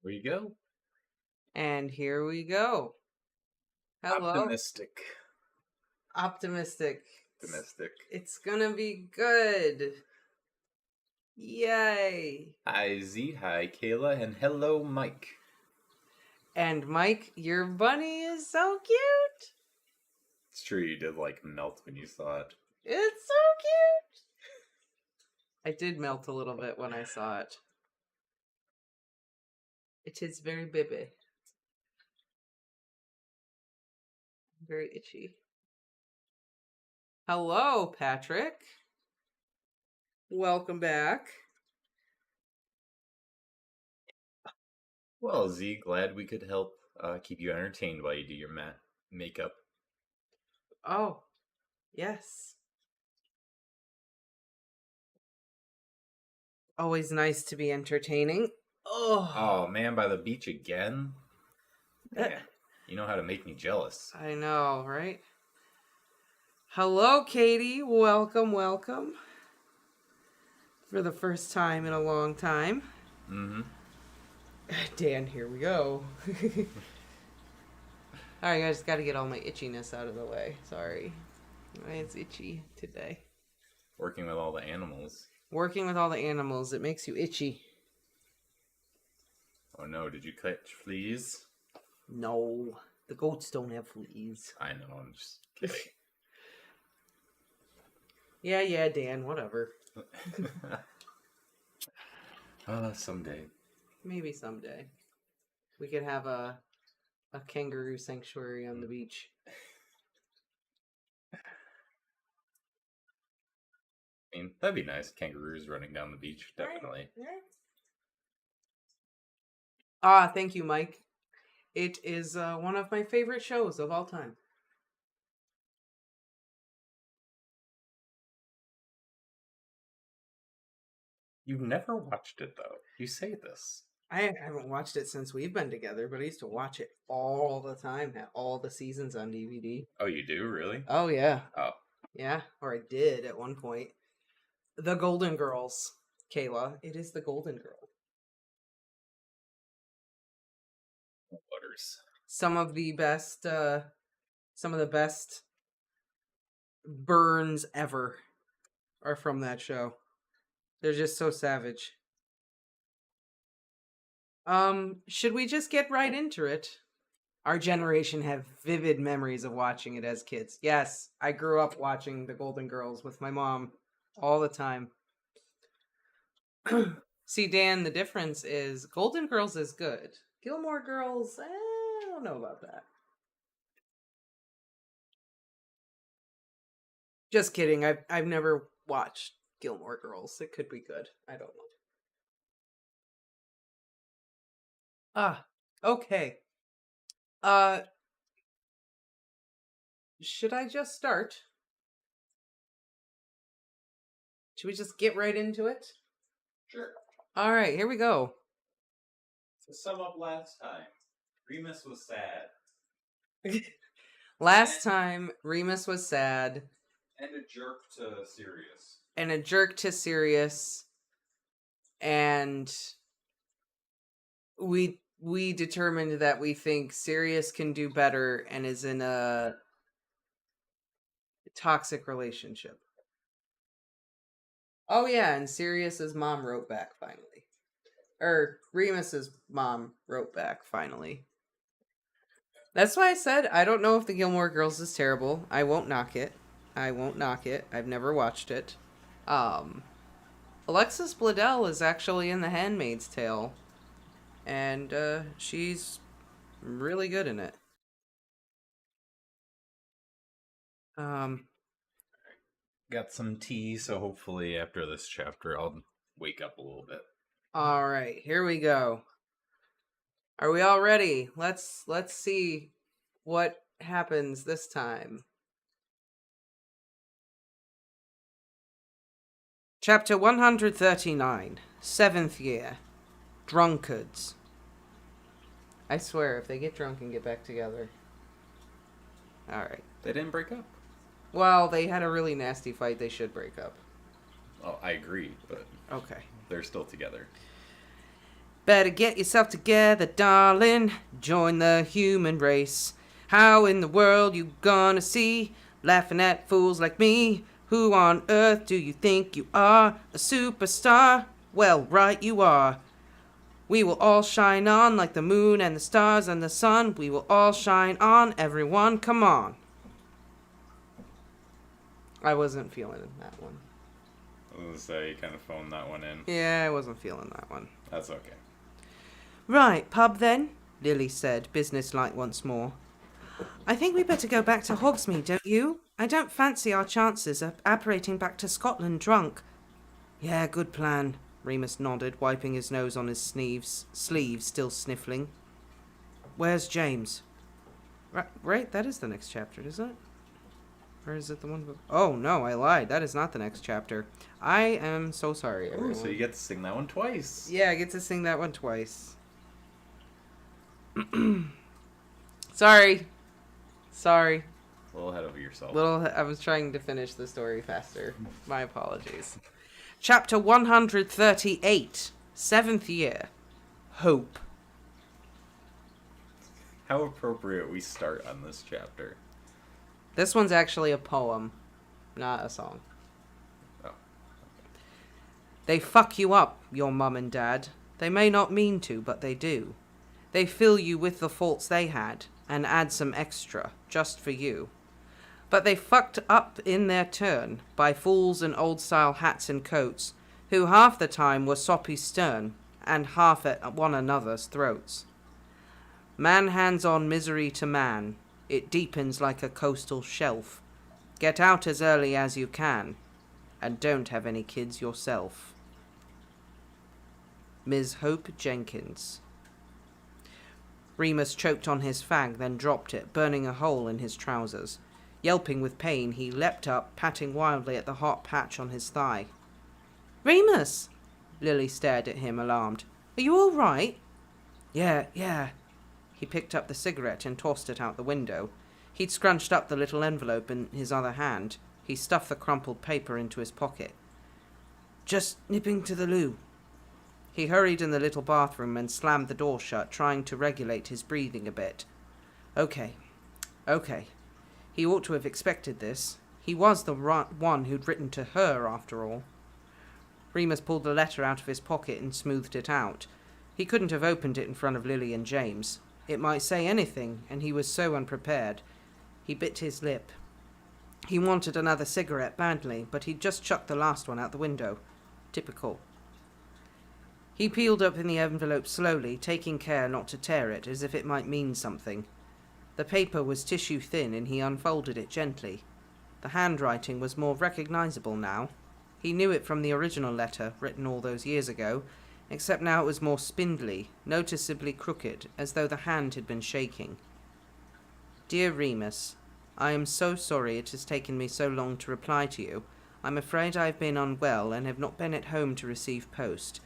Here you go. And here we go. Hello. Optimistic. Optimistic. Optimistic. It's gonna be good. Yay. Hi, Z. Hi, Kayla. And hello, Mike. And Mike, your bunny is so cute. It's true, you did, melt when you saw it. It's so cute. I did melt a little bit when I saw it. It is very baby. Very itchy. Hello, Patrick. Welcome back. Well, Z, glad we could help keep you entertained while you do your makeup. Oh, yes. Always nice to be entertaining. Oh, man, by the beach again? Man, you know how to make me jealous. I know, right? Hello, Katie. Welcome, welcome. For the first time in a long time. Mm-hmm. Dan, here we go. Alright, I just gotta get all my itchiness out of the way. Sorry. It's itchy today. Working with all the animals. Working with all the animals, it makes you itchy. Oh no, did you catch fleas? No, the goats don't have fleas. I know, I'm just kidding. Yeah, Dan, whatever. Someday. Maybe someday. We could have a kangaroo sanctuary on the beach. I mean, that'd be nice. Kangaroos running down the beach, definitely. Thank you, Mike. It is one of my favorite shows of all time. You've never watched it, though. You say this. I haven't watched it since we've been together, but I used to watch it all the time. Had all the seasons on DVD. Oh, you do? Really? Oh, yeah. Oh. Yeah, or I did at one point. The Golden Girls, Kayla. It is the Golden Girl. Waters. Some of the best burns ever are from that show. They're just so savage. Should we just get right into it? Our generation have vivid memories of watching it as kids. Yes, I grew up watching The Golden Girls with my mom all the time. See, Dan, the difference is Golden Girls is good. Gilmore Girls, I don't know about that. Just kidding. I've never watched Gilmore Girls. It could be good. I don't know. Okay. Should I just start? Should we just get right into it? Sure. All right, here we go. To sum up last time, Remus was sad. Last time, Remus was sad. And a jerk to Sirius. And we determined that we think Sirius can do better and is in a toxic relationship. Oh yeah, and Sirius's mom wrote back finally. Remus's mom wrote back finally. That's why I said I don't know if the Gilmore Girls is terrible. I won't knock it. I've never watched it. Alexis Bledel is actually in The Handmaid's Tale. And she's really good in it. Got some tea, so hopefully after this chapter I'll wake up a little bit. All right, here we go. Are we all ready? Let's see what happens this time. Chapter 139, 7th year, Drunkards. I swear, if they get drunk and get back together. All right. They didn't break up. Well, they had a really nasty fight. They should break up. Oh, I agree, but okay, they're still together. Better get yourself together, darling. Join the human race. How in the world you gonna see? Laughing at fools like me. Who on earth do you think you are? A superstar? Well, right you are. We will all shine on like the moon and the stars and the sun. We will all shine on, everyone. Come on. I wasn't feeling that one. I was gonna say, you kind of phoned that one in. Yeah, I wasn't feeling that one. That's okay. Right, pub then, Lily said, businesslike once more. I think we better go back to Hogsmeade, don't you? I don't fancy our chances of apparating back to Scotland drunk. Yeah, good plan, Remus nodded, wiping his nose on his sleeves, still sniffling. Where's James? Right, that is the next chapter, isn't it? Or is it the one... Oh, no, I lied. That is not the next chapter. I am so sorry, everyone. Ooh, so you get to sing that one twice. Yeah, I get to sing that one twice. Sorry. A little ahead of yourself. I was trying to finish the story faster. My apologies. Chapter 138. 7th year. Hope. How appropriate we start on this chapter. This one's actually a poem, not a song. Oh. Okay. They fuck you up, your mum and dad. They may not mean to, but they do. They fill you with the faults they had, and add some extra, just for you. But they fucked up in their turn, by fools in old-style hats and coats, who half the time were soppy stern, and half at one another's throats. Man hands on misery to man. It deepens like a coastal shelf. Get out as early as you can, and don't have any kids yourself. Ms. Hope Jenkins. Remus choked on his fag, then dropped it, burning a hole in his trousers. Yelping with pain, he leapt up, patting wildly at the hot patch on his thigh. Remus! Lily stared at him, alarmed. Are you all right? Yeah. He picked up the cigarette and tossed it out the window. He'd scrunched up the little envelope in his other hand. He stuffed the crumpled paper into his pocket. Just nipping to the loo. He hurried in the little bathroom and slammed the door shut, trying to regulate his breathing a bit. Okay. He ought to have expected this. He was the one who'd written to her, after all. Remus pulled the letter out of his pocket and smoothed it out. He couldn't have opened it in front of Lily and James. It might say anything, and he was so unprepared. He bit his lip. He wanted another cigarette badly, but he'd just chucked the last one out the window. Typical. He peeled open the envelope slowly, taking care not to tear it, as if it might mean something. The paper was tissue thin, and he unfolded it gently. The handwriting was more recognizable now. He knew it from the original letter, written all those years ago, except now it was more spindly, noticeably crooked, as though the hand had been shaking. Dear Remus, I am so sorry it has taken me so long to reply to you. I'm afraid I have been unwell and have not been at home to receive post.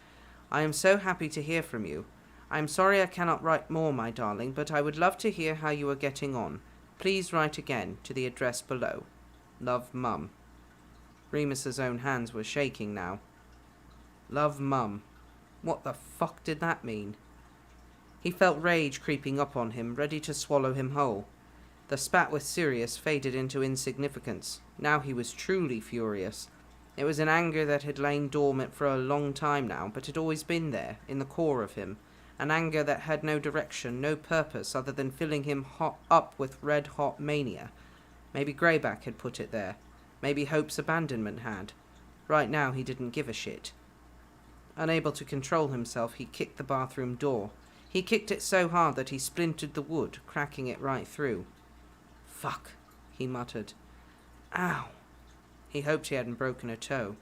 I am so happy to hear from you. I am sorry I cannot write more, my darling, but I would love to hear how you are getting on. Please write again to the address below. Love, Mum. Remus's own hands were shaking now. Love, Mum. What the fuck did that mean? He felt rage creeping up on him, ready to swallow him whole. The spat with Sirius faded into insignificance. Now he was truly furious. It was an anger that had lain dormant for a long time now, but had always been there, in the core of him. An anger that had no direction, no purpose, other than filling him up with red-hot mania. Maybe Greyback had put it there. Maybe Hope's abandonment had. Right now he didn't give a shit. Unable to control himself, he kicked the bathroom door. He kicked it so hard that he splintered the wood, cracking it right through. Fuck, he muttered. Ow. He hoped he hadn't broken a toe.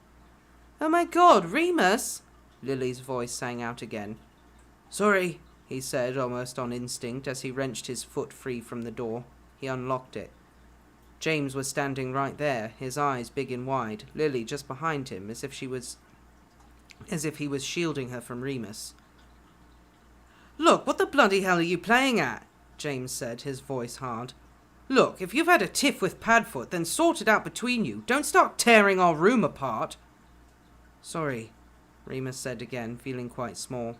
Oh my God, Remus! Lily's voice sang out again. Sorry, he said, almost on instinct, as he wrenched his foot free from the door. He unlocked it. James was standing right there, his eyes big and wide, Lily just behind him, as if he was shielding her from Remus. Look, what the bloody hell are you playing at? James said, his voice hard. Look, if you've had a tiff with Padfoot, then sort it out between you. Don't start tearing our room apart. Sorry, Remus said again, feeling quite small.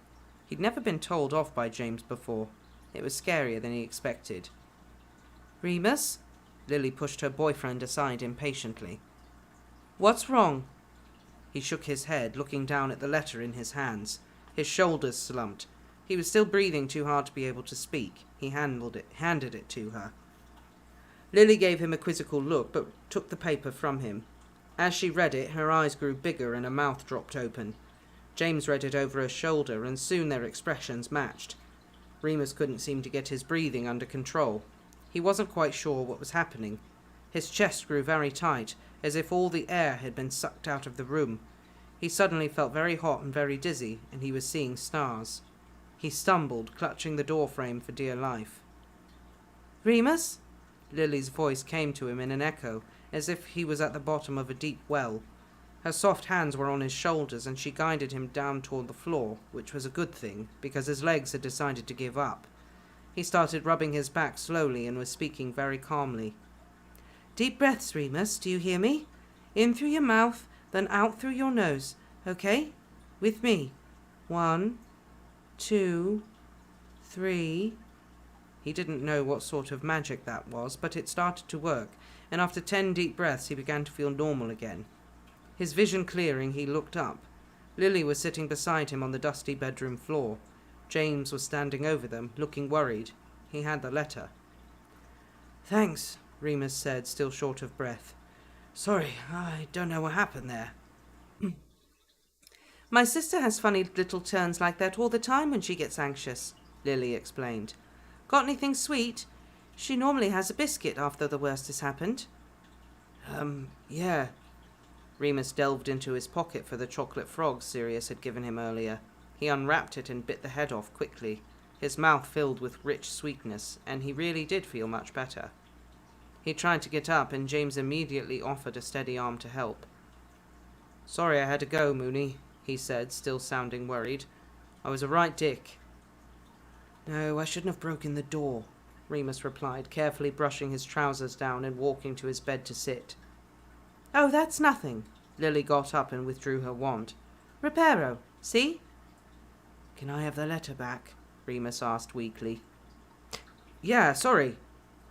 He'd never been told off by James before. It was scarier than he expected. "Remus?" Lily pushed her boyfriend aside impatiently. "What's wrong?" He shook his head, looking down at the letter in his hands. His shoulders slumped. He was still breathing too hard to be able to speak. He handed it to her. Lily gave him a quizzical look, but took the paper from him. As she read it, her eyes grew bigger and her mouth dropped open. James read it over her shoulder, and soon their expressions matched. Remus couldn't seem to get his breathing under control. He wasn't quite sure what was happening. His chest grew very tight, as if all the air had been sucked out of the room. He suddenly felt very hot and very dizzy, and he was seeing stars. He stumbled, clutching the doorframe for dear life. "Remus?" Lily's voice came to him in an echo, as if he was at the bottom of a deep well. Her soft hands were on his shoulders, and she guided him down toward the floor, which was a good thing, because his legs had decided to give up. He started rubbing his back slowly and was speaking very calmly. "Deep breaths, Remus, do you hear me? In through your mouth, then out through your nose, okay? With me. 1, 2, 3... He didn't know what sort of magic that was, but it started to work, and after 10 deep breaths he began to feel normal again. His vision clearing, he looked up. Lily was sitting beside him on the dusty bedroom floor. James was standing over them, looking worried. He had the letter. "Thanks," Remus said, still short of breath. "Sorry, I don't know what happened there." "My sister has funny little turns like that all the time when she gets anxious," Lily explained. "Got anything sweet? She normally has a biscuit after the worst has happened." Yeah." Remus delved into his pocket for the chocolate frog Sirius had given him earlier. He unwrapped it and bit the head off quickly. His mouth filled with rich sweetness, and he really did feel much better. He tried to get up, and James immediately offered a steady arm to help. "Sorry I had to go, Mooney," he said, still sounding worried. "I was a right dick." "No, I shouldn't have broken the door," Remus replied, carefully brushing his trousers down and walking to his bed to sit. "Oh, that's nothing." Lily got up and withdrew her wand. "Reparo, see?" "Can I have the letter back?" Remus asked weakly. "Yeah, sorry."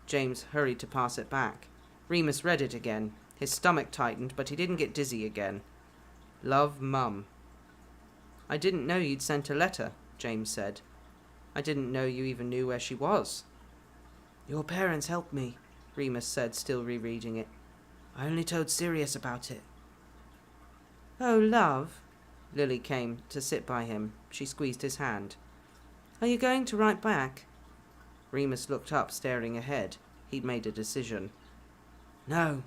James hurried to pass it back. Remus read it again. His stomach tightened, but he didn't get dizzy again. "Love, Mum." "I didn't know you'd sent a letter," James said. "I didn't know you even knew where she was." "Your parents helped me," Remus said, still rereading it. "I only told Sirius about it." "Oh, love." Lily came to sit by him. She squeezed his hand. "Are you going to write back?" Remus looked up, staring ahead. He'd made a decision. "No,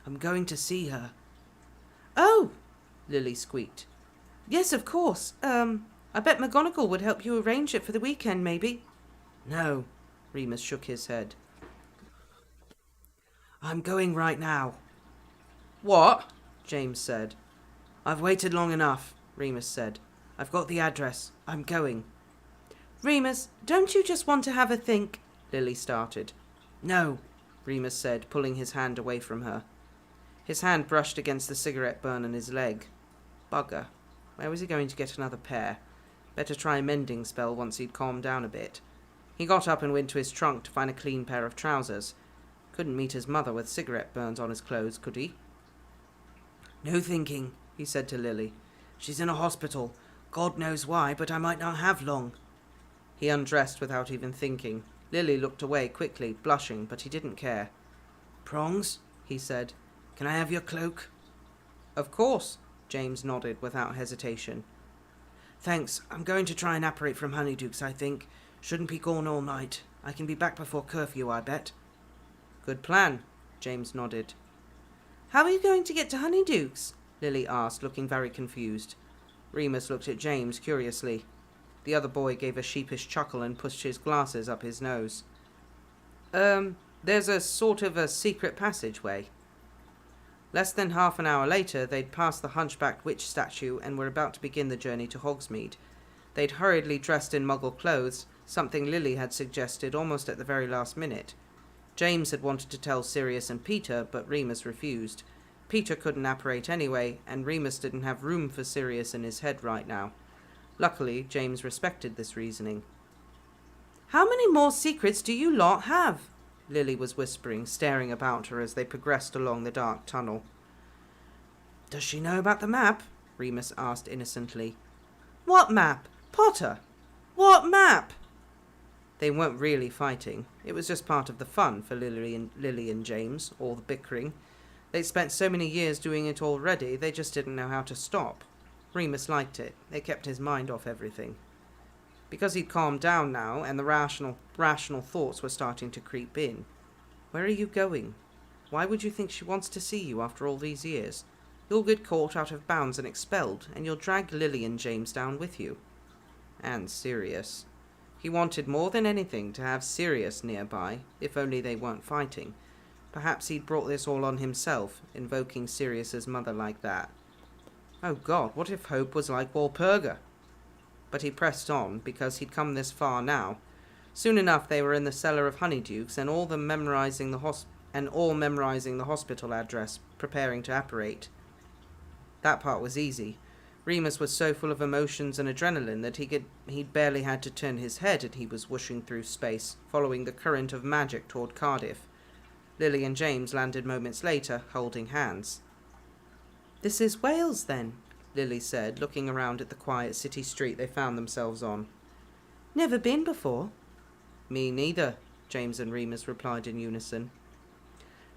I'm going to see her." "Oh!" Lily squeaked. "Yes, of course. I bet McGonagall would help you arrange it for the weekend, maybe." "No," Remus shook his head. "I'm going right now." "What?" James said. "I've waited long enough," Remus said. "I've got the address. I'm going." "Remus, don't you just want to have a think?" Lily started. "No," Remus said, pulling his hand away from her. His hand brushed against the cigarette burn on his leg. Bugger. Where was he going to get another pair? Better try a mending spell once he'd calmed down a bit. He got up and went to his trunk to find a clean pair of trousers. Couldn't meet his mother with cigarette burns on his clothes, could he? "No thinking," he said to Lily. "She's in a hospital. God knows why, but I might not have long." He undressed without even thinking. Lily looked away quickly, blushing, but he didn't care. "Prongs," he said. "Can I have your cloak?" "Of course," James nodded without hesitation. "Thanks. I'm going to try and apparate from Honeydukes, I think. Shouldn't be gone all night. I can be back before curfew, I bet." "Good plan," James nodded. "How are you going to get to Honeydukes?" Lily asked, looking very confused. Remus looked at James curiously. The other boy gave a sheepish chuckle and pushed his glasses up his nose. There's a sort of a secret passageway." Less than half an hour later, they'd passed the hunchbacked witch statue and were about to begin the journey to Hogsmeade. They'd hurriedly dressed in Muggle clothes, something Lily had suggested almost at the very last minute. James had wanted to tell Sirius and Peter, but Remus refused. Peter couldn't apparate anyway, and Remus didn't have room for Sirius in his head right now. Luckily, James respected this reasoning. "How many more secrets do you lot have?" Lily was whispering, staring about her as they progressed along the dark tunnel. "Does she know about the map?" Remus asked innocently. "What map? Potter! What map?" They weren't really fighting. It was just part of the fun for Lily and James, all the bickering. They'd spent so many years doing it already, they just didn't know how to stop. Remus liked it. It kept his mind off everything. Because he'd calmed down now, and the rational thoughts were starting to creep in. Where are you going? Why would you think she wants to see you after all these years? You'll get caught out of bounds and expelled, and you'll drag Lily and James down with you. And Sirius. He wanted more than anything to have Sirius nearby, if only they weren't fighting. Perhaps he'd brought this all on himself, invoking Sirius's mother like that. Oh God, what if Hope was like Walpurga? But he pressed on, because he'd come this far now. Soon enough they were in the cellar of Honeydukes, and all memorizing the hospital address, preparing to apparate. That part was easy. Remus was so full of emotions and adrenaline that he'd barely had to turn his head, and he was whooshing through space, following the current of magic toward Cardiff. Lily and James landed moments later, holding hands. "This is Wales, then," Lily said, looking around at the quiet city street they found themselves on. "Never been before." "Me neither," James and Remus replied in unison.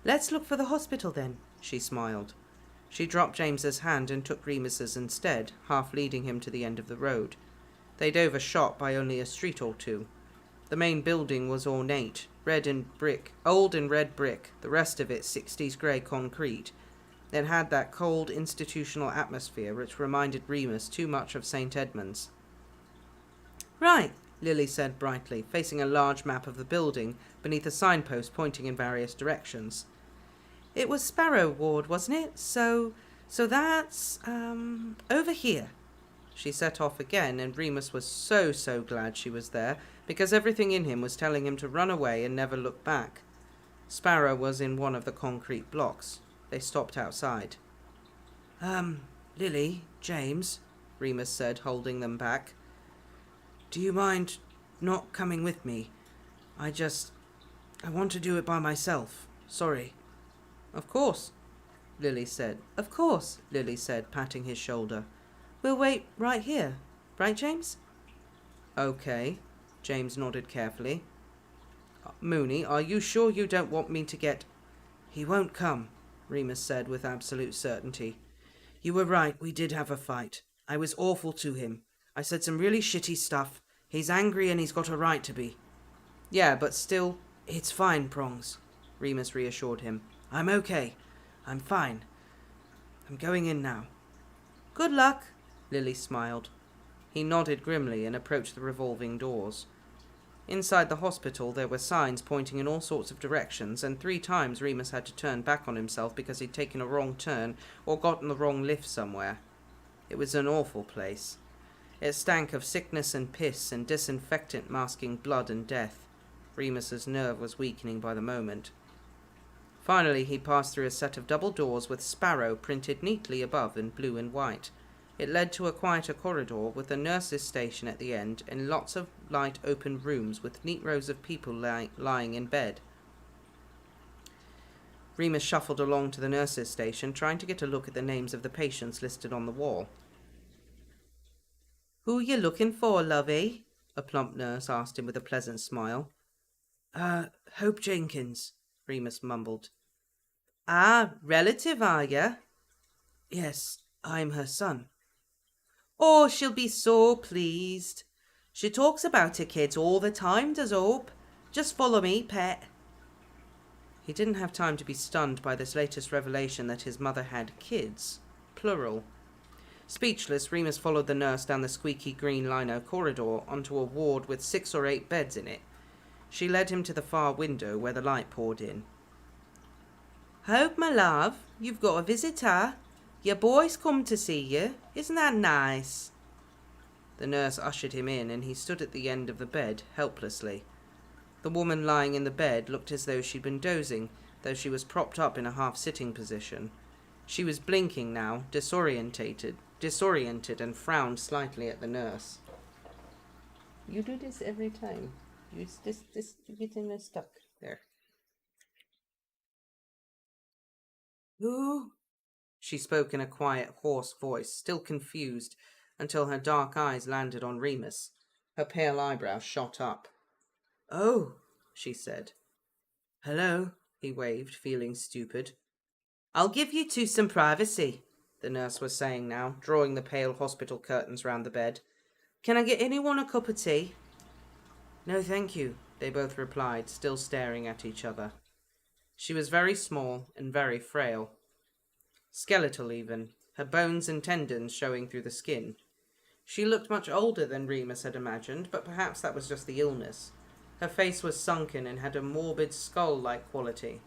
"Let's look for the hospital, then," she smiled. She dropped James's hand and took Remus's instead, half leading him to the end of the road. They'd overshot by only a street or two. The main building was ornate, old and red brick, the rest of it 60s grey concrete. It had that cold institutional atmosphere which reminded Remus too much of St. Edmund's. "Right," Lily said brightly, facing a large map of the building beneath a signpost pointing in various directions. "It was Sparrow Ward, wasn't it? So that's, over here." She set off again, and Remus was so glad she was there, because everything in him was telling him to run away and never look back. Sparrow was in one of the concrete blocks. They stopped outside. "Lily, James," Remus said, holding them back. "Do you mind not coming with me? I want to do it by myself. Sorry." "Of course," Lily said. "Of course," Lily said, patting his shoulder. "We'll wait right here. Right, James?" "Okay," James nodded carefully. "Mooney, are you sure you don't want me to get—" "He won't come," Remus said with absolute certainty. "You were right, we did have a fight. I was awful to him. I said some really shitty stuff. He's angry and he's got a right to be." "Yeah, but still—" "It's fine, Prongs," Remus reassured him. "I'm okay. I'm fine. I'm going in now." "Good luck," Lily smiled. He nodded grimly and approached the revolving doors. Inside the hospital there were signs pointing in all sorts of directions, and 3 times Remus had to turn back on himself because he'd taken a wrong turn or gotten the wrong lift somewhere. It was an awful place. It stank of sickness and piss and disinfectant masking blood and death. Remus's nerve was weakening by the moment. Finally he passed through a set of double doors with Sparrow printed neatly above in blue and white. It led to a quieter corridor with a nurse's station at the end and lots of light open rooms with neat rows of people lying in bed. Remus shuffled along to the nurse's station, trying to get a look at the names of the patients listed on the wall. "Who you looking for, lovey?" a plump nurse asked him with a pleasant smile. Hope Jenkins," Remus mumbled. "Ah, relative, are ya?" "Yes, I'm her son." "Oh, she'll be so pleased. She talks about her kids all the time, does Hope. Just follow me, pet." He didn't have time to be stunned by this latest revelation that his mother had kids, plural. Speechless, Remus followed the nurse down the squeaky green lino corridor onto a ward with 6 or 8 beds in it. She led him to the far window where the light poured in. "Hope, my love, you've got a visitor. Your boy's come to see you. Isn't that nice?" The nurse ushered him in, and he stood at the end of the bed, helplessly. The woman lying in the bed looked as though she'd been dozing, though she was propped up in a half-sitting position. She was blinking now, disorientated, disoriented and frowned slightly at the nurse. You do this every time. You get him stuck there. Who? She spoke in a quiet, hoarse voice, still confused, until her dark eyes landed on Remus. Her pale eyebrows shot up. Oh, she said. Hello, he waved, feeling stupid. I'll give you two some privacy, the nurse was saying now, drawing the pale hospital curtains round the bed. Can I get anyone a cup of tea? No, thank you, they both replied, still staring at each other. She was very small and very frail. Skeletal even, her bones and tendons showing through the skin. She looked much older than Remus had imagined, but perhaps that was just the illness. Her face was sunken and had a morbid skull-like quality.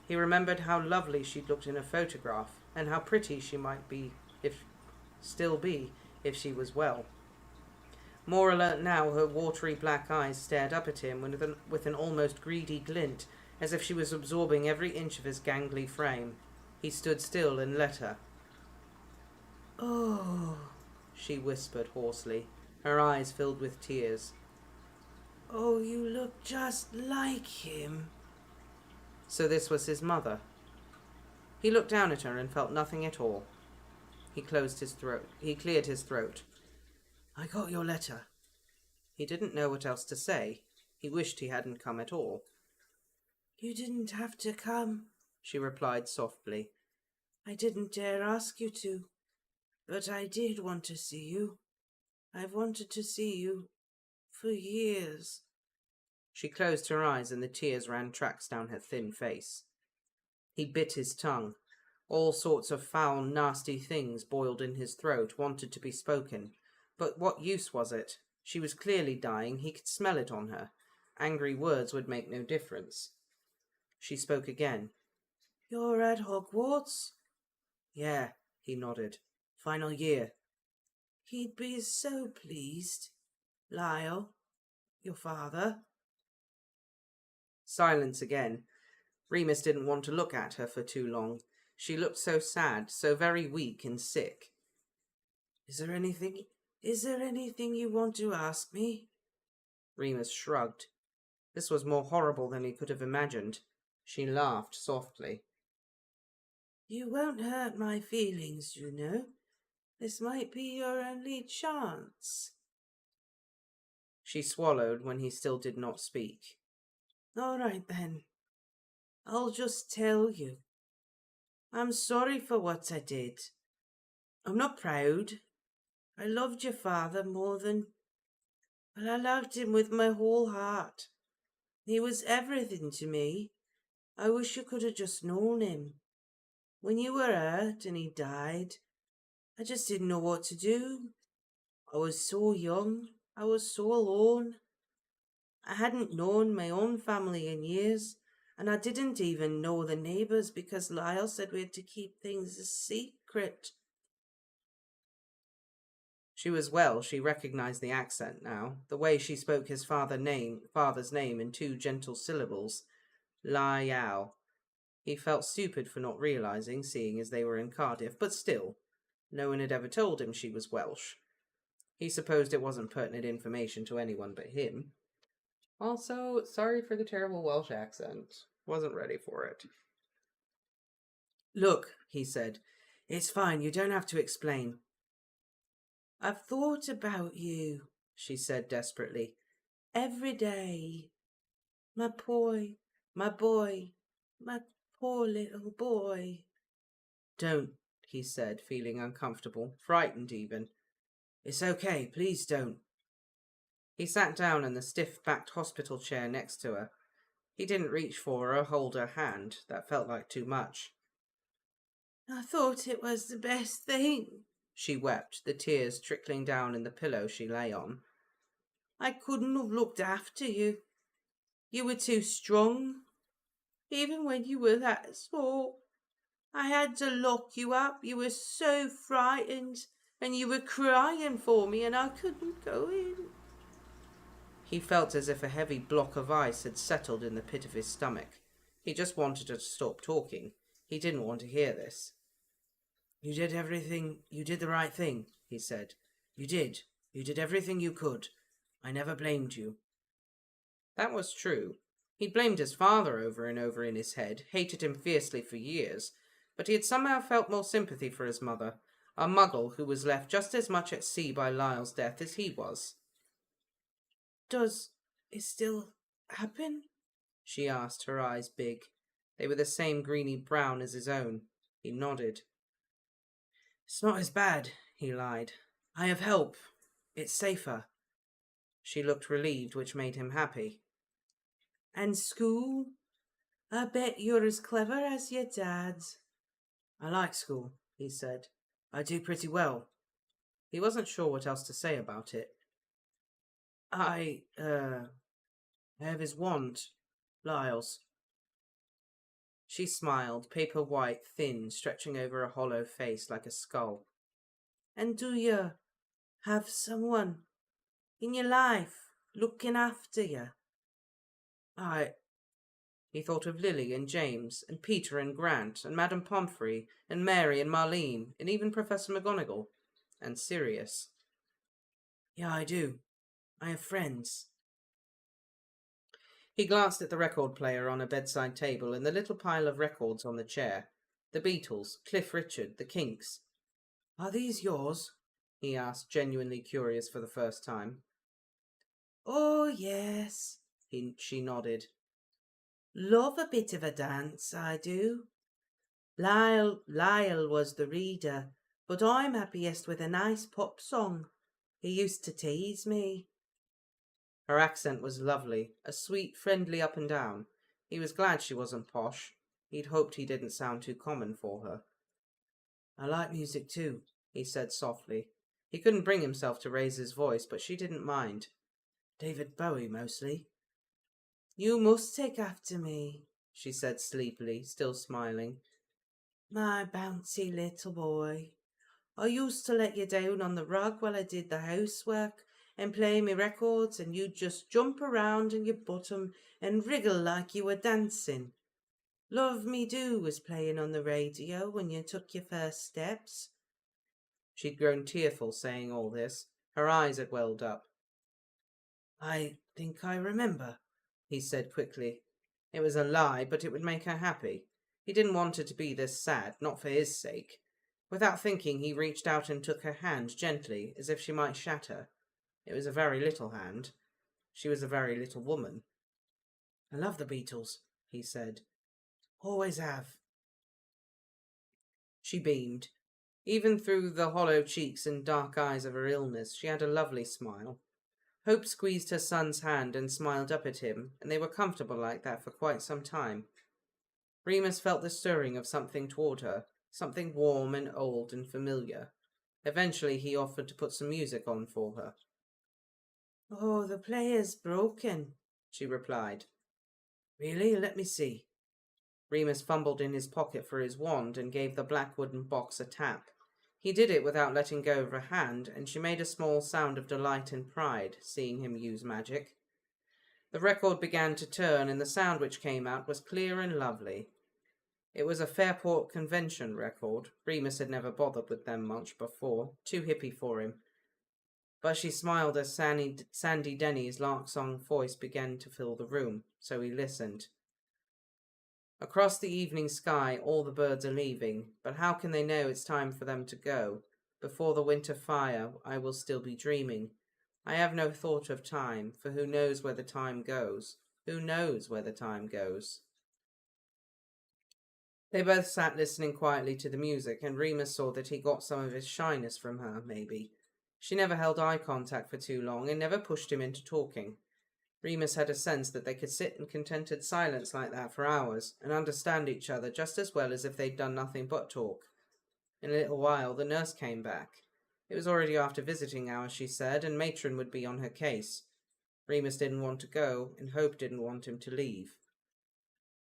He remembered how lovely she'd looked in a photograph, and how pretty she might still be, if she was well. More alert now, her watery black eyes stared up at him with an almost greedy glint, as if she was absorbing every inch of his gangly frame. He stood still and let her. Oh, she whispered hoarsely, her eyes filled with tears. Oh, you look just like him. So this was his mother. He looked down at her and felt nothing at all. He cleared his throat. I got your letter. He didn't know what else to say. He wished he hadn't come at all. You didn't have to come, she replied softly. I didn't dare ask you to, but I did want to see you. I've wanted to see you for years. She closed her eyes and the tears ran tracks down her thin face. He bit his tongue. All sorts of foul, nasty things boiled in his throat, wanted to be spoken. But what use was it? She was clearly dying. He could smell it on her. Angry words would make no difference. She spoke again. You're at Hogwarts? Yeah, he nodded. Final year. He'd be so pleased. Lyle, your father. Silence again. Remus didn't want to look at her for too long. She looked so sad, so very weak and sick. Is there anything you want to ask me? Remus shrugged. This was more horrible than he could have imagined. She laughed softly. You won't hurt my feelings, you know. This might be your only chance. She swallowed when he still did not speak. All right, then. I'll just tell you. I'm sorry for what I did. I'm not proud. I loved your father more than... Well, I loved him with my whole heart. He was everything to me. I wish you could have just known him. When you were hurt and he died, I just didn't know what to do. I was so young. I was so alone. I hadn't known my own family in years, and I didn't even know the neighbours because Lyle said we had to keep things a secret. She was well. She recognised the accent now, the way she spoke his father's name in two gentle syllables. Lyle. He felt stupid for not realising, seeing as they were in Cardiff, but still, no one had ever told him she was Welsh. He supposed it wasn't pertinent information to anyone but him. Also, sorry for the terrible Welsh accent. Wasn't ready for it. Look, he said, it's fine, you don't have to explain. I've thought about you, she said desperately, every day. My boy, my poor little boy. Don't, he said, feeling uncomfortable, frightened even. It's okay, please don't. He sat down in the stiff-backed hospital chair next to her. He didn't reach for her or hold her hand. That felt like too much. I thought it was the best thing, she wept, the tears trickling down in the pillow she lay on. I couldn't have looked after you. You were too strong. Even when you were that small, I had to lock you up. You were so frightened, and you were crying for me, and I couldn't go in. He felt as if a heavy block of ice had settled in the pit of his stomach. He just wanted her to stop talking. He didn't want to hear this. You did everything. You did the right thing, he said. You did. You did everything you could. I never blamed you. That was true. He'd blamed his father over and over in his head, hated him fiercely for years, but he had somehow felt more sympathy for his mother, a muggle who was left just as much at sea by Lyle's death as he was. Does it still happen? She asked, her eyes big. They were the same greeny brown as his own. He nodded. It's not as bad, he lied. I have help. It's safer. She looked relieved, which made him happy. And school? I bet you're as clever as your dad. I like school, he said. I do pretty well. He wasn't sure what else to say about it. I have his wand, Lyle's. She smiled, paper white, thin, stretching over a hollow face like a skull. And do you have someone in your life looking after you? He thought of Lily and James, and Peter and Grant, and Madame Pomfrey, and Mary and Marlene, and even Professor McGonagall, and Sirius. Yeah, I do. I have friends. He glanced at the record player on a bedside table and the little pile of records on the chair. The Beatles, Cliff Richard, the Kinks. Are these yours? He asked, genuinely curious for the first time. Oh, yes, she nodded. Love a bit of a dance, I do. Lyle was the reader, but I'm happiest with a nice pop song. He used to tease me. Her accent was lovely, a sweet, friendly up and down. He was glad she wasn't posh. He'd hoped he didn't sound too common for her. I like music too, he said softly. He couldn't bring himself to raise his voice, but she didn't mind. David Bowie, mostly. You must take after me, she said sleepily, still smiling. My bouncy little boy. I used to let you down on the rug while I did the housework and play me records, and you'd just jump around in your bottom and wriggle like you were dancing. Love Me Do was playing on the radio when you took your first steps. She'd grown tearful saying all this. Her eyes had welled up. I think I remember, he said quickly. It was a lie, but it would make her happy. He didn't want her to be this sad, not for his sake. Without thinking, he reached out and took her hand gently, as if she might shatter. It was a very little hand. She was a very little woman. I love the Beatles, he said. Always have. She beamed. Even through the hollow cheeks and dark eyes of her illness, she had a lovely smile. Hope squeezed her son's hand and smiled up at him, and they were comfortable like that for quite some time. Remus felt the stirring of something toward her, something warm and old and familiar. Eventually he offered to put some music on for her. Oh, the player's broken, she replied. Really? Let me see. Remus fumbled in his pocket for his wand and gave the black wooden box a tap. He did it without letting go of her hand, and she made a small sound of delight and pride, seeing him use magic. The record began to turn, and the sound which came out was clear and lovely. It was a Fairport Convention record. Remus had never bothered with them much before, too hippie for him. But she smiled as Sandy Denny's lark-song voice began to fill the room, so he listened. Across the evening sky all the birds are leaving, but how can they know it's time for them to go? Before the winter fire I will still be dreaming. I have no thought of time, for who knows where the time goes? Who knows where the time goes? They both sat listening quietly to the music, and Remus saw that he got some of his shyness from her, maybe. She never held eye contact for too long and never pushed him into talking. Remus had a sense that they could sit in contented silence like that for hours and understand each other just as well as if they'd done nothing but talk. In a little while the nurse came back. It was already after visiting hours, she said, and Matron would be on her case. Remus didn't want to go, and Hope didn't want him to leave.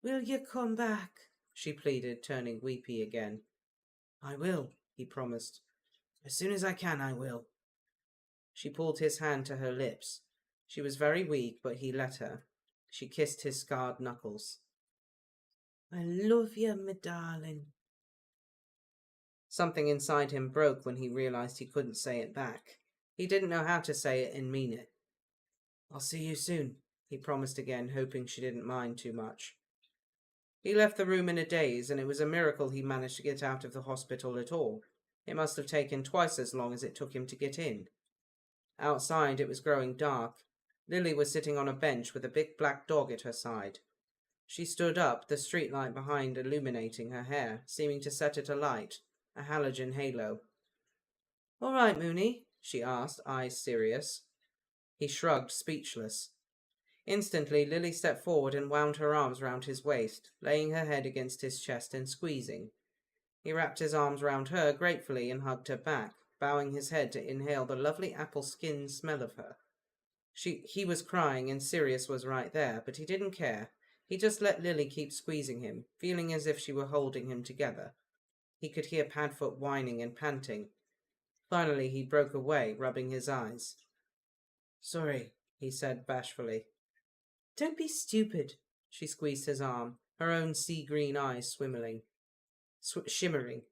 Will you come back? She pleaded, turning weepy again. I will, he promised. As soon as I can, I will. She pulled his hand to her lips. She was very weak, but he let her. She kissed his scarred knuckles. I love you, my darling. Something inside him broke when he realized he couldn't say it back. He didn't know how to say it and mean it. "I'll see you soon," he promised again, hoping she didn't mind too much. He left the room in a daze, and it was a miracle he managed to get out of the hospital at all. It must have taken twice as long as it took him to get in. Outside, it was growing dark. Lily was sitting on a bench with a big black dog at her side. She stood up, the streetlight behind illuminating her hair, seeming to set it alight, a halogen halo. "All right, Moony?" she asked, eyes serious. He shrugged, speechless. Instantly, Lily stepped forward and wound her arms round his waist, laying her head against his chest and squeezing. He wrapped his arms round her gratefully and hugged her back, bowing his head to inhale the lovely apple skin smell of her. He was crying and Sirius was right there, but he didn't care. He just let Lily keep squeezing him, feeling as if she were holding him together. He could hear Padfoot whining and panting. Finally, he broke away, rubbing his eyes. "Sorry," he said bashfully. "Don't be stupid." She squeezed his arm, her own sea-green eyes shimmering.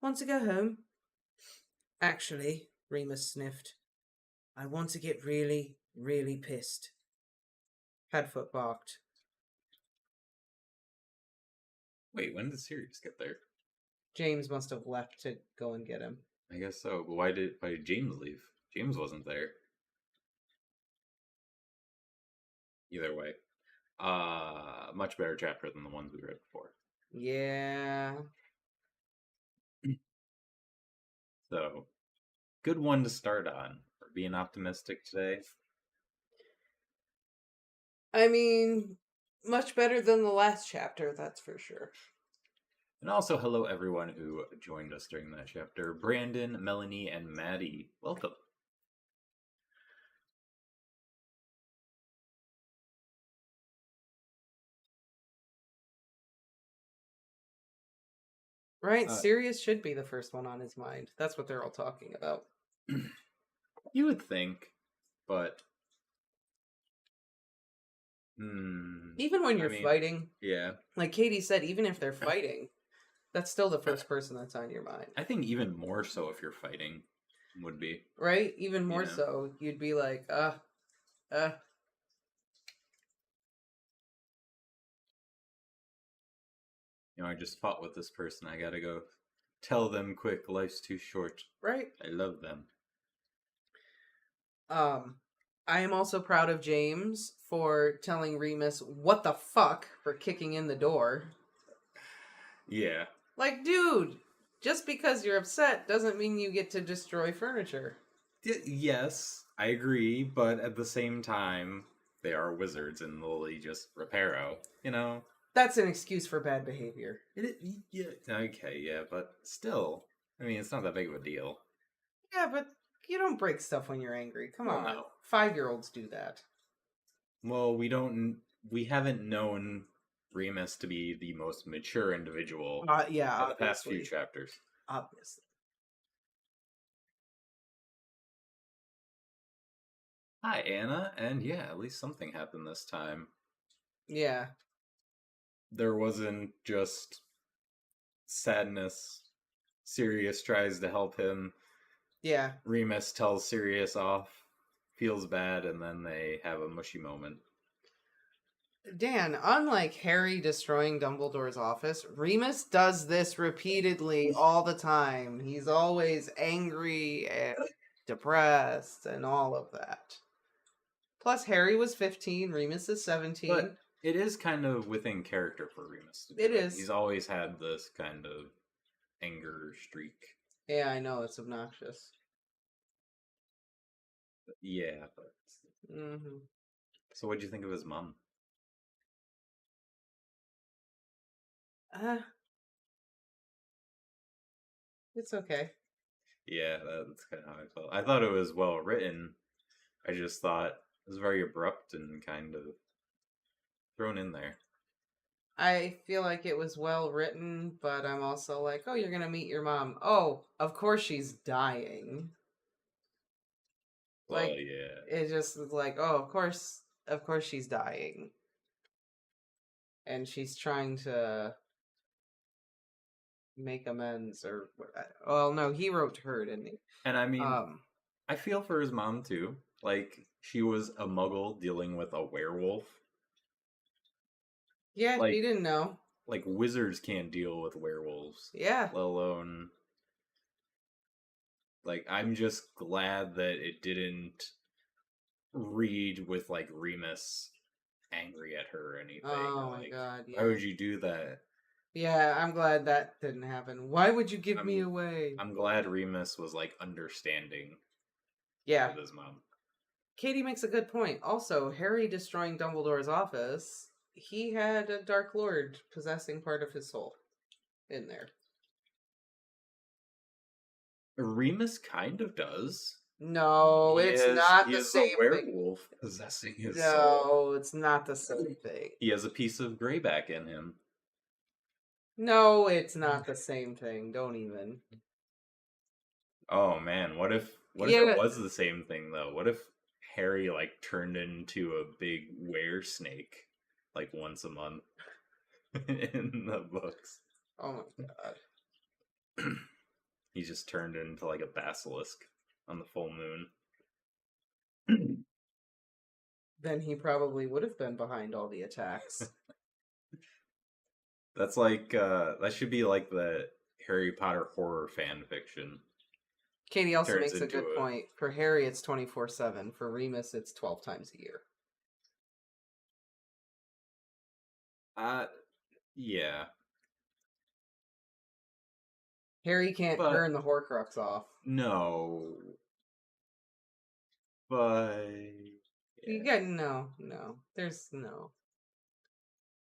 "Want to go home?" "Actually," Remus sniffed, "I want to get really, really pissed." Padfoot barked. Wait, when did Sirius get there? James must have left to go and get him. I guess so, but why did James leave? James wasn't there. Either way. Much better chapter than the ones we read before. Yeah. So, good one to start on. We're being optimistic today. I mean, much better than the last chapter, that's for sure. And also, hello everyone who joined us during that chapter. Brandon, Melanie, and Maddie, welcome. Right, Sirius should be the first one on his mind. That's what they're all talking about. You would think, but... Even when you're fighting, yeah. Like Katie said, even if they're fighting, that's still the first person that's on your mind. I think even more so if you're fighting would be. Right? Even more so. You'd be like, I just fought with this person. I gotta go tell them quick, life's too short. Right? I love them. I am also proud of James for telling Remus what the fuck for kicking in the door. Yeah. Like, dude, just because you're upset doesn't mean you get to destroy furniture. Yes, I agree, but at the same time, they are wizards and Lily just reparo, That's an excuse for bad behavior. Yeah. Okay, yeah, but still, it's not that big of a deal. Yeah, but you don't break stuff when you're angry. Come on. No. 5-year-olds do that. Well, we haven't known Remus to be the most mature individual Yeah, in the obviously. past few chapters. Obviously. Hi, Anna, and yeah, at least something happened this time. Yeah. There wasn't just sadness. Sirius tries to help him. Yeah. Remus tells Sirius off, feels bad, and then they have a mushy moment. Dan, unlike Harry destroying Dumbledore's office, Remus does this repeatedly all the time. He's always angry and depressed and all of that. Plus, Harry was 15, Remus is 17. But it is kind of within character for Remus. It is. He's always had this kind of anger streak. Yeah, I know, it's obnoxious. Yeah, but... Mm-hmm. So what'd you think of his mom? It's okay. Yeah, that's kind of how I felt. I thought it was well written. I just thought it was very abrupt and kind of thrown in there. I feel like it was well written, but I'm also like, oh, you're gonna meet your mom. Oh, of course she's dying. Well, yeah. It just was like, oh, of course she's dying. And she's trying to make amends or well, no, he wrote to her, didn't he? And I mean, I feel for his mom too. Like, she was a muggle dealing with a werewolf. Yeah, Like, he didn't know. like wizards can't deal with werewolves. Yeah. Let alone, like, I'm just glad that it didn't read with like Remus angry at her or anything. Oh Like, my god, yeah. why would you do that? Yeah, I'm glad that didn't happen. Why would you give me away? I'm glad Remus was like understanding Yeah. with his mom. Katie makes a good point. Also, Harry destroying Dumbledore's office, he had a Dark Lord possessing part of his soul in there. Remus kind of does. No, it's not the same a werewolf thing. possessing his No, soul. it's not the same thing. He has a piece of grayback in him. No, it's not the same thing. Don't even. Oh man, what if it was the same thing though? What if Harry like turned into a big were snake like once a month in the books? Oh my god. He just turned into like a basilisk on the full moon. Then he probably would have been behind all the attacks. That's like that should be like the Harry Potter horror fan fiction. Katie also makes a good point. For Harry, it's 24/7. For Remus, it's 12 times a year. Yeah. Harry can't turn the Horcrux off. No. But you get no. There's no.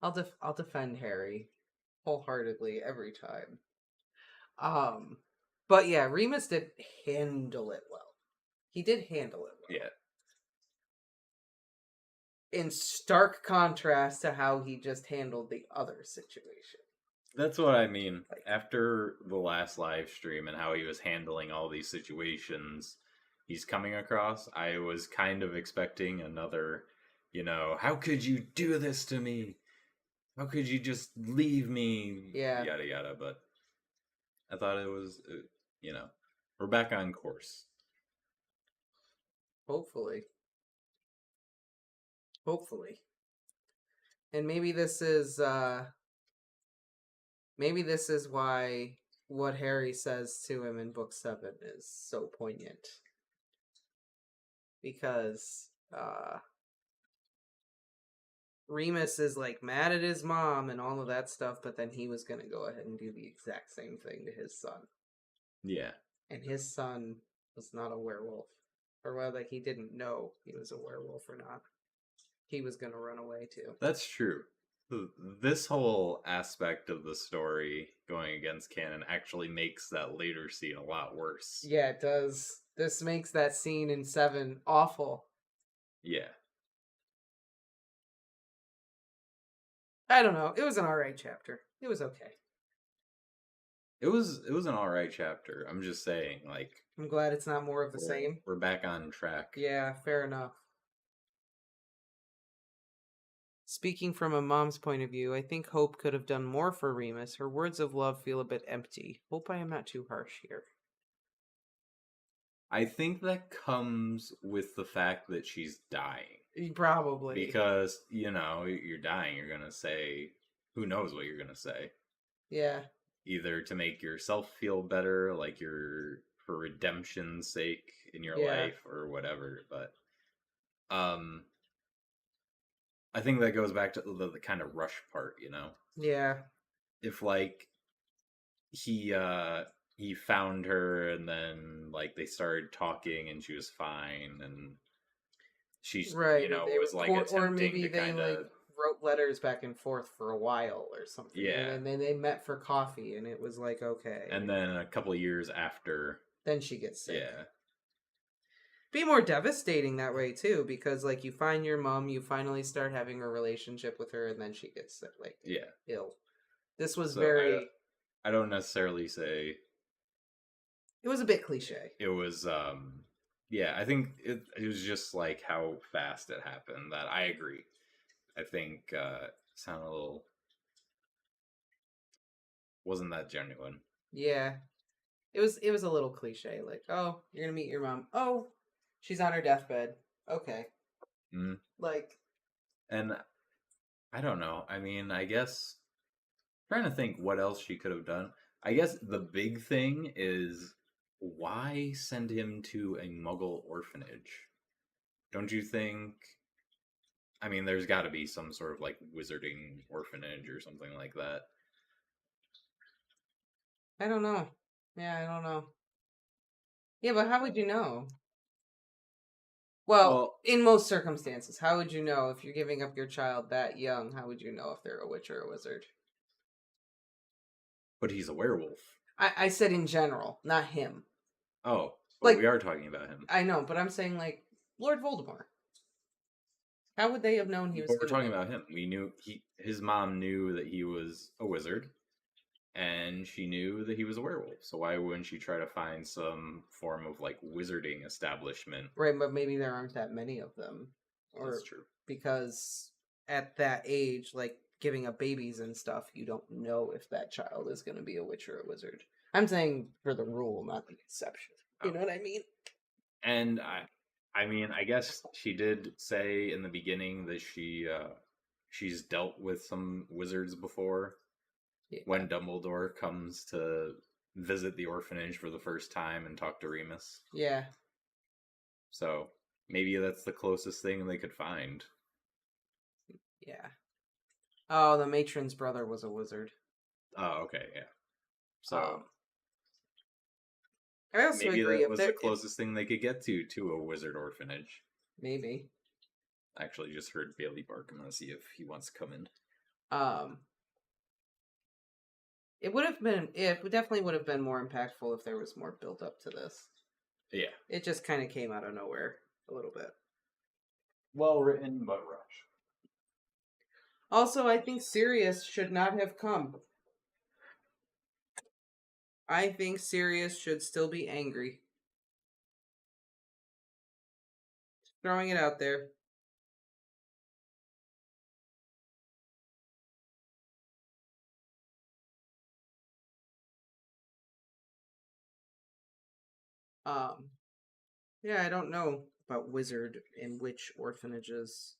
I'll defend Harry wholeheartedly every time. But yeah, Remus did handle it well. He did handle it well. Yeah. In stark contrast to how he just handled the other situation. That's what I mean. Like, after the last live stream and how he was handling all these situations he's coming across, I was kind of expecting another, how could you do this to me? How could you just leave me? Yeah. Yada yada. But I thought it was, we're back on course. Hopefully. And maybe this is why what Harry says to him in book 7 is so poignant. Because Remus is like mad at his mom and all of that stuff, but then he was going to go ahead and do the exact same thing to his son. Yeah. And his son was not a werewolf. Or whether he didn't know he was a werewolf or not. He was going to run away too. That's true. This whole aspect of the story going against canon actually makes that later scene a lot worse. Yeah, it does. This makes that scene in 7 awful. Yeah. I don't know. It was an alright chapter. It was okay. It was an alright chapter. I'm just saying, like, I'm glad it's not more of the same. We're back on track. Yeah, fair enough. Speaking from a mom's point of view, I think Hope could have done more for Remus. Her words of love feel a bit empty. Hope I am not too harsh here. I think that comes with the fact that she's dying. Probably. Because, you're dying, you're going to say, who knows what you're going to say. Yeah. Either to make yourself feel better, like for redemption's sake in your life or whatever, but I think that goes back to the kind of rush part, Yeah. If like he found her and then like they started talking and she was fine and she's was like attempting or maybe they like wrote letters back and forth for a while or something. Yeah. And then they met for coffee and it was like okay. And then a couple of years after, then she gets sick. Yeah. Be more devastating that way too, because like you find your mom, you finally start having a relationship with her, and then she gets sick, like ill. This was very. I don't necessarily say. It was a bit cliche. It was, I think it was just like how fast it happened. That I agree. I think it sounded a little wasn't that genuine. Yeah. It was a little cliche, like, oh, you're gonna meet your mom. Oh, she's on her deathbed. Okay. Mm. Like, and I don't know. I mean, I guess trying to think what else she could have done. I guess the big thing is why send him to a Muggle orphanage? Don't you think? I mean, there's got to be some sort of like wizarding orphanage or something like that. I don't know. Yeah, I don't know. Yeah, but how would you know? Well, in most circumstances, how would you know if you're giving up your child that young? How would you know if they're a witch or a wizard? But he's a werewolf. I said in general, not him. Oh, but like, we are talking about him. I know, but I'm saying like Lord Voldemort. How would they have known he was? But we're talking about him. We knew his mom knew that he was a wizard, and she knew that he was a werewolf. So why wouldn't she try to find some form of like wizarding establishment? Right, but maybe there aren't that many of them. Or that's true. Because at that age, like giving up babies and stuff, you don't know if that child is going to be a witch or a wizard. I'm saying for the rule, not the exception. You know what I mean? And I mean, I guess she did say in the beginning that she's dealt with some wizards before. Yeah. When Dumbledore comes to visit the orphanage for the first time and talk to Remus. Yeah. So maybe that's the closest thing they could find. Yeah. Oh, the matron's brother was a wizard. Oh, okay, yeah. So I also maybe agree that was the closest thing they could get to a wizard orphanage. Maybe. I actually just heard Bailey bark. I'm gonna see if he wants to come in. It would have been. It definitely would have been more impactful if there was more build up to this. Yeah. It just kind of came out of nowhere a little bit. Well written, but rushed. Also, I think Sirius should not have come. I think Sirius should still be angry. Just throwing it out there. Yeah, I don't know about wizard and witch orphanages.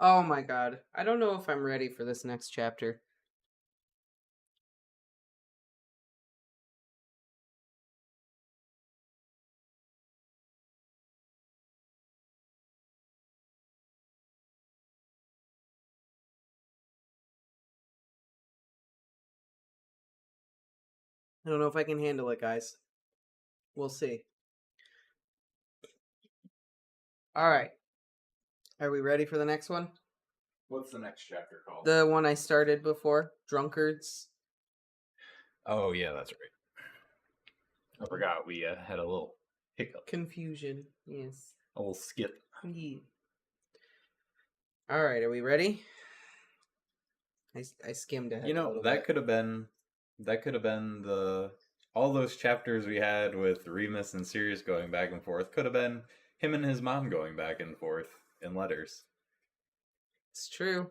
Oh my god. I don't know if I'm ready for this next chapter. I don't know if I can handle it, guys. We'll see. Alright. Are we ready for the next one? What's the next chapter called? The one I started before, Drunkards. Oh, yeah, that's right. I forgot we had a little hiccup. Confusion, yes. A little skip. Yeah. Alright, are we ready? I skimmed ahead. You know, that could have been all those chapters we had with Remus and Sirius going back and forth could have been him and his mom going back and forth in letters. It's true.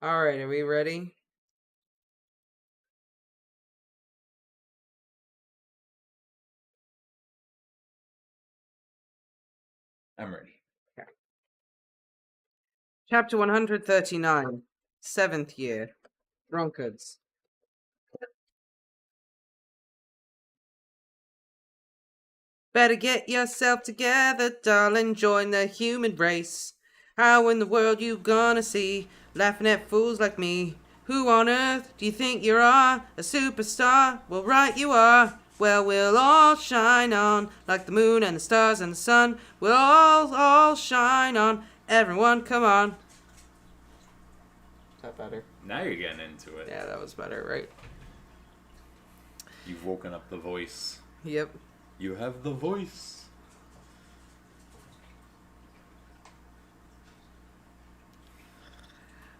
Alright, are we ready? I'm ready. Okay. Chapter 139, 7th year, Drunkards. Better get yourself together, darling, join the human race. How in the world you gonna see, laughing at fools like me? Who on earth do you think you are, a superstar? Well, right you are. Well, we'll all shine on, like the moon and the stars and the sun. We'll all shine on, everyone come on. Is that better? Now you're getting into it. Yeah, that was better, right? You've woken up the voice. Yep. You have the voice.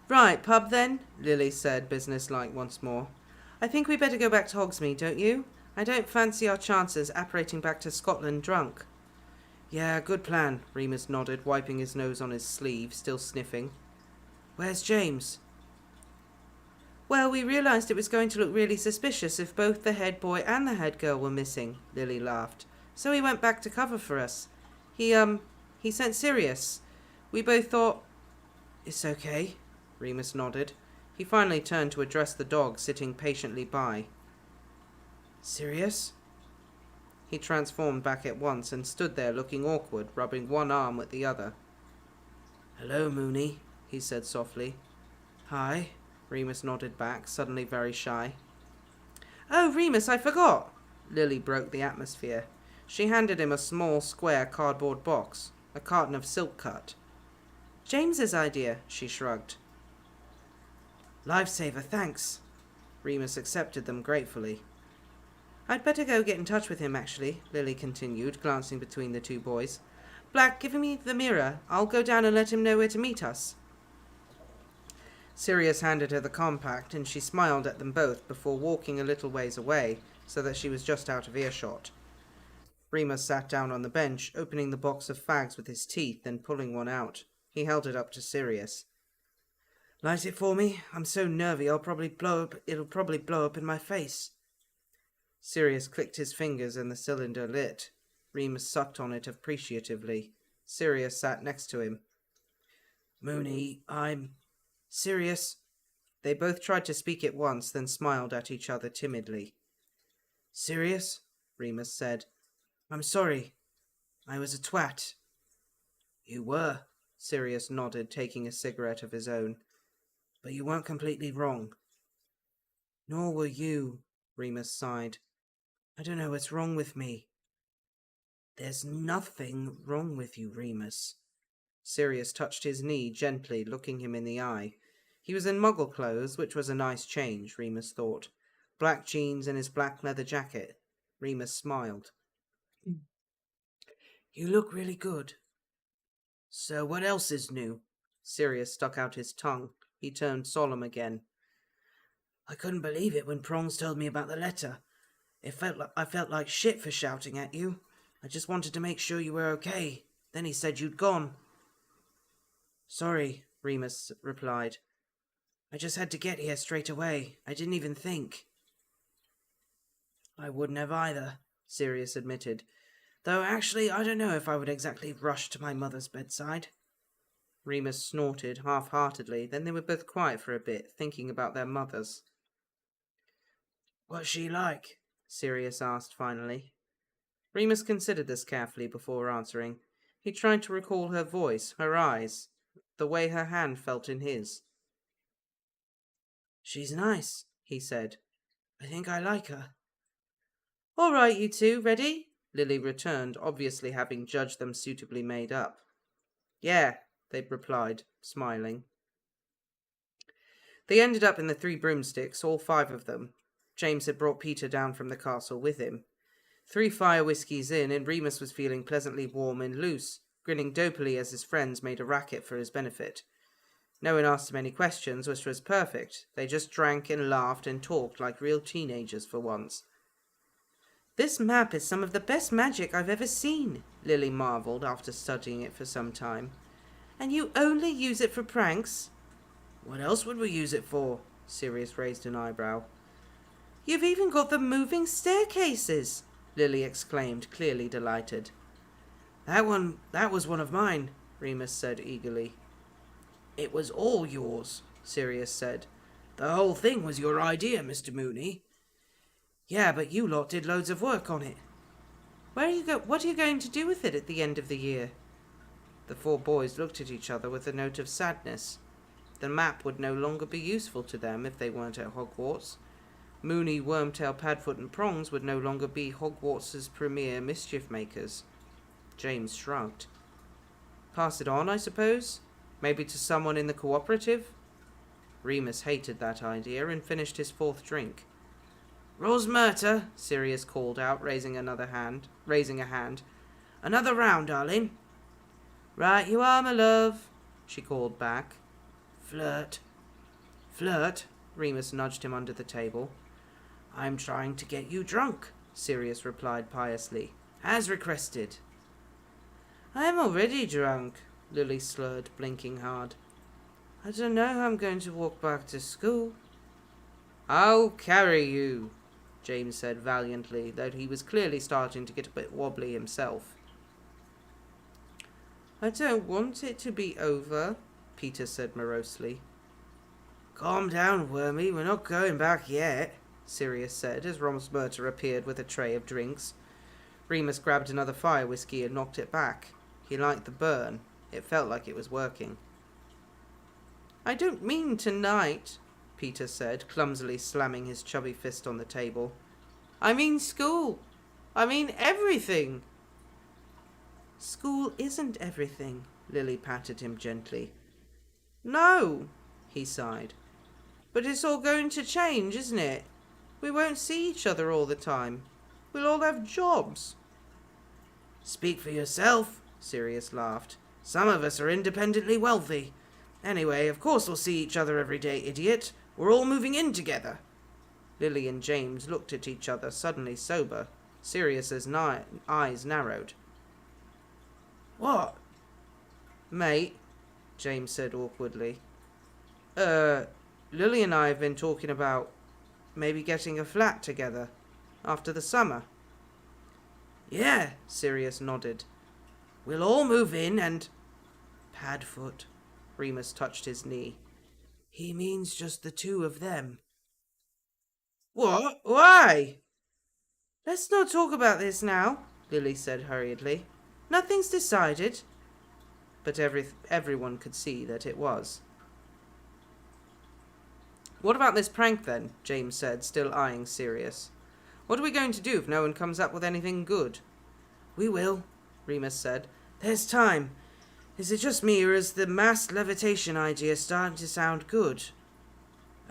Right, pub then, Lily said, businesslike once more. I think we better go back to Hogsmeade, don't you? I don't fancy our chances apparating back to Scotland drunk. Yeah, good plan, Remus nodded, wiping his nose on his sleeve, still sniffing. Where's James? Well, we realised it was going to look really suspicious if both the head boy and the head girl were missing, Lily laughed. So he went back to cover for us. He sent Sirius. We both thought... It's okay, Remus nodded. He finally turned to address the dog sitting patiently by. Sirius? He transformed back at once and stood there looking awkward, rubbing one arm with the other. Hello, Moony, he said softly. Hi, Remus nodded back, suddenly very shy. Oh, Remus, I forgot! Lily broke the atmosphere. She handed him a small, square cardboard box, a carton of silk cut. James's idea, she shrugged. Lifesaver, thanks. Remus accepted them gratefully. I'd better go get in touch with him, actually, Lily continued, glancing between the two boys. Black, give me the mirror. I'll go down and let him know where to meet us. Sirius handed her the compact, and she smiled at them both before walking a little ways away, so that she was just out of earshot. Remus sat down on the bench, opening the box of fags with his teeth, then pulling one out. He held it up to Sirius. Light it for me. I'm so nervy it'll probably blow up in my face. Sirius clicked his fingers and the cylinder lit. Remus sucked on it appreciatively. Sirius sat next to him. Moony, I'm... Sirius. They both tried to speak at once, then smiled at each other timidly. Sirius, Remus said. I'm sorry. I was a twat. You were, Sirius nodded, taking a cigarette of his own. But you weren't completely wrong. Nor were you, Remus sighed. I don't know what's wrong with me. There's nothing wrong with you, Remus. Sirius touched his knee gently, looking him in the eye. He was in Muggle clothes, which was a nice change, Remus thought. Black jeans and his black leather jacket. Remus smiled. You look really good. So what else is new? Sirius stuck out his tongue. He turned solemn again. I couldn't believe it when Prongs told me about the letter. I felt like shit for shouting at you. I just wanted to make sure you were okay. Then he said you'd gone. Sorry, Remus replied. I just had to get here straight away. I didn't even think. I wouldn't have either, Sirius admitted. Though actually I don't know if I would exactly rush to my mother's bedside. Remus snorted half-heartedly, then they were both quiet for a bit, thinking about their mothers. What's she like? Sirius asked finally. Remus considered this carefully before answering. He tried to recall her voice, her eyes, the way her hand felt in his. She's nice, he said. I think I like her. All right, you two, ready? Lily returned, obviously having judged them suitably made up. Yeah, they replied, smiling. They ended up in the Three Broomsticks, all five of them. James had brought Peter down from the castle with him. 3 fire whiskies in, and Remus was feeling pleasantly warm and loose, grinning dopily as his friends made a racket for his benefit. No one asked him any questions, which was perfect. They just drank and laughed and talked like real teenagers for once. This map is some of the best magic I've ever seen, Lily marvelled after studying it for some time. And you only use it for pranks? What else would we use it for? Sirius raised an eyebrow. You've even got the moving staircases, Lily exclaimed, clearly delighted. That was one of mine, Remus said eagerly. It was all yours, Sirius said. The whole thing was your idea, Mr. Moony. Yeah, but you lot did loads of work on it. What are you going to do with it at the end of the year? The 4 boys looked at each other with a note of sadness. The map would no longer be useful to them if they weren't at Hogwarts. Moony, Wormtail, Padfoot and Prongs would no longer be Hogwarts' premier mischief makers. James shrugged. Pass it on, I suppose? Maybe to someone in the cooperative? Remus hated that idea and finished his fourth drink. Rosmerta, Sirius called out, raising a hand. Another round, darling. Right you are, my love, she called back. Flirt. Flirt? Remus nudged him under the table. I'm trying to get you drunk, Sirius replied piously, as requested. I am already drunk, Lily slurred, blinking hard. I don't know how I'm going to walk back to school. I'll carry you, James said valiantly, though he was clearly starting to get a bit wobbly himself. I don't want it to be over, Peter said morosely. Calm down, Wormy, we're not going back yet, Sirius said as Rosmerta appeared with a tray of drinks. Remus grabbed another fire whiskey and knocked it back. He liked the burn. It felt like it was working. I don't mean tonight, Peter said, clumsily slamming his chubby fist on the table. I mean school. I mean everything. School isn't everything, Lily patted him gently. No, he sighed. But it's all going to change, isn't it? We won't see each other all the time. We'll all have jobs. Speak for yourself, Sirius laughed. Some of us are independently wealthy. Anyway, of course we'll see each other every day, idiot. We're all moving in together. Lily and James looked at each other, suddenly sober. Sirius's eyes narrowed. What? Mate, James said awkwardly. Lily and I have been talking about maybe getting a flat together after the summer. Yeah, Sirius nodded. We'll all move in and... Padfoot, Remus touched his knee. He means just the two of them. What? Why? Let's not talk about this now, Lily said hurriedly. Nothing's decided. But everyone could see that it was. What about this prank then? James said, still eyeing Sirius. What are we going to do if no one comes up with anything good? We will, Remus said. There's time. Is it just me, or is the mass levitation idea starting to sound good?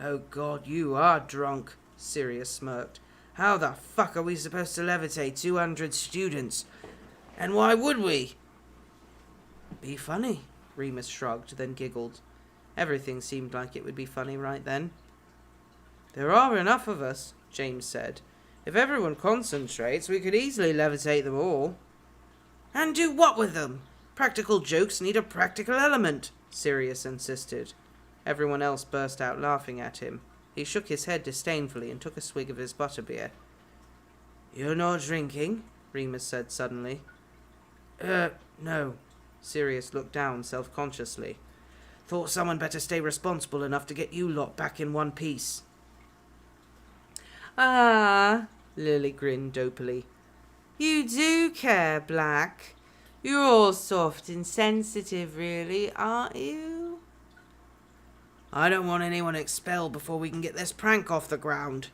Oh God, you are drunk, Sirius smirked. How the fuck are we supposed to levitate 200 students? And why would we? Be funny, Remus shrugged, then giggled. Everything seemed like it would be funny right then. There are enough of us, James said. If everyone concentrates, we could easily levitate them all. And do what with them? Practical jokes need a practical element, Sirius insisted. Everyone else burst out laughing at him. He shook his head disdainfully and took a swig of his butterbeer. You're not drinking? Remus said suddenly. No. Sirius looked down self-consciously. Thought someone better stay responsible enough to get you lot back in one piece. Ah, Lily grinned dopily. You do care, Black. You're all soft and sensitive, really, aren't you? I don't want anyone expelled before we can get this prank off the ground.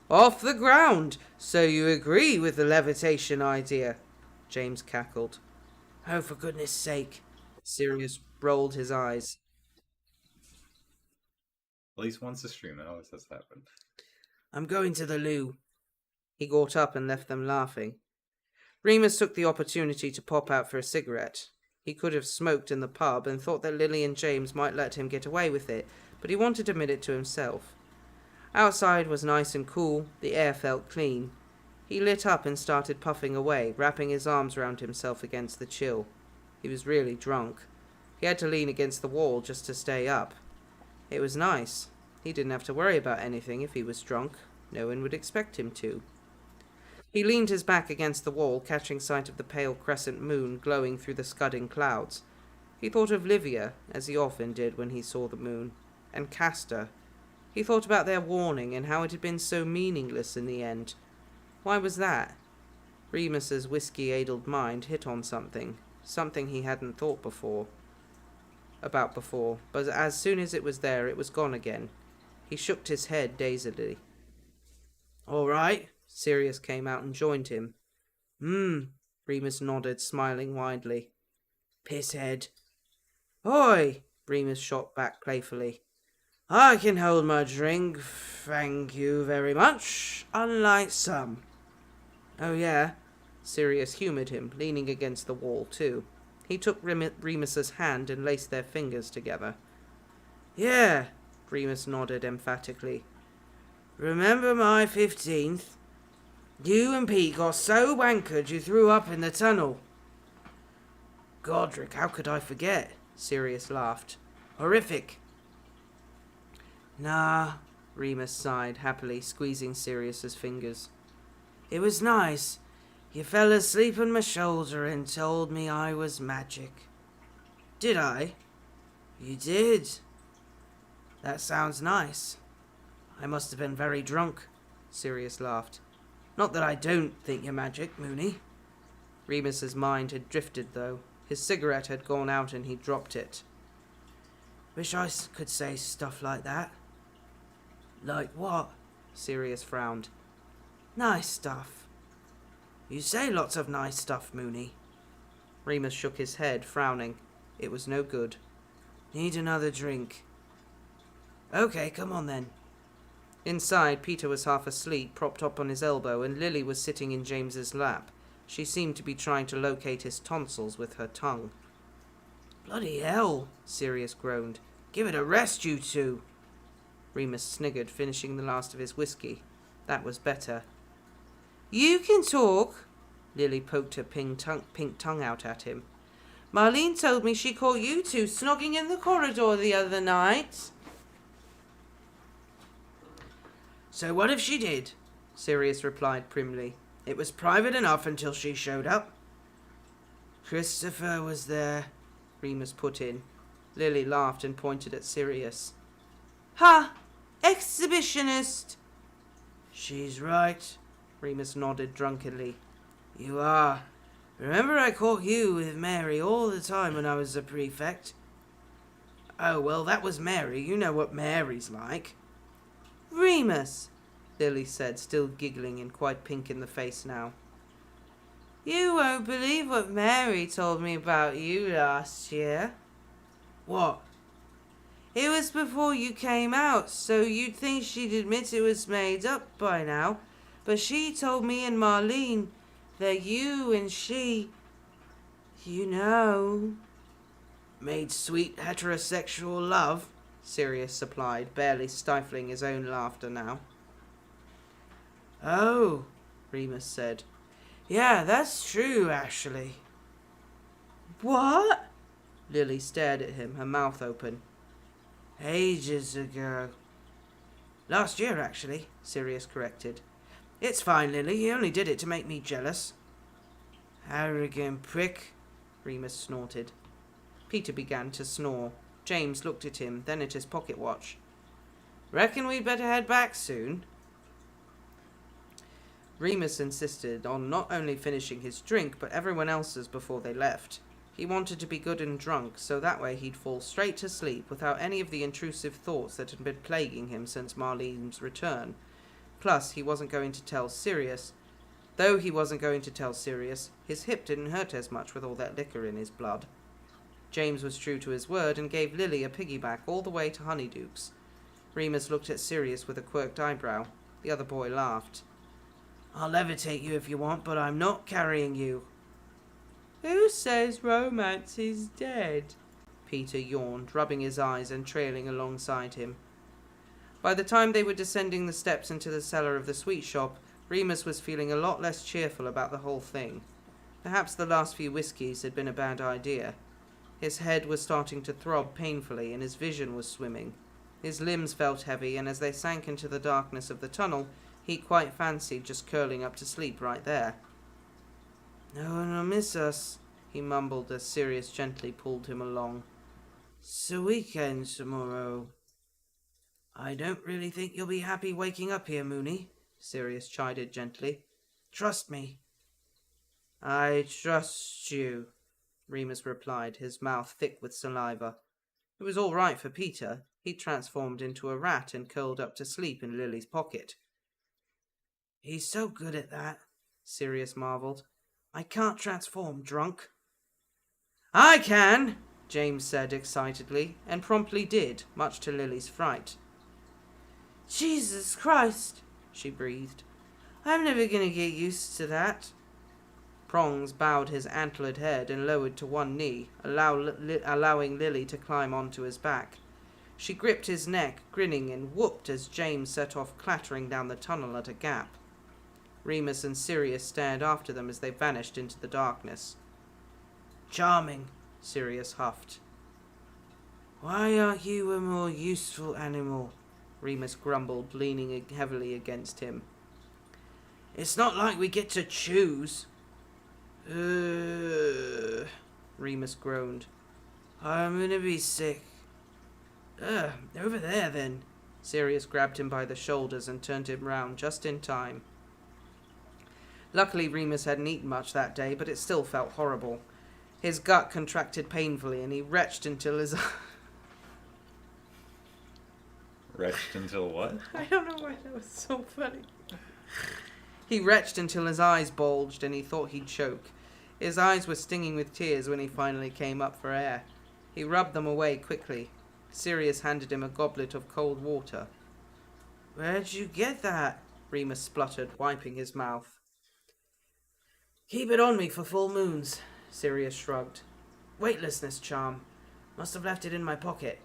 Off the ground? So you agree with the levitation idea? James cackled. Oh, for goodness sake. Sirius rolled his eyes. At least once a stream, it always has happened. I'm going to the loo. He got up and left them laughing. Remus took the opportunity to pop out for a cigarette. He could have smoked in the pub and thought that Lily and James might let him get away with it, but he wanted a minute to himself. Outside was nice and cool, the air felt clean. He lit up and started puffing away, wrapping his arms around himself against the chill. He was really drunk. He had to lean against the wall just to stay up. It was nice. He didn't have to worry about anything if he was drunk. No one would expect him to. He leaned his back against the wall, catching sight of the pale crescent moon glowing through the scudding clouds. He thought of Livia, as he often did when he saw the moon, and Castor. He thought about their warning and how it had been so meaningless in the end. Why was that? Remus's whiskey-addled mind hit on something he hadn't thought about before, but as soon as it was there, it was gone again. He shook his head dazedly. All right. Sirius came out and joined him. Remus nodded, smiling widely. Pisshead. Oi! Remus shot back playfully. I can hold my drink, thank you very much, unlike some. Oh yeah? Sirius humoured him, leaning against the wall too. He took Remus's hand and laced their fingers together. Yeah, Remus nodded emphatically. Remember my 15th? You and Pete got so wankered you threw up in the tunnel. Godric, how could I forget? Sirius laughed. Horrific. Nah, Remus sighed happily, squeezing Sirius's fingers. It was nice. You fell asleep on my shoulder and told me I was magic. Did I? You did. That sounds nice. I must have been very drunk, Sirius laughed. Not that I don't think you're magic, Moony. Remus's mind had drifted, though. His cigarette had gone out and he dropped it. Wish I could say stuff like that. Like what? Sirius frowned. Nice stuff. You say lots of nice stuff, Moony. Remus shook his head, frowning. It was no good. Need another drink. Okay, come on then. Inside, Peter was half asleep, propped up on his elbow, and Lily was sitting in James's lap. She seemed to be trying to locate his tonsils with her tongue. Bloody hell, Sirius groaned. Give it a rest, you two. Remus sniggered, finishing the last of his whiskey. That was better. You can talk. Lily poked her pink tongue out at him. Marlene told me she caught you two snogging in the corridor the other night. So what if she did? Sirius replied primly. It was private enough until she showed up. Christopher was there, Remus put in. Lily laughed and pointed at Sirius. Ha! Exhibitionist! She's right, Remus nodded drunkenly. You are. Remember I caught you with Mary all the time when I was a prefect? Oh, well, that was Mary. You know what Mary's like. Remus, Lily said, still giggling and quite pink in the face now. You won't believe what Mary told me about you last year. What? It was before you came out, so you'd think she'd admit it was made up by now. But she told me and Marlene that you and she, you know... Made sweet heterosexual love, Sirius supplied, barely stifling his own laughter now. Oh, Remus said. Yeah, that's true, actually. What? Lily stared at him, her mouth open. Ages ago. Last year, actually, Sirius corrected. It's fine, Lily. He only did it to make me jealous. Arrogant prick, Remus snorted. Peter began to snore. James looked at him, then at his pocket watch. Reckon we'd better head back soon? Remus insisted on not only finishing his drink, but everyone else's before they left. He wanted to be good and drunk, so that way he'd fall straight to sleep without any of the intrusive thoughts that had been plaguing him since Marlene's return. Plus, he wasn't going to tell Sirius. Though he wasn't going to tell Sirius, his hip didn't hurt as much with all that liquor in his blood. James was true to his word and gave Lily a piggyback all the way to Honeydukes. Remus looked at Sirius with a quirked eyebrow. The other boy laughed. I'll levitate you if you want, but I'm not carrying you. Who says romance is dead? Peter yawned, rubbing his eyes and trailing alongside him. By the time they were descending the steps into the cellar of the sweet shop, Remus was feeling a lot less cheerful about the whole thing. Perhaps the last few whiskies had been a bad idea. His head was starting to throb painfully and his vision was swimming. His limbs felt heavy, and as they sank into the darkness of the tunnel, he quite fancied just curling up to sleep right there. No one will miss us, he mumbled as Sirius gently pulled him along. It's a weekend tomorrow. I don't really think you'll be happy waking up here, Moony, Sirius chided gently. Trust me. I trust you, Remus replied, his mouth thick with saliva. It was all right for Peter. He'd transformed into a rat and curled up to sleep in Lily's pocket. He's so good at that, Sirius marvelled. I can't transform drunk. I can, James said excitedly, and promptly did, much to Lily's fright. Jesus Christ, she breathed. I'm never going to get used to that. Prongs bowed his antlered head and lowered to one knee, allowing Lily to climb onto his back. She gripped his neck, grinning, and whooped as James set off clattering down the tunnel at a gap. Remus and Sirius stared after them as they vanished into the darkness. Charming, Sirius huffed. Why aren't you a more useful animal? Remus grumbled, leaning heavily against him. It's not like we get to choose. Remus groaned. I'm gonna be sick. Over there then. Sirius grabbed him by the shoulders and turned him round just in time. Luckily Remus hadn't eaten much that day, but it still felt horrible. His gut contracted painfully and he retched until his... Retched until what? I don't know why that was so funny. He retched until his eyes bulged and he thought he'd choke. His eyes were stinging with tears when he finally came up for air. He rubbed them away quickly. Sirius handed him a goblet of cold water. Where'd you get that? Remus spluttered, wiping his mouth. Keep it on me for full moons, Sirius shrugged. Weightlessness charm. Must have left it in my pocket.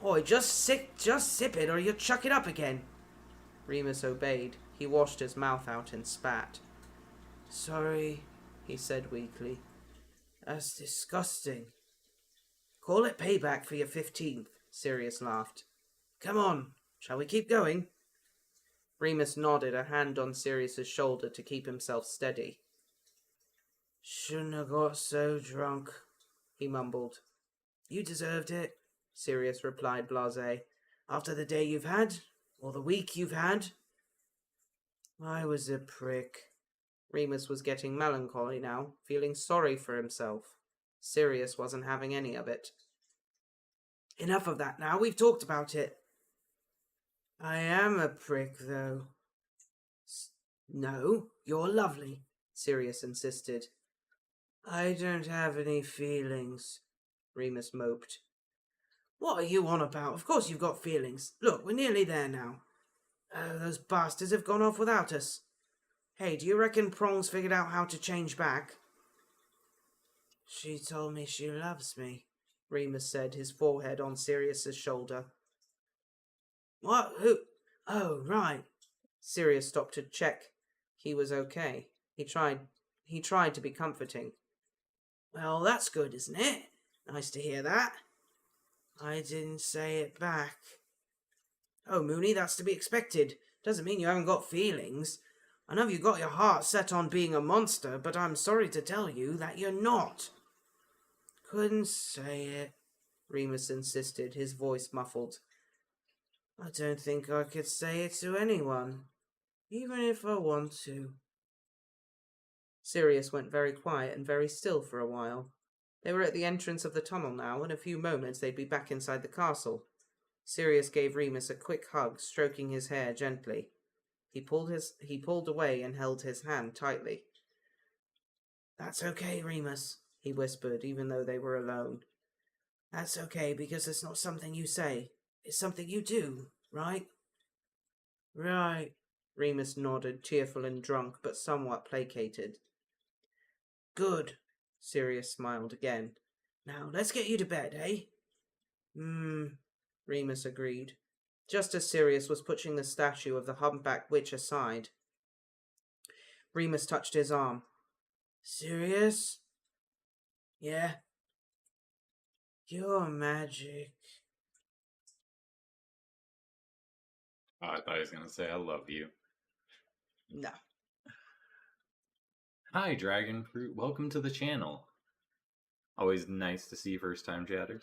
Oi, just sip it or you'll chuck it up again. Remus obeyed. He washed his mouth out and spat. Sorry, he said weakly. That's disgusting. Call it payback for your 15th, Sirius laughed. Come on, shall we keep going? Remus nodded, a hand on Sirius's shoulder to keep himself steady. Shouldn't have got so drunk, he mumbled. You deserved it, Sirius replied blasé. After the day you've had, or the week you've had. I was a prick. Remus was getting melancholy now, feeling sorry for himself. Sirius wasn't having any of it. Enough of that now, we've talked about it. I am a prick, though. No, you're lovely, Sirius insisted. I don't have any feelings, Remus moped. What are you on about? Of course you've got feelings. Look, we're nearly there now. Oh, those bastards have gone off without us. Hey, do you reckon Prongs figured out how to change back? She told me she loves me, Remus said, his forehead on Sirius's shoulder. What? Who? Oh, right. Sirius stopped to check. He was okay. He tried to be comforting. Well, that's good, isn't it? Nice to hear that. I didn't say it back. Oh, Mooney, that's to be expected. Doesn't mean you haven't got feelings. I know you've got your heart set on being a monster, but I'm sorry to tell you that you're not. Couldn't say it, Remus insisted, his voice muffled. I don't think I could say it to anyone, even if I want to. Sirius went very quiet and very still for a while. They were at the entrance of the tunnel now. In a few moments they'd be back inside the castle. Sirius gave Remus a quick hug, stroking his hair gently. He pulled away and held his hand tightly. That's okay, Remus, he whispered, even though they were alone. That's okay, because it's not something you say. It's something you do, right? Right, Remus nodded, tearful and drunk, but somewhat placated. Good, Sirius smiled again. Now, let's get you to bed, eh? Remus agreed, just as Sirius was pushing the statue of the humpback witch aside. Remus touched his arm. Sirius? Yeah? You're magic. Oh, I thought he was going to say, I love you. No. Hi, Dragon Fruit. Welcome to the channel. Always nice to see first-time chatters.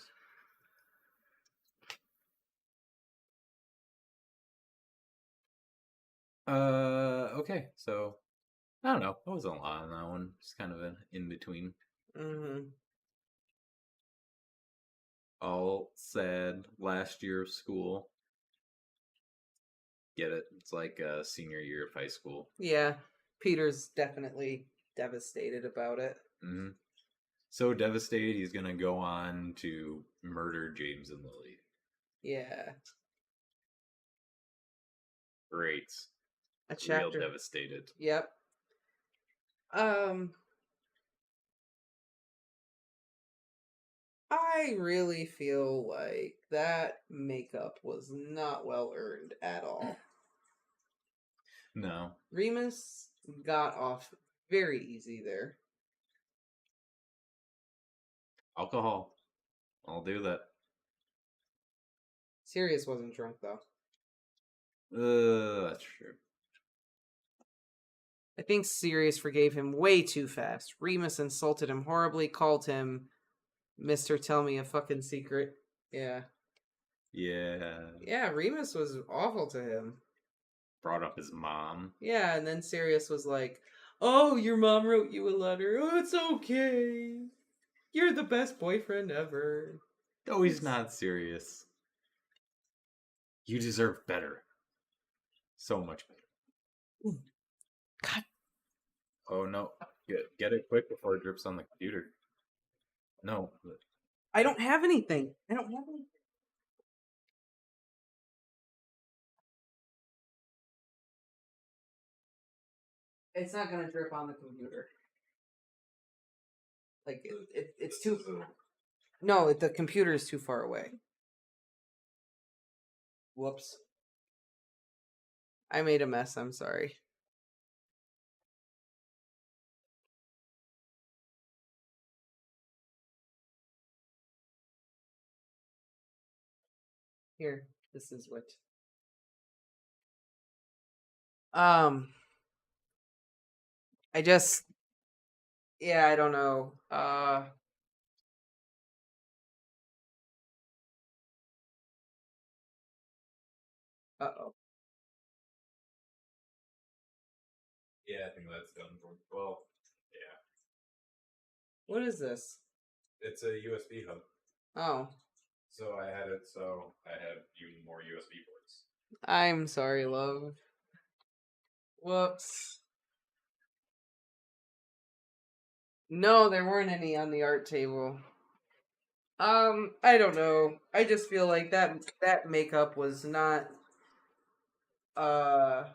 Okay, so, I don't know. There wasn't a lot on that one. Just kind of an in-between. All sad last year of school. Get it? It's like senior year of high school. Yeah, Peter's definitely devastated about it. Mm-hmm. So devastated, he's gonna go on to murder James and Lily. Yeah. Great. A chapter. Real devastated. Yep. I really feel like that makeup was not well earned at all. No. Remus got off very easy there. Alcohol. I'll do that. Sirius wasn't drunk, though. That's true. I think Sirius forgave him way too fast. Remus insulted him horribly, called him Mr. Tell Me a Fucking Secret. Yeah. Yeah. Yeah, Remus was awful to him. Brought up his mom. Yeah, and then Sirius was like, oh, your mom wrote you a letter. Oh, it's okay. You're the best boyfriend ever. No, he's not serious. You deserve better. So much better. God. Oh, no. Get it quick before it drips on the computer. No. I don't have anything. It's not going to drip on the computer. Like, it's too... No, the computer is too far away. Whoops. I made a mess, I'm sorry. Here, this is what... I just... Yeah, I don't know. Uh-oh. Yeah, I think that's done for. Well, yeah. What is this? It's a USB hub. Oh. So I had it so I have even more USB ports. I'm sorry, love. Whoops. No, there weren't any on the art table. I don't know. I just feel like that makeup was not I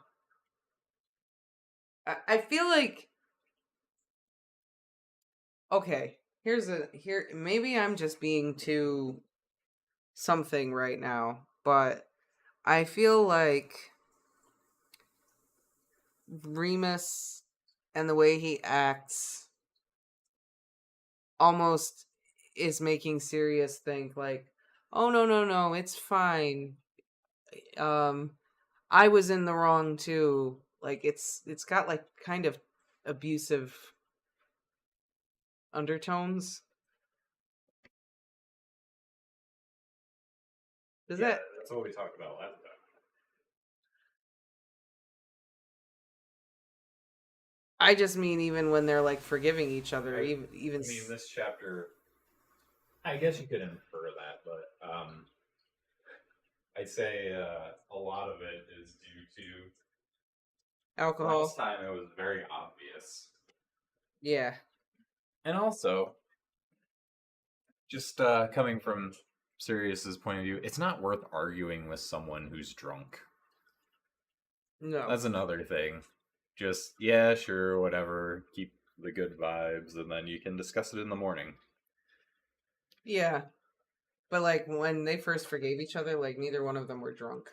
feel like okay, here maybe I'm just being too something right now, but I feel like Remus and the way he acts almost is making Sirius think like, oh no, it's fine. I was in the wrong too. Like it's got like kind of abusive undertones. Does that? That's what we talked about last time. I just mean even when they're like forgiving each other, even I mean, this chapter. I guess you could infer that, but I'd say a lot of it is due to alcohol. last time it was very obvious. Yeah. And also, just coming from Sirius's point of view, it's not worth arguing with someone who's drunk. No. That's another thing. Just, yeah, sure, whatever. Keep the good vibes, and then you can discuss it in the morning. Yeah. But like when they first forgave each other, like neither one of them were drunk.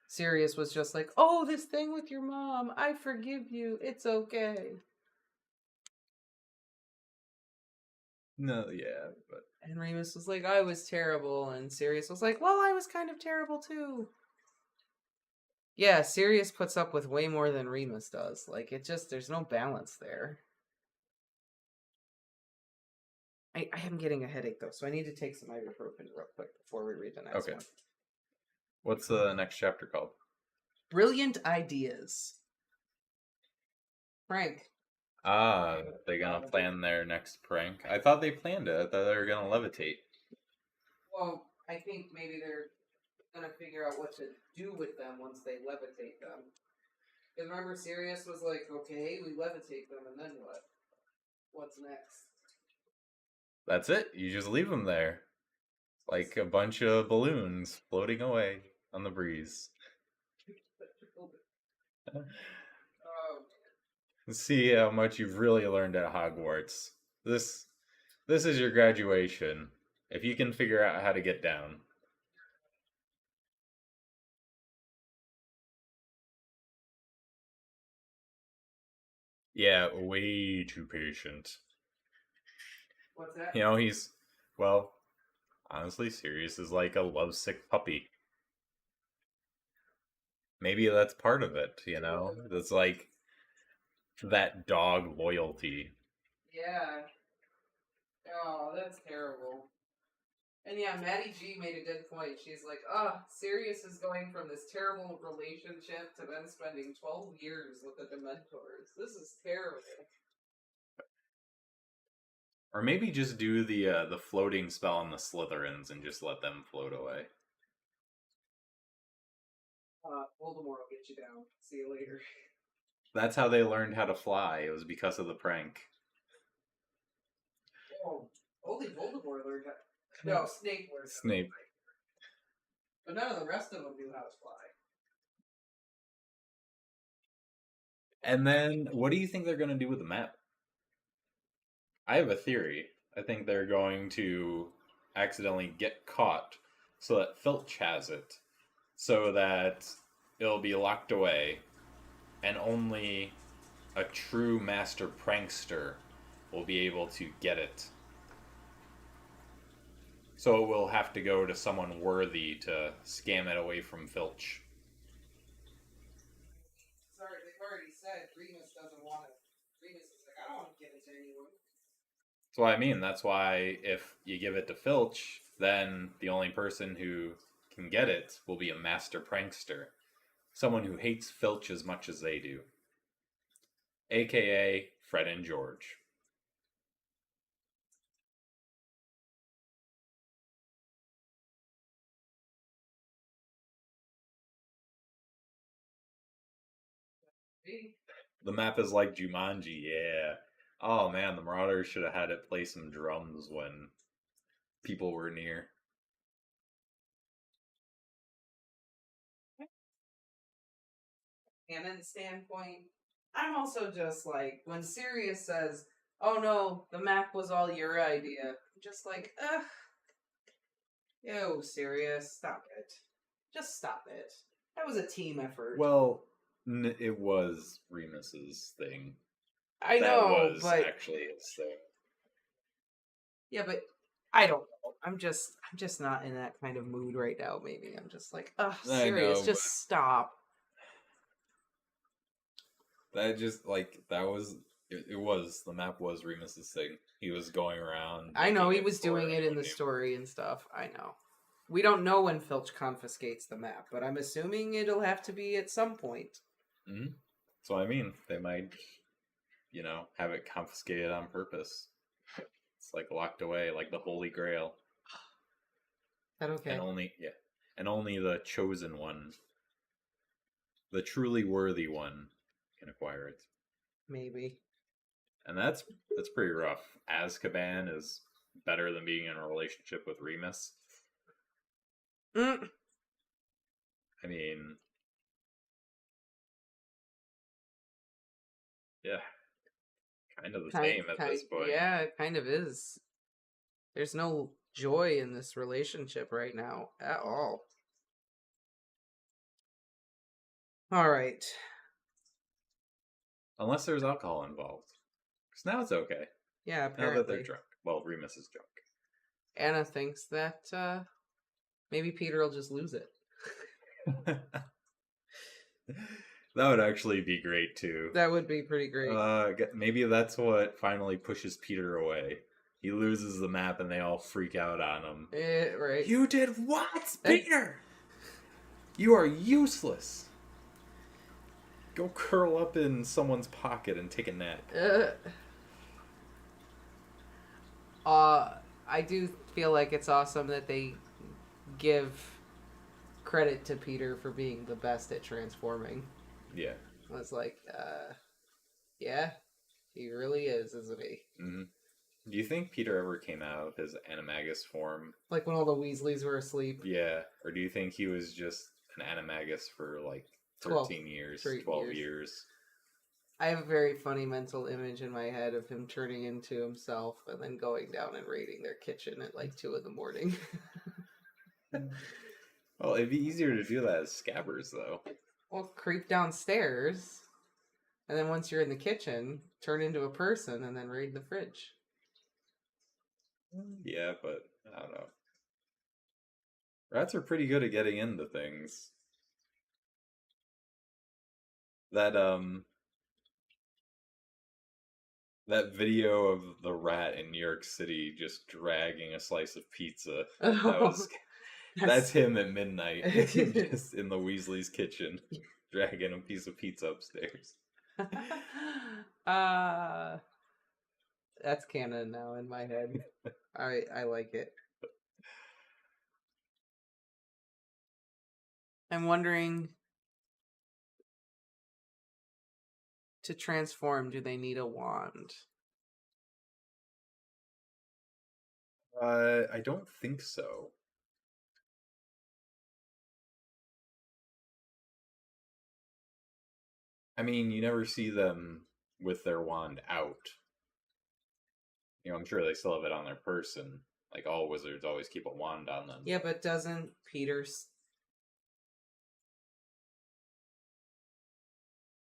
Sirius was just like, oh, this thing with your mom, I forgive you. It's okay. No, yeah, but... And Remus was like, I was terrible. And Sirius was like, well, I was kind of terrible too. Yeah, Sirius puts up with way more than Remus does. Like, it just, there's no balance there. I am getting a headache, though, so I need to take some ibuprofen real quick before we read the next one. What's the next chapter called? Brilliant Ideas. Prank. They're gonna plan their next prank. I thought they planned it. I thought they were gonna levitate. Well, I think maybe they're gonna figure out what to do with them once they levitate them. Because remember, Sirius was like, okay, we levitate them, and then what? What's next? That's it. You just leave them there. Like a bunch of balloons floating away on the breeze. Oh, See how much you've really learned at Hogwarts. This this is your graduation. If you can figure out how to get down. Yeah, way too patient. what's that? You know, well, honestly, Sirius is like a lovesick puppy. Maybe that's part of it, you know? It's like that dog loyalty. Yeah. Oh, that's terrible. And yeah, Maddie G made a good point. She's like, Sirius is going from this terrible relationship to then spending 12 years with the Dementors. This is terrible. Or maybe just do the floating spell on the Slytherins and just let them float away. Voldemort will get you down. See you later. That's how they learned how to fly. It was because of the prank. Oh, only Voldemort learned how. No, Snape learned. Snape. But none of the rest of them knew how to fly. And then, what do you think they're going to do with the map? I have a theory. I think they're going to accidentally get caught so that Filch has it. So that it'll be locked away. And only a true master prankster will be able to get it. So it will have to go to someone worthy to scam it away from Filch. Sorry, they've already said Remus doesn't want it. Remus is like, I don't want to give it to anyone. That's what I mean. That's why if you give it to Filch, then the only person who can get it will be a master prankster. Someone who hates Filch as much as they do. AKA Fred and George. The map is like Jumanji, yeah. Oh man, the Marauders should have had it play some drums when people were near. Canon standpoint, I'm also just like, when Sirius says, oh no, the map was all your idea, I'm just like, ugh. Yo, Sirius, stop it. Just stop it. That was a team effort. Well, it was Remus's thing. I know, that was but actually his thing. yeah, but I don't know. I'm just not in that kind of mood right now. Maybe I'm just like, ugh, Sirius, know, just stop. That just that was it was the map was Remus's thing. He was going around. I know he was doing it in the story and stuff. I know. We don't know when Filch confiscates the map, but I'm assuming it'll have to be at some point. Mm-hmm. So I mean, they might, have it confiscated on purpose. It's like locked away, like the Holy Grail. That okay? And only the chosen one, the truly worthy one, can acquire it. Maybe. And that's pretty rough. Azkaban is better than being in a relationship with Remus. Mm. I mean, yeah, kind of the same at this point. Yeah, it kind of is. There's no joy in this relationship right now at all. All right. Unless there's alcohol involved. Because now it's okay. Yeah, apparently. Now that they're drunk. Well, Remus is drunk. Anna thinks that maybe Peter will just lose it. That would actually be great, too. That would be pretty great. Maybe that's what finally pushes Peter away. He loses the map and they all freak out on him. Right. You did what, Peter? You are useless. Go curl up in someone's pocket and take a nap. I do feel like it's awesome that they give credit to Peter for being the best at transforming. Yeah. I was like, yeah, he really is, isn't he? Mm-hmm. Do you think Peter ever came out of his animagus form? Like when all the Weasleys were asleep? Yeah. Or do you think he was just an animagus for, 13 years, 12 years. I have a very funny mental image in my head of him turning into himself and then going down and raiding their kitchen at like 2 a.m. Well, it'd be easier to do that as Scabbers, though. Well, creep downstairs, and then once you're in the kitchen, turn into a person and then raid the fridge. Yeah, but I don't know. Rats are pretty good at getting into things. That video of the rat in New York City just dragging a slice of pizza. That's him at midnight, just in the Weasley's kitchen, dragging a piece of pizza upstairs. That's canon now in my head. I like it. I'm wondering, to transform, do they need a wand? I don't think so. I mean, you never see them with their wand out. You know, I'm sure they still have it on their person. Like, all wizards always keep a wand on them. Yeah, but doesn't Peter's...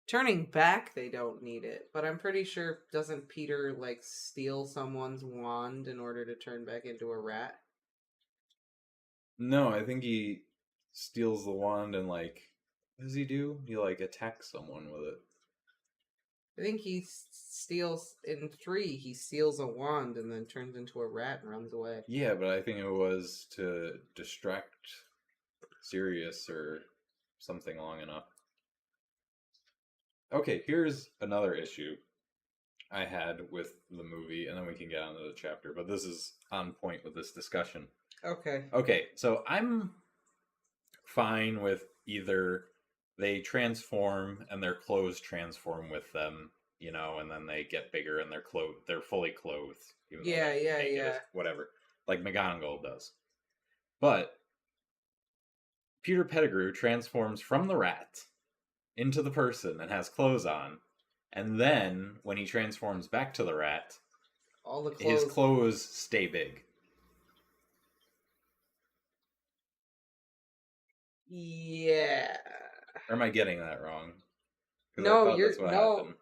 Turning back, they don't need it. But I'm pretty sure, doesn't Peter, like, steal someone's wand in order to turn back into a rat? No, I think he steals the wand and, like... What does he do? He, like, attacks someone with it. I think he steals... In 3, he steals a wand and then turns into a rat and runs away. Yeah, but I think it was to distract Sirius or something long enough. Okay, here's another issue I had with the movie, and then we can get on to the chapter, but this is on point with this discussion. Okay, so I'm fine with either they transform and their clothes transform with them, you know, and then they get bigger and they're fully clothed. Yeah. Whatever, like McGonagall does. But Peter Pettigrew transforms from the rat into the person and has clothes on, and then when he transforms back to the rat, his clothes stay big. Yeah. Or am I getting that wrong? No,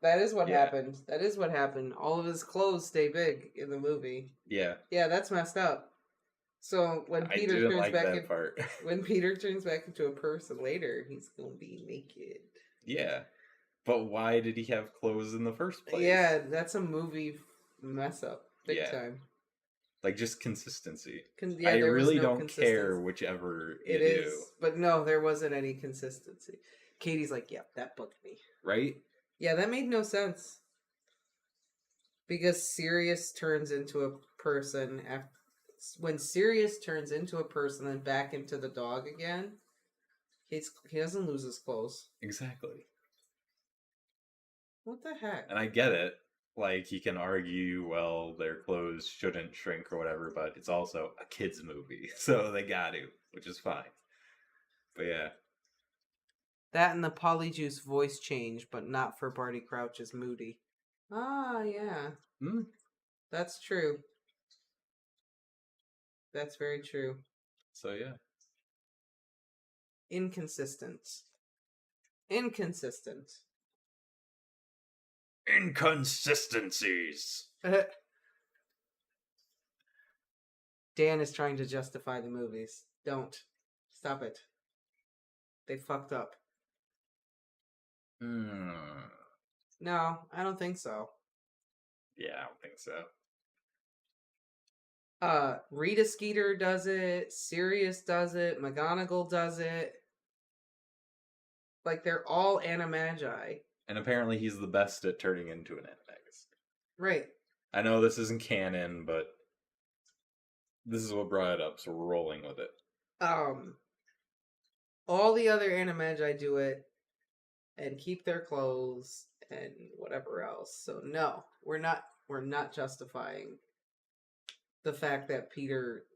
that is what happened. That is what happened. All of his clothes stay big in the movie. Yeah. Yeah, that's messed up. So when Peter when Peter turns back into a person later, he's gonna be naked. Yeah. But why did he have clothes in the first place? Yeah, that's a movie mess up. Big time. Like, just consistency. I really don't care whichever you do. But no, there wasn't any consistency. Katie's like, yeah, that bugged me. Right? Yeah, that made no sense. Because Sirius turns into a person. When Sirius turns into a person and back into the dog again, he doesn't lose his clothes. Exactly. What the heck? And I get it. Like, he can argue, well, their clothes shouldn't shrink or whatever, but it's also a kid's movie, so they got to, which is fine. But yeah. That and the Polyjuice voice change, but not for Barty Crouch's Moody. Ah, yeah. That's true. That's very true. So, yeah. Inconsistencies. Dan is trying to justify the movies. Don't. Stop it. They fucked up. No, I don't think so. Yeah, I don't think so. Rita Skeeter does it. Sirius does it. McGonagall does it. Like, they're all animagi. And apparently he's the best at turning into an animagus. Right. I know this isn't canon, but this is what brought it up, so we're rolling with it. All the other animagi do it and keep their clothes and whatever else. So no, we're not justifying the fact that Peter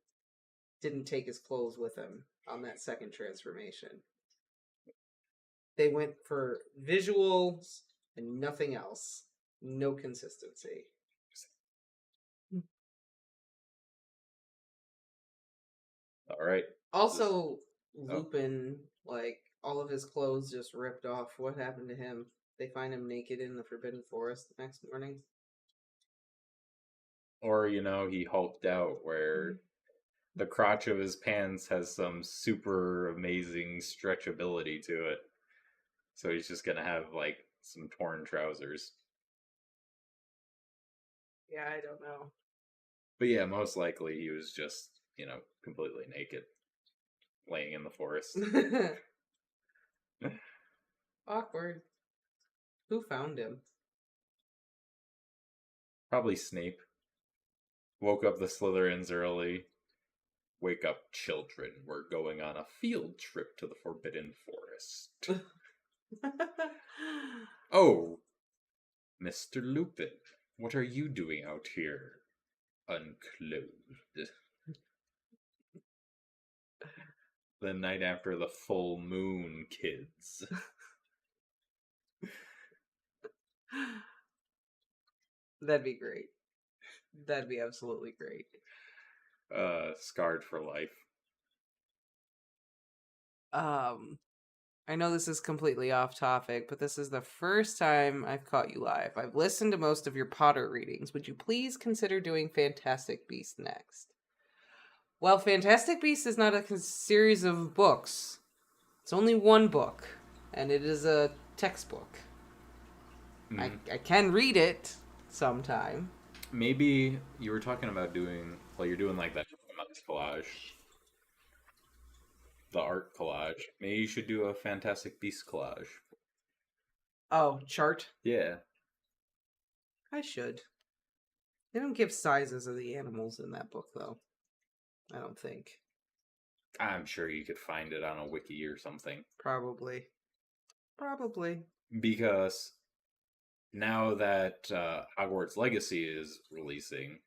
didn't take his clothes with him on that second transformation. They went for visuals and nothing else. No consistency. All right. Also, Lupin, like, all of his clothes just ripped off. What happened to him? They find him naked in the Forbidden Forest the next morning. Or, he hulked out where the crotch of his pants has some super amazing stretchability to it. So he's just gonna have, like, some torn trousers. Yeah, I don't know. But yeah, most likely he was just, completely naked, laying in the forest. Awkward. Who found him? Probably Snape. Woke up the Slytherins early. Wake up, children. We're going on a field trip to the Forbidden Forest. Oh, Mr. Lupin, what are you doing out here, unclothed? The night after the full moon, kids. That'd be great. That'd be absolutely great. Scarred for life. I know this is completely off topic, but this is the first time I've caught you live. I've listened to most of your Potter readings. Would you please consider doing Fantastic Beasts next? Well, Fantastic Beasts is not a series of books. It's only one book, and it is a textbook. I can read it sometime. Maybe you were talking about doing, you're doing like that collage. The art collage. Maybe you should do a Fantastic Beasts collage. Oh, chart? Yeah. I should. They don't give sizes of the animals in that book, though. I don't think. I'm sure you could find it on a wiki or something. Probably. Because now that Hogwarts Legacy is releasing,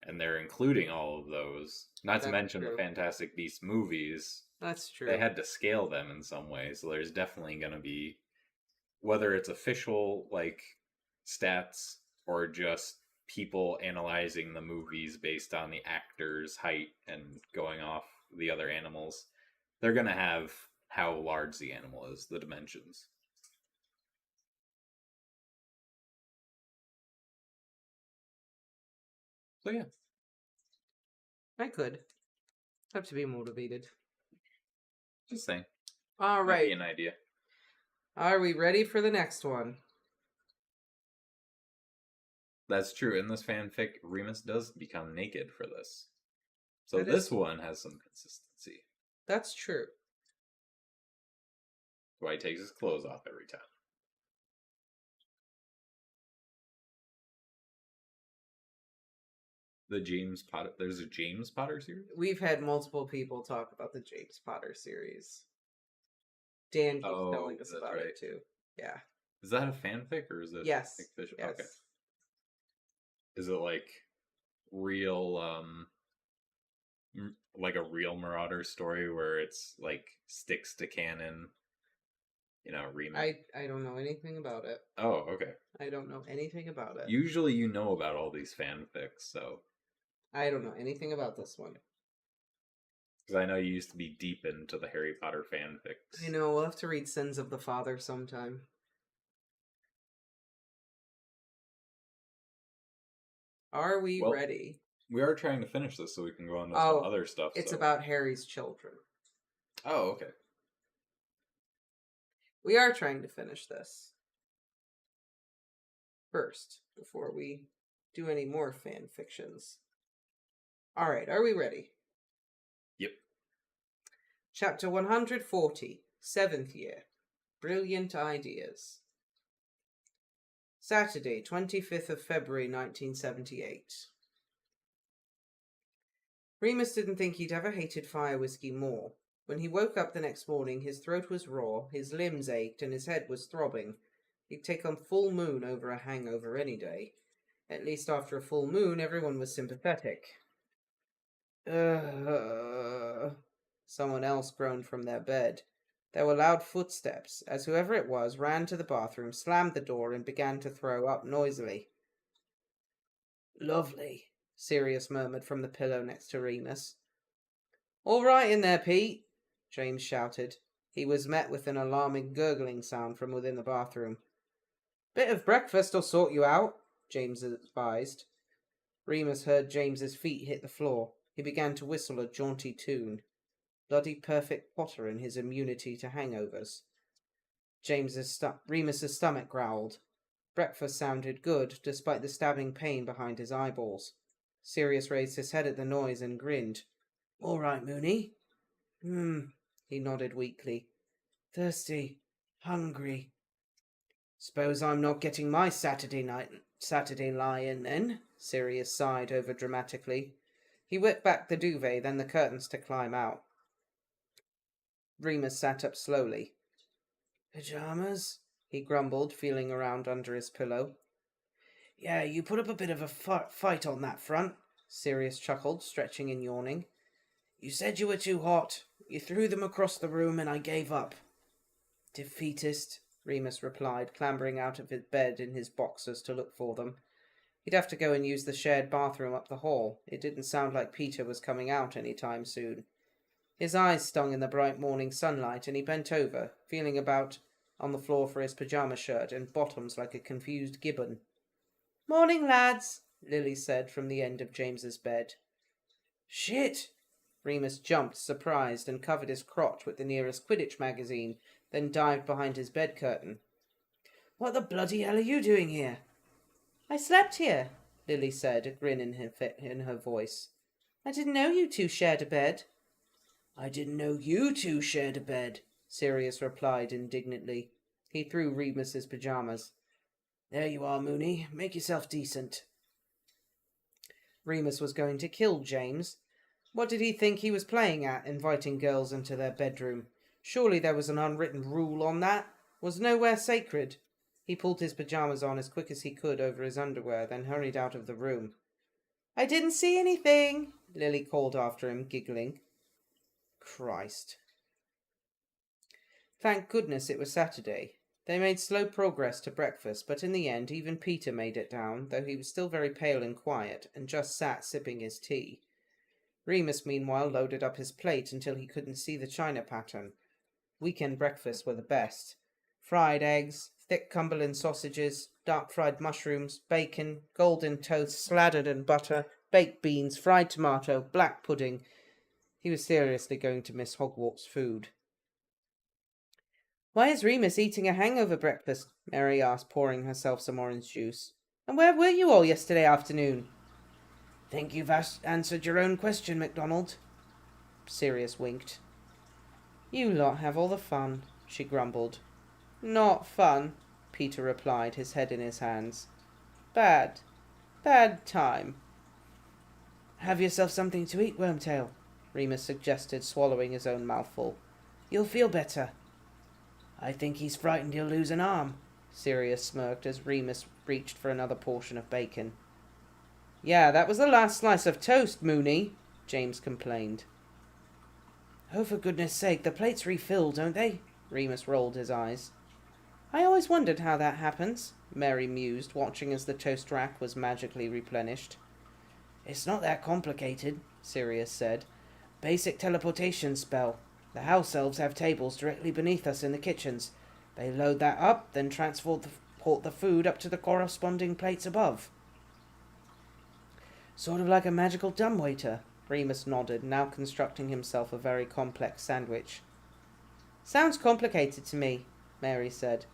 and they're including all of those, not to mention the Fantastic Beasts movies. That's true. They had to scale them in some way, so there's definitely going to be, whether it's official, stats, or just people analyzing the movies based on the actor's height and going off the other animals, they're going to have how large the animal is, the dimensions. So yeah. I could. Have to be motivated. Just saying. All right. Might be an idea. Are we ready for the next one? That's true. In this fanfic, Remus does become naked for this. So this one has some consistency. That's true. That's why he takes his clothes off every time. The James Potter. There's a James Potter series? We've had multiple people talk about the James Potter series. Dan keeps telling us about it too. Yeah. Is that a fanfic or is it official? Yes. Okay. Is it like real like a real Marauder story where it's like sticks to canon, remake? I don't know anything about it. Oh, okay. I don't know anything about it. Usually you know about all these fanfics, so I don't know anything about this one. Because I know you used to be deep into the Harry Potter fanfics. I know, we'll have to read Sins of the Father sometime. Are we ready? We are trying to finish this so we can go on to some other stuff. It's about Harry's children. Oh, okay. We are trying to finish this. First, before we do any more fan fictions. Alright, are we ready? Yep. Chapter 140, 7th year. Brilliant Ideas. Saturday, 25th of February, 1978. Remus didn't think he'd ever hated fire whiskey more. When he woke up the next morning, his throat was raw, his limbs ached, and his head was throbbing. He'd take on full moon over a hangover any day. At least after a full moon, everyone was sympathetic. Someone else groaned from their bed. There were loud footsteps, as whoever it was ran to the bathroom, slammed the door, and began to throw up noisily. "Lovely," Sirius murmured from the pillow next to Remus. "All right in there, Pete," James shouted. He was met with an alarming gurgling sound from within the bathroom. "Bit of breakfast'll sort you out," James advised. Remus heard James's feet hit the floor. He began to whistle a jaunty tune. Bloody perfect Potter and his immunity to hangovers. Remus's stomach growled. Breakfast sounded good, despite the stabbing pain behind his eyeballs. Sirius raised his head at the noise and grinned. "All right, Moony." He nodded weakly. "Thirsty. Hungry. Suppose I'm not getting my Saturday lie-in then," Sirius sighed overdramatically. He whipped back the duvet, then the curtains to climb out. Remus sat up slowly. "Pyjamas?" he grumbled, feeling around under his pillow. "Yeah, you put up a bit of a fight on that front," Sirius chuckled, stretching and yawning. "You said you were too hot. You threw them across the room and I gave up." "Defeatist," Remus replied, clambering out of his bed in his boxers to look for them. He'd have to go and use the shared bathroom up the hall. It didn't sound like Peter was coming out any time soon. His eyes stung in the bright morning sunlight, and he bent over, feeling about on the floor for his pyjama shirt and bottoms like a confused gibbon. "Morning, lads," Lily said from the end of James's bed. "Shit!" Remus jumped, surprised, and covered his crotch with the nearest Quidditch magazine, then dived behind his bed curtain. "What the bloody hell are you doing here?" "I slept here," Lily said, a grin in her voice. "I didn't know you two shared a bed." "I didn't know you two shared a bed," Sirius replied indignantly. He threw Remus's pyjamas. "There you are, Moony. Make yourself decent." Remus was going to kill James. What did he think he was playing at, inviting girls into their bedroom? Surely there was an unwritten rule on that. Was nowhere sacred. He pulled his pyjamas on as quick as he could over his underwear, then hurried out of the room. "I didn't see anything," Lily called after him, giggling. Christ. Thank goodness it was Saturday. They made slow progress to breakfast, but in the end even Peter made it down, though he was still very pale and quiet, and just sat sipping his tea. Remus, meanwhile, loaded up his plate until he couldn't see the china pattern. Weekend breakfasts were the best. Fried eggs, thick Cumberland sausages, dark fried mushrooms, bacon, golden toast slathered in butter, baked beans, fried tomato, black pudding. He was seriously going to miss Hogwarts food. "Why is Remus eating a hangover breakfast?" Mary asked, pouring herself some orange juice. "And where were you all yesterday afternoon?" "Think you've answered your own question, MacDonald." Sirius winked. "You lot have all the fun," she grumbled. "Not fun," Peter replied, his head in his hands. Bad time." "Have yourself something to eat, Wormtail," Remus suggested, swallowing his own mouthful. "You'll feel better." "I think he's frightened he'll lose an arm," Sirius smirked as Remus reached for another portion of bacon. "Yeah, that was the last slice of toast, Moony," James complained. "Oh, for goodness sake, the plates refill, don't they?" Remus rolled his eyes. "I always wondered how that happens," Mary mused, watching as the toast rack was magically replenished. "It's not that complicated," Sirius said. "Basic teleportation spell. The house elves have tables directly beneath us in the kitchens. They load that up, then transport the food up to the corresponding plates above." "Sort of like a magical dumbwaiter," Remus nodded, now constructing himself a very complex sandwich. "Sounds complicated to me," Mary said.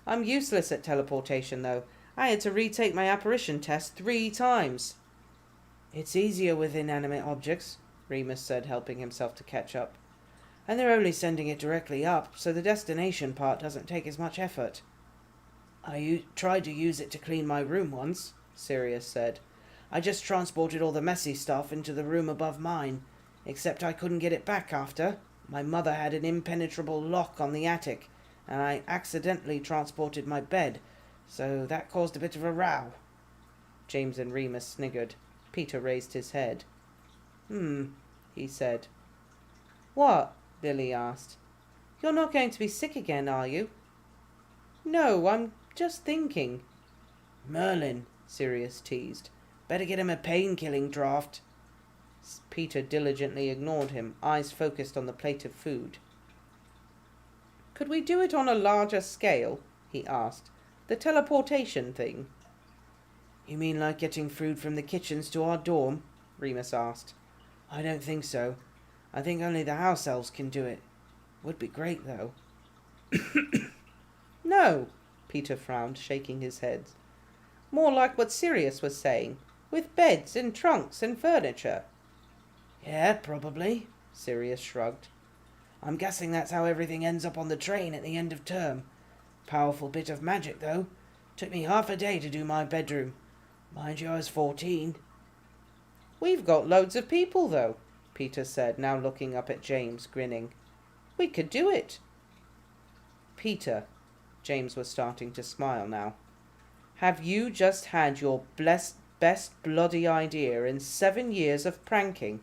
"I'm useless at teleportation, though. I had to retake my apparition test 3 times. "It's easier with inanimate objects," Remus said, helping himself to catch up. "And they're only sending it directly up, so the destination part doesn't take as much effort." "I tried to use it to clean my room once," Sirius said. "I just transported all the messy stuff into the room above mine, except I couldn't get it back after. My mother had an impenetrable lock on the attic, and I accidentally transported my bed, so that caused a bit of a row." James and Remus sniggered. Peter raised his head. He said. "What?" Lily asked. You're not going to be sick again, are you? No, I'm just thinking. Merlin, Sirius teased. Better get him a pain-killing draught. Peter diligently ignored him, eyes focused on the plate of food. Could we do it on a larger scale? He asked. The teleportation thing. You mean like getting food from the kitchens to our dorm? Remus asked. I don't think so. I think only the house elves can do it. Would be great, though. No, Peter frowned, shaking his head. More like what Sirius was saying, with beds and trunks and furniture. Yeah, probably, Sirius shrugged. I'm guessing that's how everything ends up on the train at the end of term. Powerful bit of magic, though. Took me half a day to do my bedroom. Mind you, I was 14. We've got loads of people, though, Peter said, now looking up at James, grinning. We could do it. Peter, James was starting to smile now. Have you just had your best bloody idea in 7 years of pranking?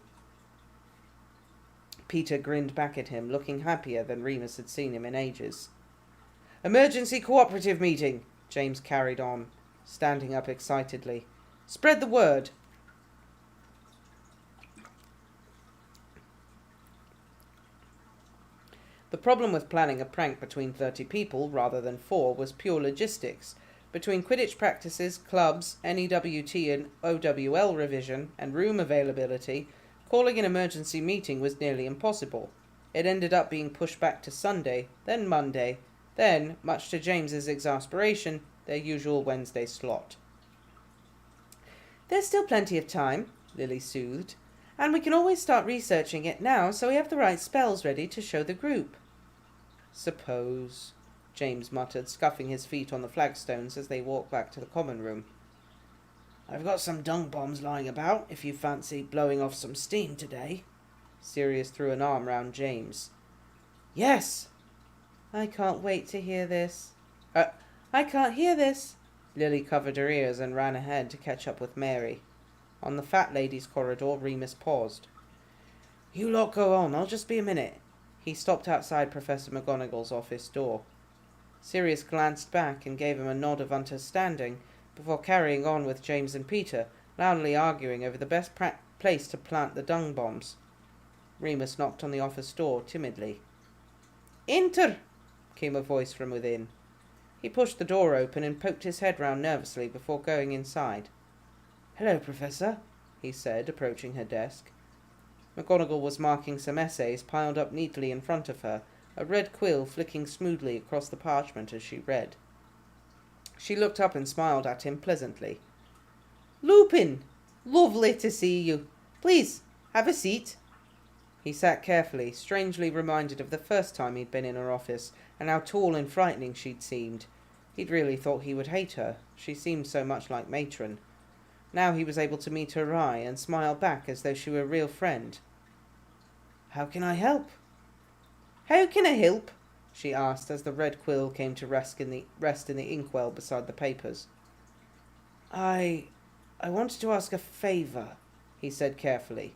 Peter grinned back at him, looking happier than Remus had seen him in ages. Emergency cooperative meeting, James carried on, standing up excitedly. Spread the word. The problem with planning a prank between 30 people rather than 4 was pure logistics. Between Quidditch practices, clubs, NEWT and OWL revision, and room availability, calling an emergency meeting was nearly impossible. It ended up being pushed back to Sunday, then Monday, then, much to James's exasperation, their usual Wednesday slot. There's still plenty of time, Lily soothed, and we can always start researching it now so we have the right spells ready to show the group. Suppose, James muttered, scuffing his feet on the flagstones as they walked back to the common room. I've got some dung bombs lying about, if you fancy blowing off some steam today. Sirius threw an arm round James. Yes! I can't wait to hear this. I can't hear this. Lily covered her ears and ran ahead to catch up with Mary. On the fat lady's corridor, Remus paused. You lot go on, I'll just be a minute. He stopped outside Professor McGonagall's office door. Sirius glanced back and gave him a nod of understanding before carrying on with James and Peter, loudly arguing over the best place to plant the dung bombs. Remus knocked on the office door timidly. Enter! Came a voice from within. He pushed the door open and poked his head round nervously before going inside. Hello, Professor, he said, approaching her desk. McGonagall was marking some essays piled up neatly in front of her, a red quill flicking smoothly across the parchment as she read. She looked up and smiled at him pleasantly. Lupin! Lovely to see you. Please, have a seat. He sat carefully, strangely reminded of the first time he'd been in her office, and how tall and frightening she'd seemed. He'd really thought he would hate her. She seemed so much like Matron. Now he was able to meet her eye and smile back as though she were a real friend. How can I help? How can I help? She asked as the red quill came to rest in the inkwell beside the papers. I wanted to ask a favour, he said carefully.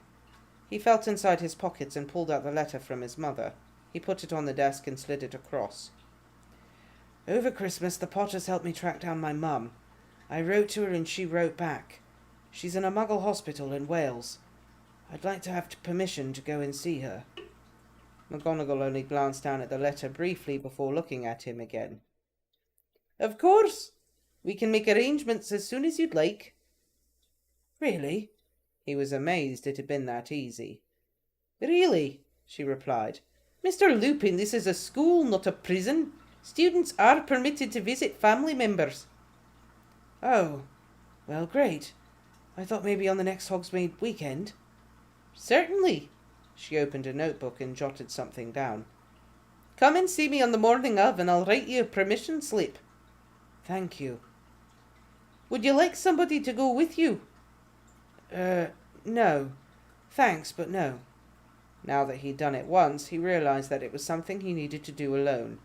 He felt inside his pockets and pulled out the letter from his mother. He put it on the desk and slid it across. Over Christmas, the Potters helped me track down my mum. I wrote to her and she wrote back. She's in a Muggle hospital in Wales. I'd like to have permission to go and see her. McGonagall only glanced down at the letter briefly before looking at him again. Of course. We can make arrangements as soon as you'd like. Really? He was amazed it had been that easy. Really, she replied. Mr. Lupin, this is a school, not a prison. Students are permitted to visit family members. Oh, well, great. I thought maybe on the next Hogsmeade weekend. Certainly. She opened a notebook and jotted something down. Come and see me on the morning of, and I'll write you a permission slip. Thank you. Would you like somebody to go with you? No. Thanks, but no. Now that he'd done it once, he realised that it was something he needed to do alone.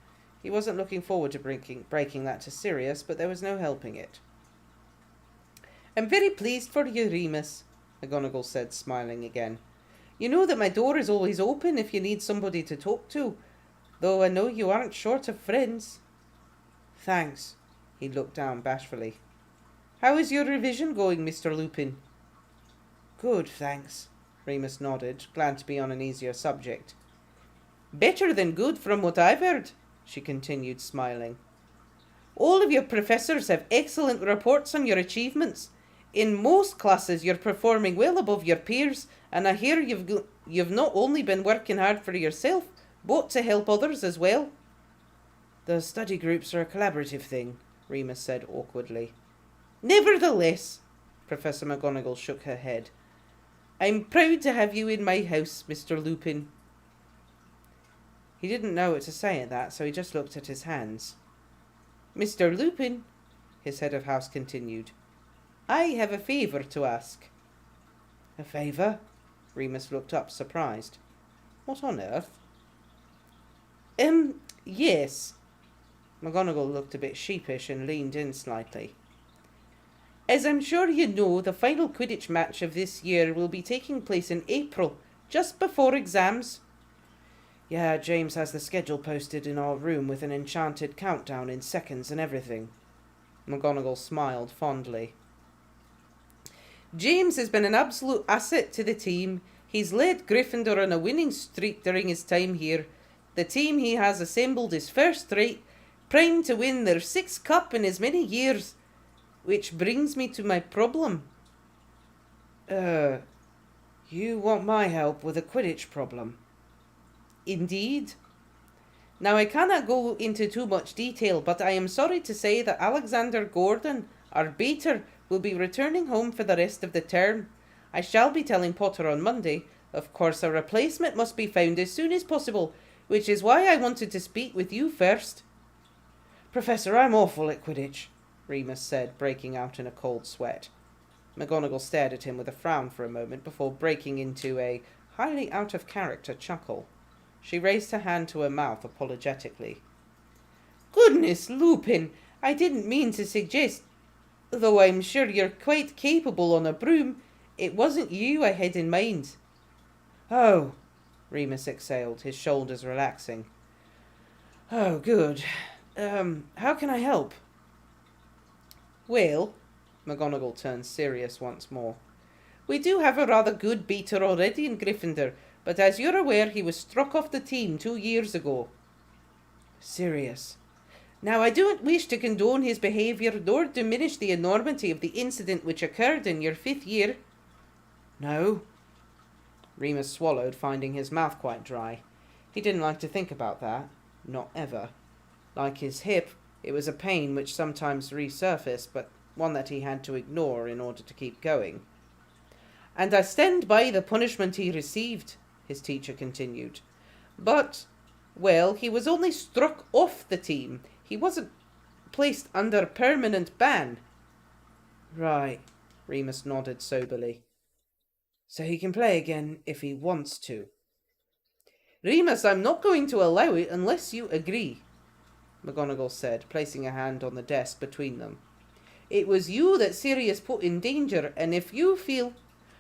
He wasn't looking forward to breaking that to Sirius, but there was no helping it. I'm very pleased for you, Remus, McGonagall said, smiling again. You know that my door is always open if you need somebody to talk to. though I know you aren't short of friends. Thanks. He looked down bashfully. How is your revision going, Mr. Lupin? Good, thanks. Remus nodded, glad to be on an easier subject. Better than good from what I've heard, she continued, smiling. All of your professors have excellent reports on your achievements. In most classes you're performing well above your peers, and I hear you've not only been working hard for yourself, but to help others as well. The study groups are a collaborative thing, Remus said awkwardly. Nevertheless, Professor McGonagall shook her head. I'm proud to have you in my house, Mr. Lupin. He didn't know what to say at that, so he just looked at his hands. Mr. Lupin, his head of house continued, I have a favour to ask. A favour? Remus looked up, surprised. What on earth? Yes. McGonagall looked a bit sheepish and leaned in slightly. As I'm sure you know, the final Quidditch match of this year will be taking place in April, just before exams. Yeah, James has the schedule posted in our room with an enchanted countdown in seconds and everything. McGonagall smiled fondly. James has been an absolute asset to the team. He's led Gryffindor on a winning streak during his time here. The team he has assembled is first rate, primed to win their 6th cup in as many years. Which brings me to my problem. You want my help with a Quidditch problem? Indeed. Now I cannot go into too much detail, but I am sorry to say that Alexander Gordon, our beater, will be returning home for the rest of the term. I shall be telling Potter on Monday. Of course, a replacement must be found as soon as possible, which is why I wanted to speak with you first. Professor, I'm awful at Quidditch, Remus said, breaking out in a cold sweat. McGonagall stared at him with a frown for a moment before breaking into a highly out-of-character chuckle. She raised her hand to her mouth apologetically. Goodness, Lupin, I didn't mean to suggest, though I'm sure you're quite capable on a broom, it wasn't you I had in mind. Oh, Remus exhaled, his shoulders relaxing. Oh, good. How can I help? Well, McGonagall turned serious once more. We do have a rather good beater already in Gryffindor, but as you're aware, he was struck off the team 2 years ago. Sirius. Now, I don't wish to condone his behaviour, nor diminish the enormity of the incident which occurred in your 5th year. No. Remus swallowed, finding his mouth quite dry. He didn't like to think about that. Not ever. Like his hip, it was a pain which sometimes resurfaced, but one that he had to ignore in order to keep going. And I stand by the punishment he received, his teacher continued. But, well, he was only struck off the team. He wasn't placed under permanent ban. Right, Remus nodded soberly. So he can play again if he wants to. Remus, I'm not going to allow it unless you agree, McGonagall said, placing a hand on the desk between them. It was you that Sirius put in danger, and if you feel...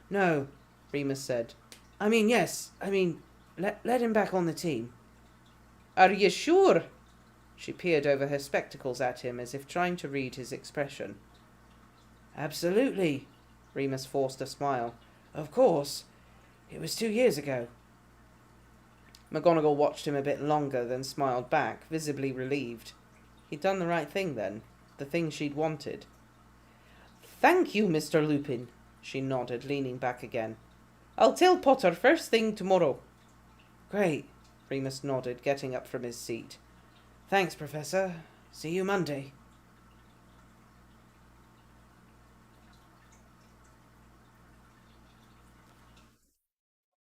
No, Remus said. Yes. Let him back on the team. Are you sure? She peered over her spectacles at him as if trying to read his expression. Absolutely, Remus forced a smile. Of course. It was 2 years ago. McGonagall watched him a bit longer, then smiled back, visibly relieved. He'd done the right thing then, the thing she'd wanted. Thank you, Mr. Lupin, she nodded, leaning back again. I'll tell Potter first thing tomorrow. Great, Remus nodded, getting up from his seat. Thanks, Professor. See you Monday.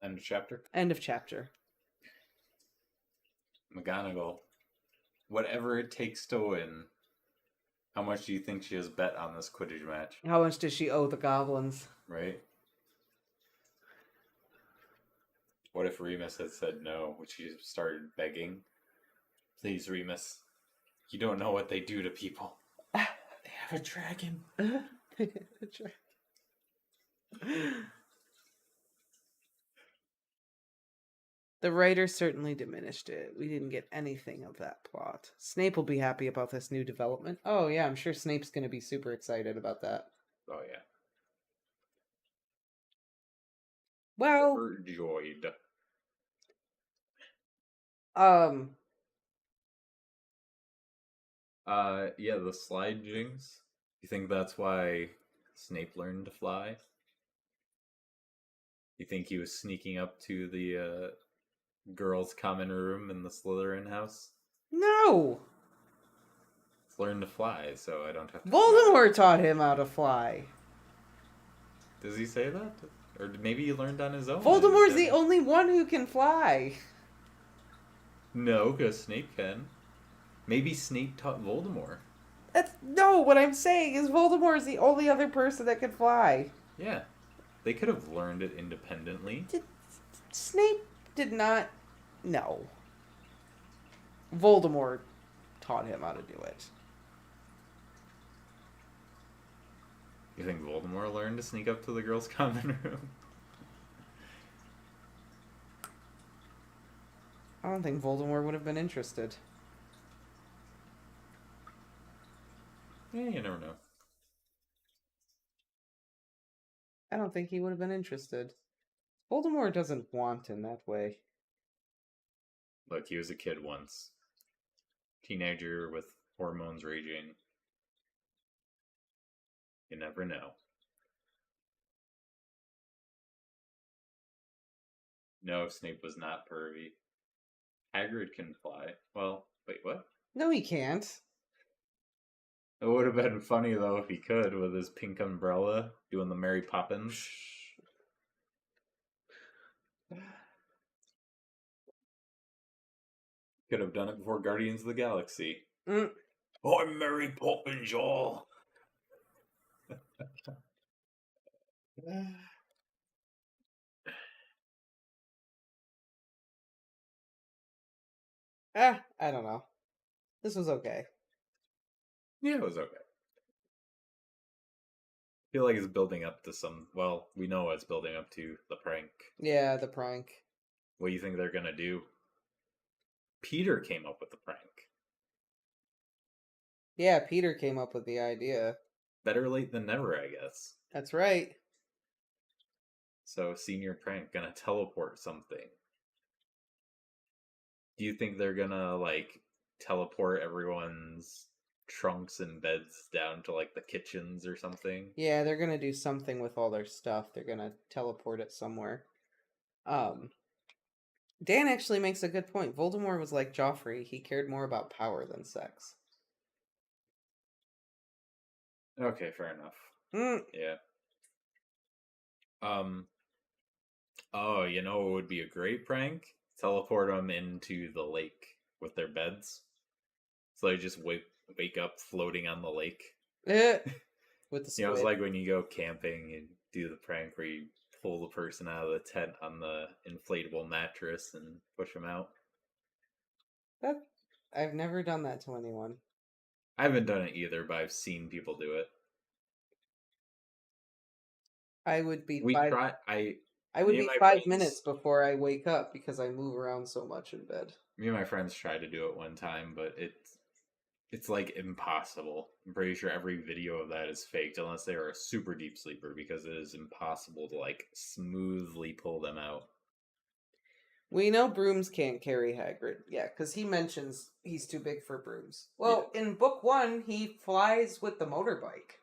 End of chapter? End of chapter. McGonagall, whatever it takes to win. How much do you think she has bet on this Quidditch match? How much does she owe the goblins? Right? What if Remus had said no, which she started begging? Please, Remus. You don't know what they do to people. They have a dragon. They have a dragon. The writer certainly diminished it. We didn't get anything of that plot. Snape will be happy about this new development. Oh, yeah, I'm sure Snape's going to be super excited about that. Oh, yeah. Well, Overjoyed. Yeah, the slide jinx. You think that's why Snape learned to fly? You think he was sneaking up to the girls' common room in the Slytherin house? no! Let's learn to fly, so I don't have to Voldemort taught him how to fly. Does he say that? Or maybe he learned on his own? Voldemort's the only one who can fly. No, because Snape can. Maybe Snape taught Voldemort. No, what I'm saying is Voldemort is the only other person that can fly. Yeah. They could have learned it independently. Snape did not. No. Voldemort taught him how to do it. You think Voldemort learned to sneak up to the girls' common room? I don't think Voldemort would have been interested. Yeah, you never know. I don't think he would have been interested. Voldemort doesn't want in that way. Look, he was a kid once. Teenager with hormones raging. You never know. No, Snape was not pervy. Hagrid can fly. Well, wait, what? No, he can't. It would have been funny, though, if he could, with his pink umbrella, doing the Mary Poppins. Could have done it before Guardians of the Galaxy. I'm Mary Poppins, y'all. I don't know. This was okay. Yeah, it was okay. I feel like it's building up to some. Well, we know it's building up to the prank. Yeah, the prank. What do you think they're gonna do? Peter came up with the prank. Yeah, Peter came up with the idea. Better late than never, I guess. That's right. So, senior prank gonna teleport something. Do you think they're gonna, like, teleport everyone's trunks and beds down to, like, the kitchens or something? Yeah, they're gonna do something with all their stuff. They're gonna teleport it somewhere. Dan actually makes a good point. Voldemort was like Joffrey. He cared more about power than sex. Okay, fair enough. Yeah. Oh, you know it would be a great prank? Teleport them into the lake with their beds. So they just wake up floating on the lake. With the squid. You know, it's like when you go camping and do the prank where you pull the person out of the tent on the inflatable mattress and push them out. I've never done that to anyone. I haven't done it either, but I've seen people do it. I would be I would be 5 minutes before I wake up because I move around so much in bed. Me and my friends tried to do it one time, but it's like impossible. I'm pretty sure every video of that is faked unless they are a super deep sleeper because it is impossible to like smoothly pull them out. We know brooms can't carry Hagrid. Yeah, because he mentions he's too big for brooms. Well, in book 1, he flies with the motorbike.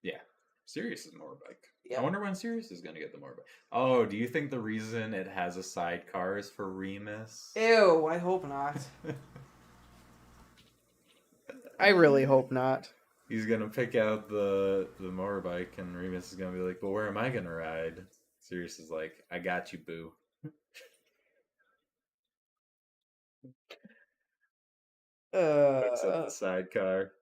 Yeah. Sirius is motorbike. Yep. I wonder when Sirius is going to get the motorbike. Oh, do you think the reason it has a sidecar is for Remus? Ew, I hope not. I really hope not. He's going to pick out the motorbike and Remus is going to be like, well, where am I going to ride? Sirius is like, I got you, boo. Picks up the sidecar.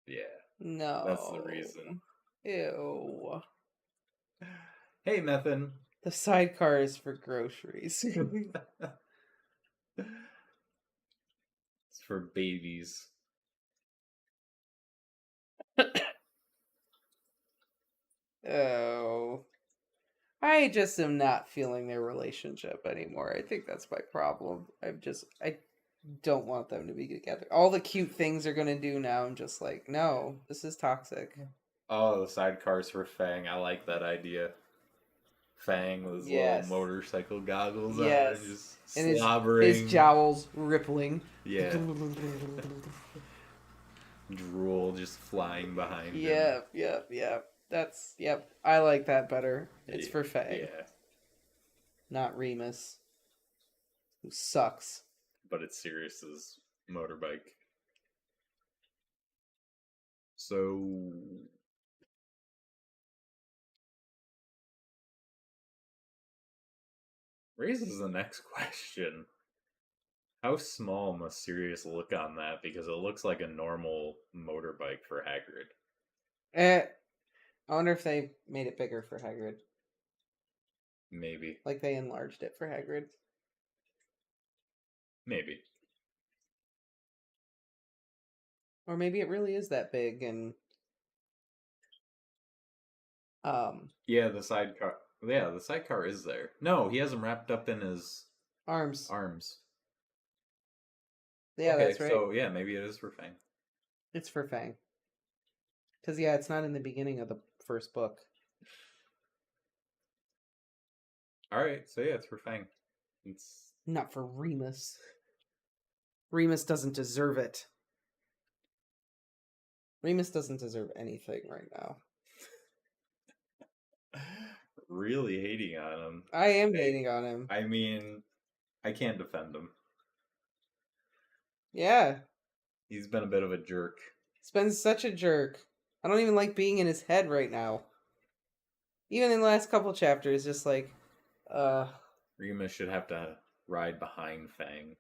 Yeah. No. That's the reason. Ew. Hey, Methan. The sidecar is for groceries. It's for babies. Oh. I just am not feeling their relationship anymore. I think that's my problem. I don't want them to be together. All the cute things they're gonna do now, I'm just like, no, this is toxic. Oh, the sidecars for Fang. I like that idea. Fang with his little Yes. motorcycle goggles on Yes. and just And his slobbering. jowls rippling. Yeah. Drool just flying behind him. Yep. Yep. I like that better. It's for Fang. Yeah. Not Remus. Who sucks. But it's Sirius's motorbike. So raises the next question. How small must Sirius look on that? Because it looks like a normal motorbike for Hagrid. I wonder if they made it bigger for Hagrid. Maybe. Like they enlarged it for Hagrid. Maybe. Or maybe it really is that big and Yeah, the sidecar. Yeah, the sidecar is there. No, he has him wrapped up in his arms. Yeah, okay, that's right. So yeah, maybe it is for Fang. It's for Fang. Because yeah, it's not in the beginning of the first book. Alright, so yeah, it's for Fang. It's not for Remus. Remus doesn't deserve it. Remus doesn't deserve anything right now. Really hating on him. I am hating on him. I mean, I can't defend him. Yeah. He's been a bit of a jerk. He's been such a jerk. I don't even like being in his head right now. Even in the last couple chapters, just like, Remus should have to ride behind Fang.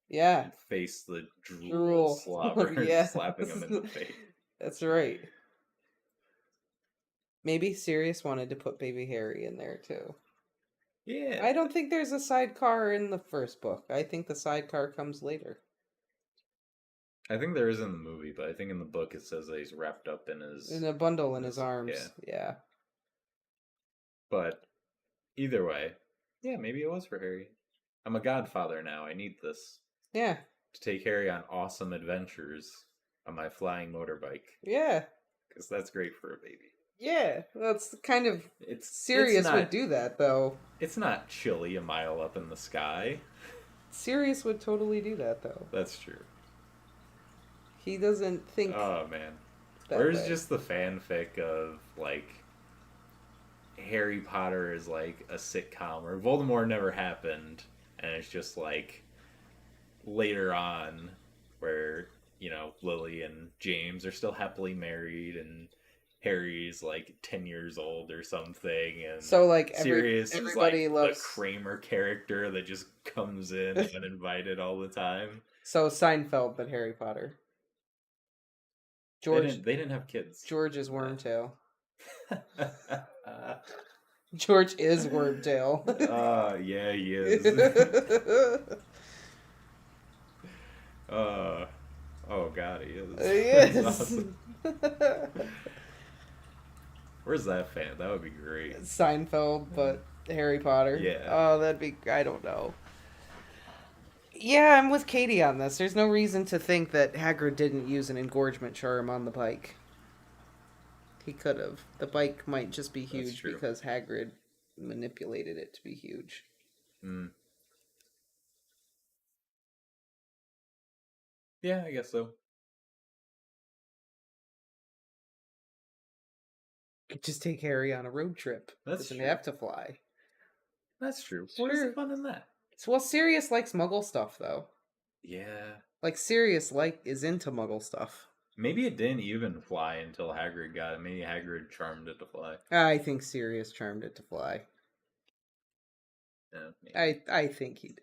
Yeah. And face the drool slobber yeah. slapping him in the face. That's right. Maybe Sirius wanted to put baby Harry in there too. Yeah. I don't think there's a sidecar in the first book. I think the sidecar comes later. I think there is in the movie, but I think in the book it says that he's wrapped up in a bundle in his arms. Yeah. But either way, yeah, maybe it was for Harry. I'm a godfather now. I need this. Yeah. To take Harry on awesome adventures on my flying motorbike. Yeah. Because that's great for a baby. Yeah, that's kind of Sirius would do that though. It's not chilly a mile up in the sky. Sirius would totally do that though. That's true. He doesn't think. Oh man, where's just the fanfic of like Harry Potter is like a sitcom or Voldemort never happened, and it's just like later on where Lily and James are still happily married and Harry's like 10 years old or something, and so like Sirius everybody is like loves the Kramer character that just comes in uninvited all the time. So Seinfeld, but Harry Potter. George, they didn't have kids. George is Wormtail. George is Wormtail. Yeah, he is. Oh god, he is. Yes. Awesome. Where's that fan? That would be great. Seinfeld, but Harry Potter. Yeah. Oh, that'd be. I don't know. Yeah, I'm with Katie on this. There's no reason to think that Hagrid didn't use an engorgement charm on the bike. He could have. The bike might just be huge because Hagrid manipulated it to be huge. Mm. Yeah, I guess so. Could just take Harry on a road trip. Doesn't have to fly. That's true. What is the fun in that? Well, Sirius likes Muggle stuff, though. Yeah. Like, Sirius is into Muggle stuff. Maybe it didn't even fly until Hagrid got it. Maybe Hagrid charmed it to fly. I think Sirius charmed it to fly. Yeah, I think he did.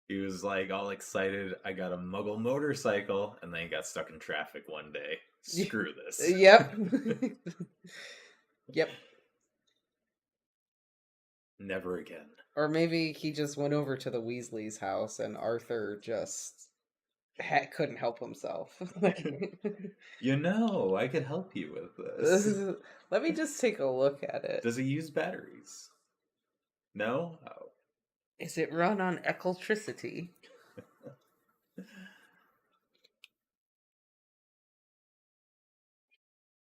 He was like all excited, I got a Muggle motorcycle, and then he got stuck in traffic one day. Screw this. Yep. Yep. Never again. Or maybe he just went over to the Weasleys' house and Arthur just couldn't help himself. You know, I could help you with this. Let me just take a look at it. Does he use batteries? No? Oh. Is it run on electricity?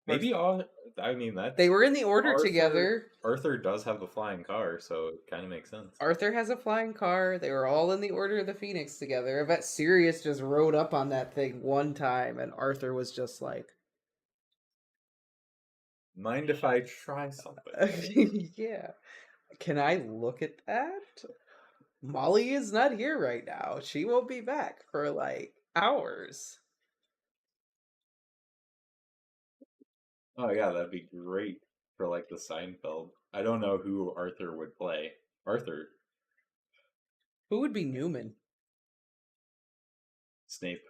Maybe all. I mean, that's. They were in the order together. Arthur does have the flying car, so it kind of makes sense. Arthur has a flying car. They were all in the Order of the Phoenix together. I bet Sirius just rode up on that thing one time, and Arthur was just like, mind if I try something? yeah. Can I look at that? Molly is not here right now. She won't be back for like hours. Oh yeah, that'd be great for like the Seinfeld. I don't know who Arthur would play. Arthur. Who would be Newman? Snape.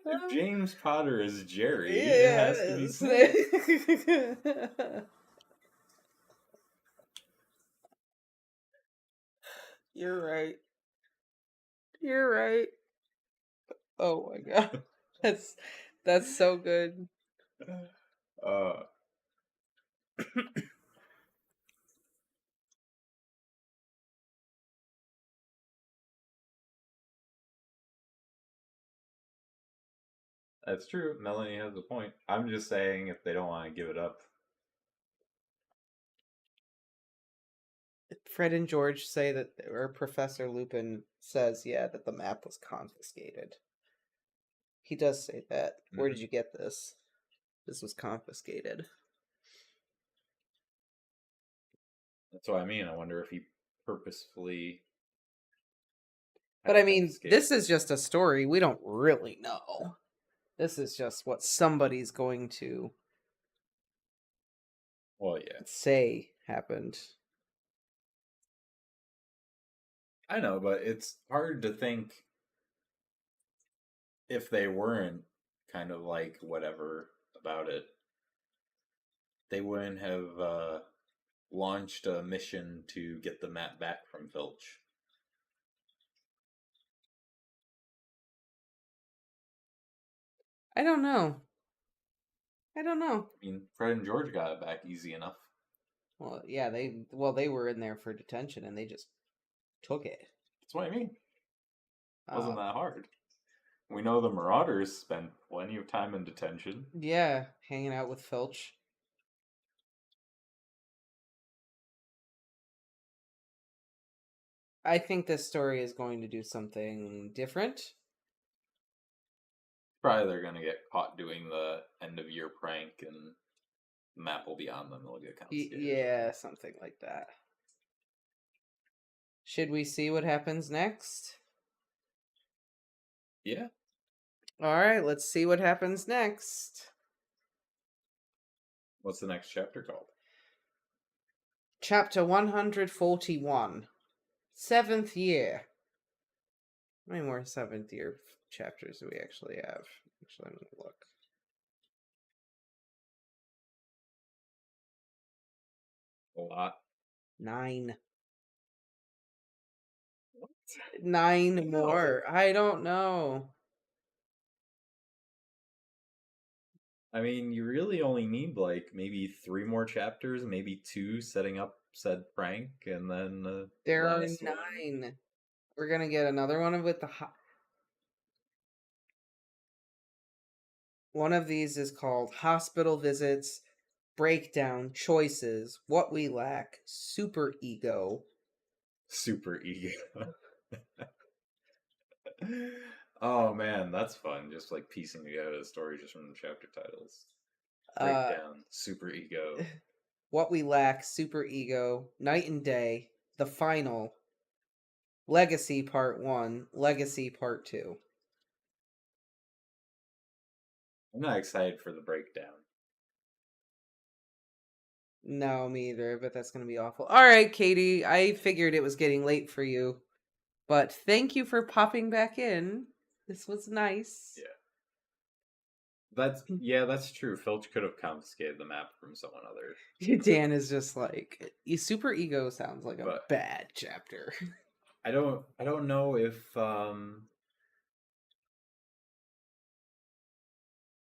If James Potter is Jerry, it has to be Snape. You're right. You're right. Oh my god. That's so good. That's true. Melanie has a point. I'm just saying if they don't want to give it up. Fred and George say that, or Professor Lupin says, yeah, that the map was confiscated. He does say that. Mm-hmm. Where did you get this? This was confiscated. That's what I mean. I wonder if he purposefully... But I mean, this is just a story. We don't really know. This is just what somebody's going to say happened. I know, but it's hard to think if they weren't kind of like whatever about it. They wouldn't have launched a mission to get the map back from Filch. I don't know. I mean, Fred and George got it back easy enough. Well, yeah, they were in there for detention and they just took it. That's what I mean. It wasn't that hard. We know the Marauders spent plenty of time in detention. Yeah, hanging out with Filch. I think this story is going to do something different. Probably they're going to get caught doing the end of year prank and the map will be on them. They'll get confiscated. Yeah, something like that. Should we see what happens next? Yeah. All right, let's see what happens next. What's the next chapter called? Chapter 141. 7th year. How many more 7th year chapters do we actually have? Actually, I'm going to look. A lot. 9. What? 9 more. I don't know. I mean, you really only need like maybe 3 more chapters, maybe 2 setting up said prank, and then there are 9. We're gonna get another one with the one of these is called Hospital Visits, Breakdown, Choices, What We Lack, Super Ego. Super Ego. Oh man, that's fun. Just like piecing together the story just from the chapter titles. Breakdown, Super Ego. What We Lack, Super Ego, Night and Day, The Final, Legacy Part 1, Legacy Part 2. I'm not excited for the breakdown. No, me either, but that's going to be awful. All right, Katie, I figured it was getting late for you, but thank you for popping back in. This was nice. Yeah. That's true. Filch could have confiscated the map from someone other. Dan is just like, super ego sounds like a bad chapter. I don't know if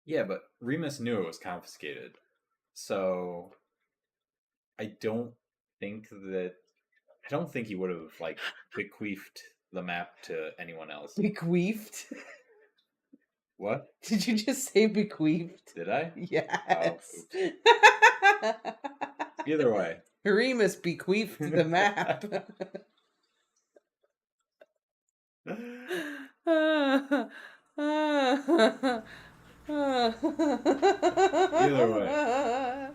yeah, but Remus knew it was confiscated. So I don't think he would have like bequeathed the map to anyone else. Bequeathed? What? Did you just say bequeathed? Did I? Yes. Oh, either way. Remus bequeathed the map. Either way.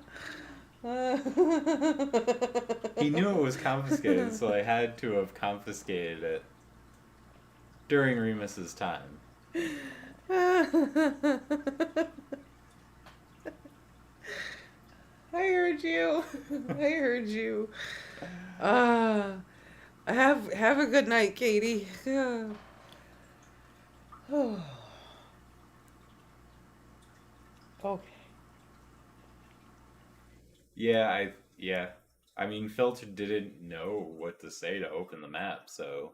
He knew it was confiscated, so they had to have confiscated it during Remus's time. I heard you. I heard you. Have a good night, Katie. Okay. Yeah. I mean, Filch didn't know what to say to open the map, so...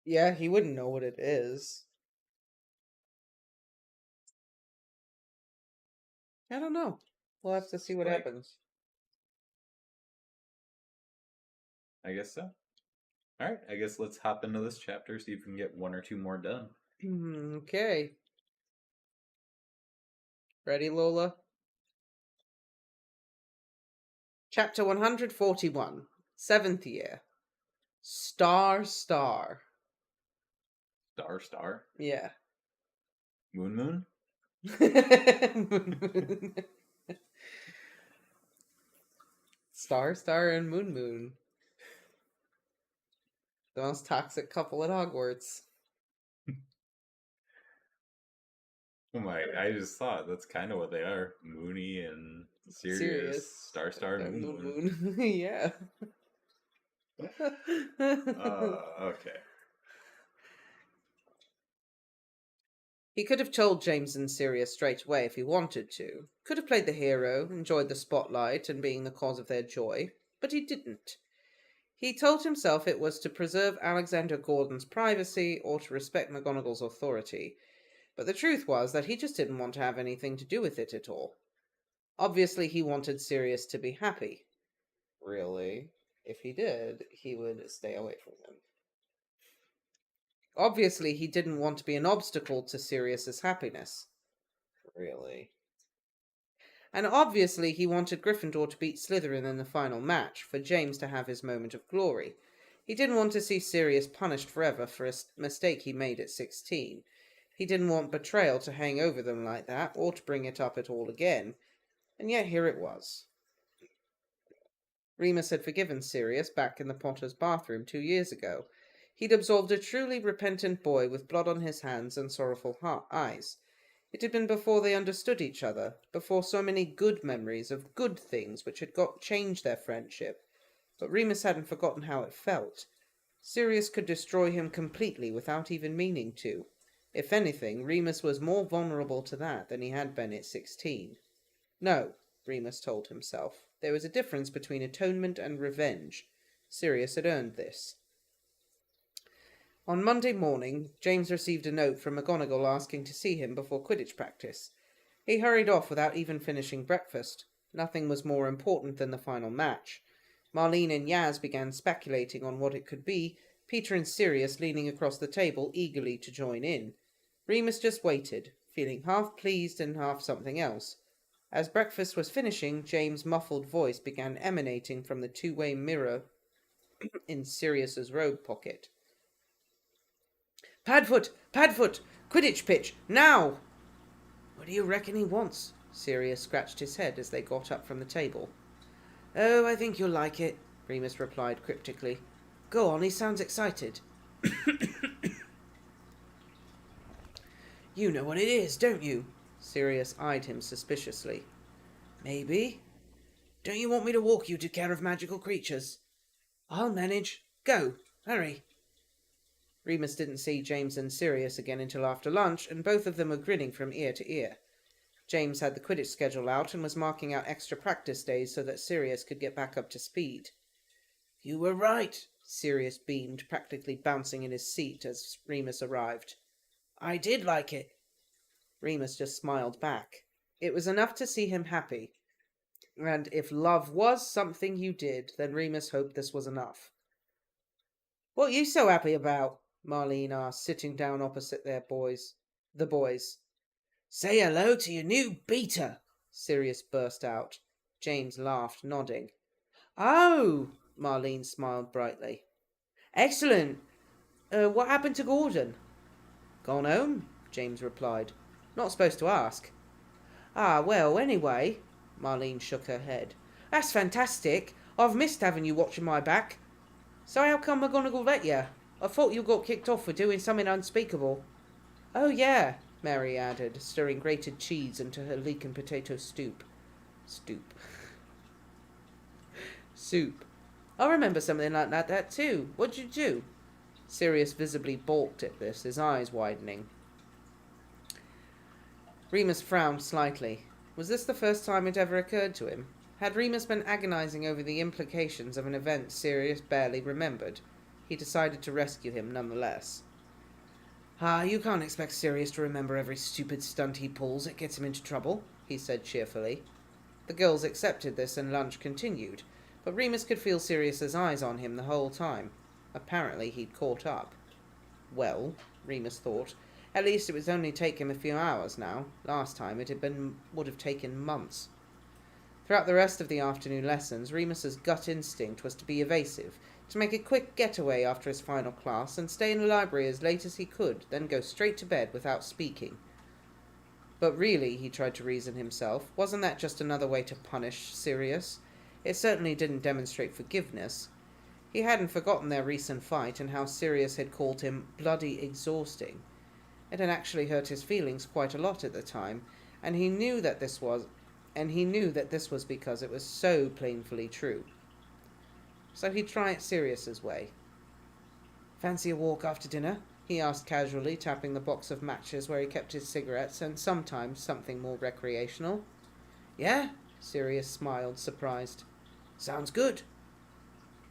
Yeah, he wouldn't know what it is. I don't know. We'll have to see what happens. I guess so. Alright, I guess let's hop into this chapter, see if we can get one or two more done. Okay. Ready, Lola? Chapter 141. 7th year. Star. Star? Yeah. Moon? Star and Moon. The most toxic couple at Hogwarts. Oh my, I just thought that's kind of what they are. Moony and Sirius. Star and Moon. Yeah. Okay. He could have told James and Sirius straight away if he wanted to. Could have played the hero, enjoyed the spotlight and being the cause of their joy, but he didn't. He told himself it was to preserve Alexander Gordon's privacy or to respect McGonagall's authority, but the truth was that he just didn't want to have anything to do with it at all. Obviously, he wanted Sirius to be happy. Really? If he did, he would stay away from him. Obviously, he didn't want to be an obstacle to Sirius's happiness. Really? And obviously, he wanted Gryffindor to beat Slytherin in the final match, for James to have his moment of glory. He didn't want to see Sirius punished forever for a mistake he made at 16. He didn't want betrayal to hang over them like that, or to bring it up at all again. And yet here it was. Remus had forgiven Sirius back in the Potter's bathroom 2 years ago. He'd absolved a truly repentant boy with blood on his hands and sorrowful eyes. It had been before they understood each other, before so many good memories of good things which had changed their friendship. But Remus hadn't forgotten how it felt. Sirius could destroy him completely without even meaning to. If anything, Remus was more vulnerable to that than he had been at 16. No, Remus told himself. There was a difference between atonement and revenge. Sirius had earned this. On Monday morning, James received a note from McGonagall asking to see him before Quidditch practice. He hurried off without even finishing breakfast. Nothing was more important than the final match. Marlene and Yaz began speculating on what it could be, Peter and Sirius leaning across the table eagerly to join in. Remus just waited, feeling half pleased and half something else. As breakfast was finishing, James' muffled voice began emanating from the two-way mirror in Sirius's robe pocket. Padfoot! Quidditch pitch! Now! What do you reckon he wants? Sirius scratched his head as they got up from the table. Oh, I think you'll like it, Remus replied cryptically. Go on, he sounds excited. You know what it is, don't you? Sirius eyed him suspiciously. Maybe. Don't you want me to walk you to care of magical creatures? I'll manage. Go, hurry. Remus didn't see James and Sirius again until after lunch, and both of them were grinning from ear to ear. James had the Quidditch schedule out and was marking out extra practice days so that Sirius could get back up to speed. "You were right," Sirius beamed, practically bouncing in his seat as Remus arrived. "I did like it." Remus just smiled back. It was enough to see him happy. And if love was something you did, then Remus hoped this was enough. "What are you so happy about?" Marlene asked, sitting down opposite the boys. "Say hello to your new beater," Sirius burst out. James laughed, nodding. "Oh!" Marlene smiled brightly. "Excellent. What happened to Gordon?" "Gone home," James replied. "Not supposed to ask." "Ah, well, anyway," Marlene shook her head. "That's fantastic. I've missed having you watching my back. So how come McGonagall let you? I thought you got kicked off for doing something unspeakable." "Oh, yeah," Mary added, stirring grated cheese into her leek and potato soup. "I remember something like that too. What'd you do?" Sirius visibly balked at this, his eyes widening. Remus frowned slightly. Was this the first time it ever occurred to him? Had Remus been agonizing over the implications of an event Sirius barely remembered? He decided to rescue him nonetheless. You can't expect Sirius to remember every stupid stunt he pulls that gets him into trouble," he said cheerfully. The girls accepted this and lunch continued, but Remus could feel Sirius's eyes on him the whole time. Apparently he'd caught up. Well, Remus thought, at least it was only take him a few hours now. Last time it would have taken months. Throughout the rest of the afternoon lessons, Remus's gut instinct was to be evasive, to make a quick getaway after his final class and stay in the library as late as he could, then go straight to bed without speaking. But really, he tried to reason himself, wasn't that just another way to punish Sirius? It certainly didn't demonstrate forgiveness. He hadn't forgotten their recent fight and how Sirius had called him bloody exhausting. It had actually hurt his feelings quite a lot at the time, and he knew that this was because it was so painfully true. So he'd try it Sirius's way. "Fancy a walk after dinner?" he asked casually, tapping the box of matches where he kept his cigarettes and sometimes something more recreational. "Yeah?" Sirius smiled, surprised. "Sounds good."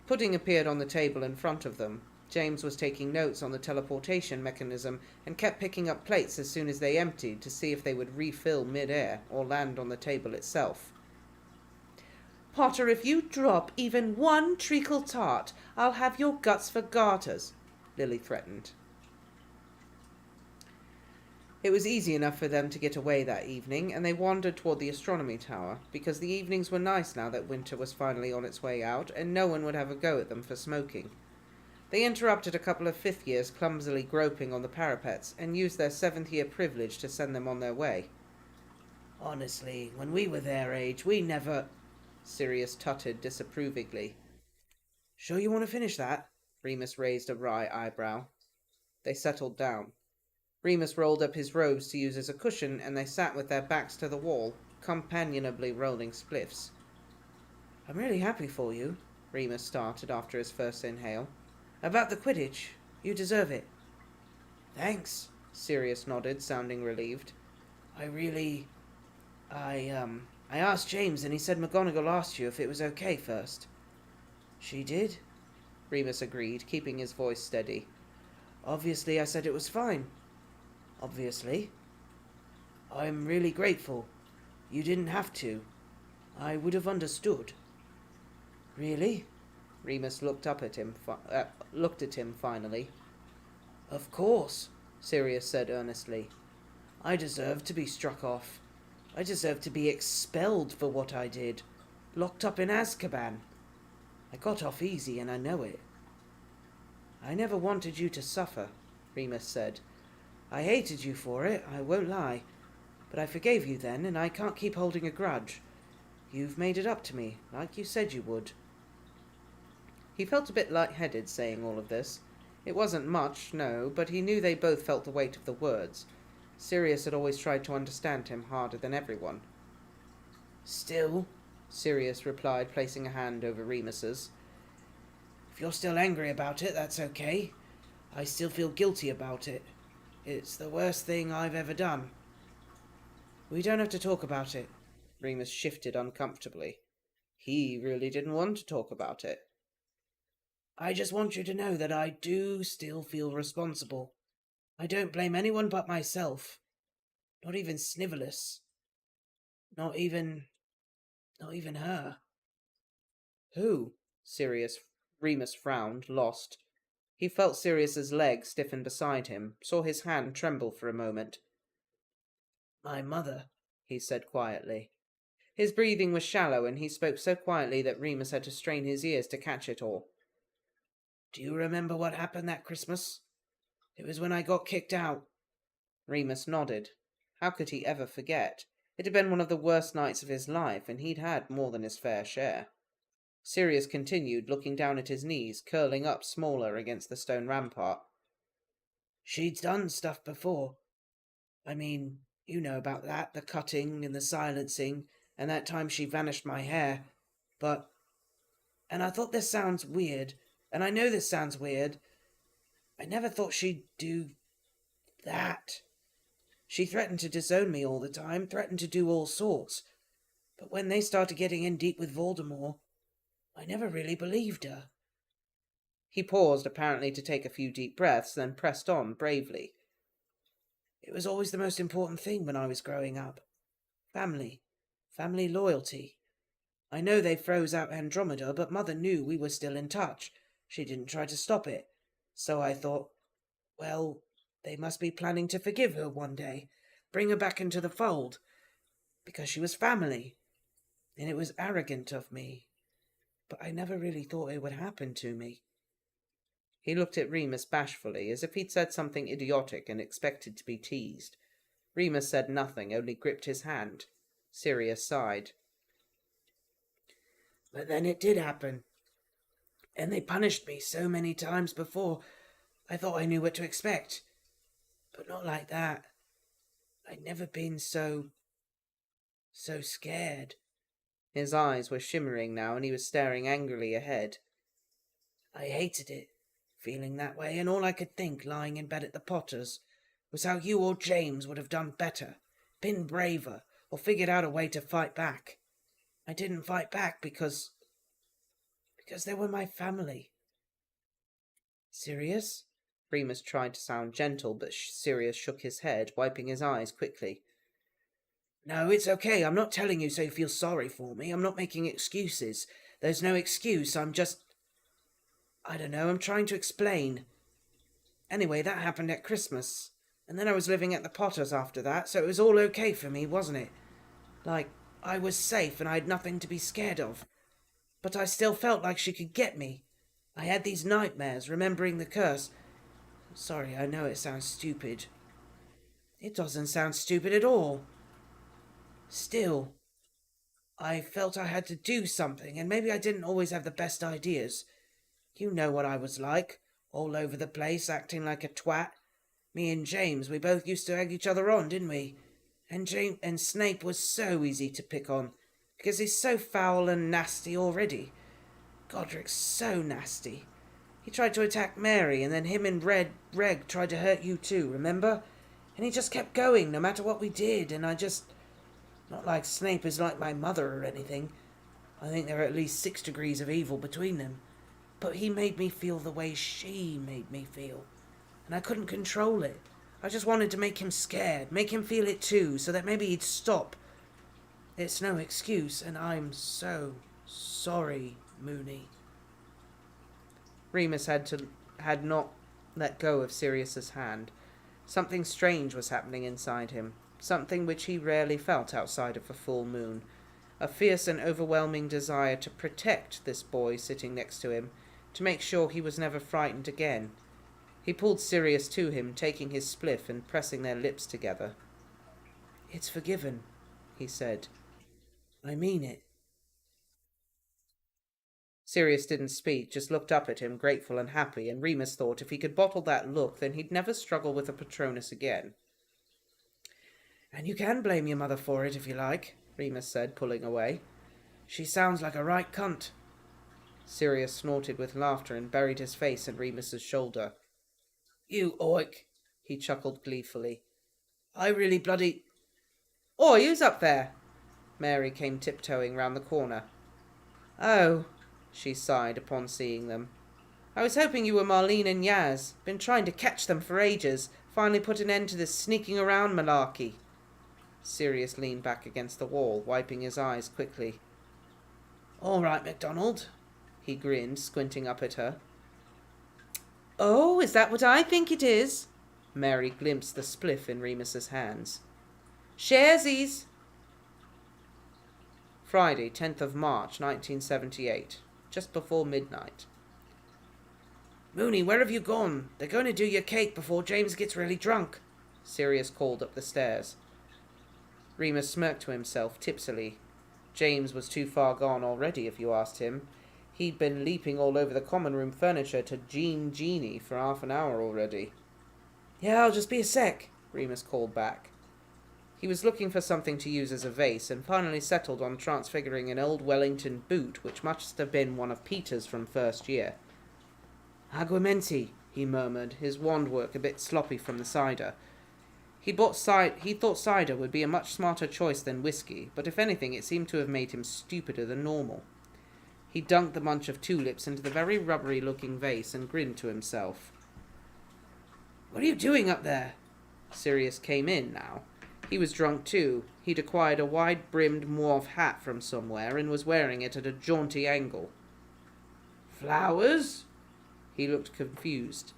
Pudding appeared on the table in front of them. James was taking notes on the teleportation mechanism and kept picking up plates as soon as they emptied to see if they would refill mid-air or land on the table itself. "Potter, if you drop even one treacle tart, I'll have your guts for garters," Lily threatened. It was easy enough for them to get away that evening, and they wandered toward the astronomy tower, because the evenings were nice now that winter was finally on its way out, and no one would have a go at them for smoking. They interrupted a couple of fifth years clumsily groping on the parapets, and used their seventh-year privilege to send them on their way. "Honestly, when we were their age, we never—" Sirius tutted disapprovingly. "Sure you want to finish that?" Remus raised a wry eyebrow. They settled down. Remus rolled up his robes to use as a cushion, and they sat with their backs to the wall, companionably rolling spliffs. "I'm really happy for you," Remus started after his first inhale. "About the Quidditch. You deserve it." "Thanks," Sirius nodded, sounding relieved. I asked James and he said McGonagall asked you if it was okay first." "She did," Remus agreed, keeping his voice steady. "Obviously I said it was fine." "Obviously." "I'm really grateful. You didn't have to. I would have understood." "Really?" Remus looked at him finally. "Of course," Sirius said earnestly. "I deserve to be struck off. I deserve to be expelled for what I did. Locked up in Azkaban. I got off easy and I know it." "I never wanted you to suffer," Remus said. "I hated you for it, I won't lie. But I forgave you then, and I can't keep holding a grudge. You've made it up to me, like you said you would." He felt a bit lightheaded saying all of this. It wasn't much, no, but he knew they both felt the weight of the words. Sirius had always tried to understand him harder than everyone. "Still," Sirius replied, placing a hand over Remus's, "if you're still angry about it, that's okay. I still feel guilty about it. It's the worst thing I've ever done. We don't have to talk about it. Remus shifted uncomfortably. He really didn't want to talk about it. I just want you to know that I do still feel responsible. I don't blame anyone but myself. Not even Snivelus. Not even her. Who? Remus frowned, lost. He felt Sirius's leg stiffen beside him, saw his hand tremble for a moment. My mother, he said quietly. His breathing was shallow, and he spoke so quietly that Remus had to strain his ears to catch it all. Do you remember what happened that Christmas? It was when I got kicked out. Remus nodded. How could he ever forget? It had been one of the worst nights of his life, and he'd had more than his fair share. Sirius continued, looking down at his knees, curling up smaller against the stone rampart. She'd done stuff before. I mean, you know about that, the cutting and the silencing, and that time she vanished my hair. And I thought this sounds weird, and I know this sounds weird. I never thought she'd do that. She threatened to disown me all the time, threatened to do all sorts. But when they started getting in deep with Voldemort, I never really believed her. He paused, apparently to take a few deep breaths, then pressed on bravely. It was always the most important thing when I was growing up. Family loyalty. I know they froze out Andromeda, but Mother knew we were still in touch. She didn't try to stop it. So I thought, well, they must be planning to forgive her one day, bring her back into the fold, because she was family. And it was arrogant of me. But I never really thought it would happen to me. He looked at Remus bashfully, as if he'd said something idiotic and expected to be teased. Remus said nothing, only gripped his hand. Sirius sighed. But then it did happen. And they punished me so many times before, I thought I knew what to expect. But not like that. I'd never been so scared. His eyes were shimmering now, and he was staring angrily ahead. I hated it, feeling that way, and all I could think, lying in bed at the Potters, was how you or James would have done better, been braver, or figured out a way to fight back. I didn't fight back because they were my family. Sirius? Remus tried to sound gentle, but Sirius shook his head, wiping his eyes quickly. No, it's okay. I'm not telling you so you feel sorry for me. I'm not making excuses. There's no excuse. I'm just... I don't know. I'm trying to explain. Anyway, that happened at Christmas. And then I was living at the Potters after that, so it was all okay for me, wasn't it? Like, I was safe and I had nothing to be scared of. But I still felt like she could get me. I had these nightmares, remembering the curse. Sorry, I know it sounds stupid. It doesn't sound stupid at all. Still, I felt I had to do something, and maybe I didn't always have the best ideas. You know what I was like, all over the place, acting like a twat. Me and James, we both used to egg each other on, didn't we? And Snape was so easy to pick on, because he's so foul and nasty already. Godric's so nasty. He tried to attack Mary, and then him and Reg tried to hurt you too, remember? And he just kept going, no matter what we did, and I just... Not like Snape is like my mother or anything. I think there are at least 6 degrees of evil between them. But he made me feel the way she made me feel. And I couldn't control it. I just wanted to make him scared, make him feel it too, so that maybe he'd stop. It's no excuse, and I'm so sorry, Moony. Remus had not let go of Sirius's hand. Something strange was happening inside him. Something which he rarely felt outside of a full moon. A fierce and overwhelming desire to protect this boy sitting next to him, to make sure he was never frightened again. He pulled Sirius to him, taking his spliff and pressing their lips together. "It's forgiven," he said. "I mean it." Sirius didn't speak, just looked up at him, grateful and happy, and Remus thought if he could bottle that look, then he'd never struggle with a Patronus again. "And you can blame your mother for it if you like," Remus said, pulling away. "She sounds like a right cunt." Sirius snorted with laughter and buried his face in Remus's shoulder. You oik, he chuckled gleefully. I really bloody... Oi, who's up there? Mary came tiptoeing round the corner. Oh, she sighed upon seeing them. I was hoping you were Marlene and Yaz. Been trying to catch them for ages. Finally put an end to this sneaking around malarkey. Sirius leaned back against the wall, wiping his eyes quickly. All right, MacDonald, he grinned, squinting up at her. Oh, is that what I think it is? Mary glimpsed the spliff in Remus's hands. Sharesies! Friday, 10th of March, 1978, just before midnight. Mooney, where have you gone? They're going to do your cake before James gets really drunk, Sirius called up the stairs. Remus smirked to himself tipsily. James was too far gone already, if you asked him. He'd been leaping all over the common room furniture to Genie for half an hour already. Yeah, I'll just be a sec, Remus called back. He was looking for something to use as a vase, and finally settled on transfiguring an old Wellington boot, which must have been one of Peter's from first year. Aguamenti, he murmured, his wand work a bit sloppy from the cider. He thought cider would be a much smarter choice than whiskey, but if anything it seemed to have made him stupider than normal. He dunked the bunch of tulips into the very rubbery-looking vase and grinned to himself. What are you doing up there? Sirius came in now. He was drunk too. He'd acquired a wide-brimmed mauve hat from somewhere and was wearing it at a jaunty angle. Flowers? He looked confused.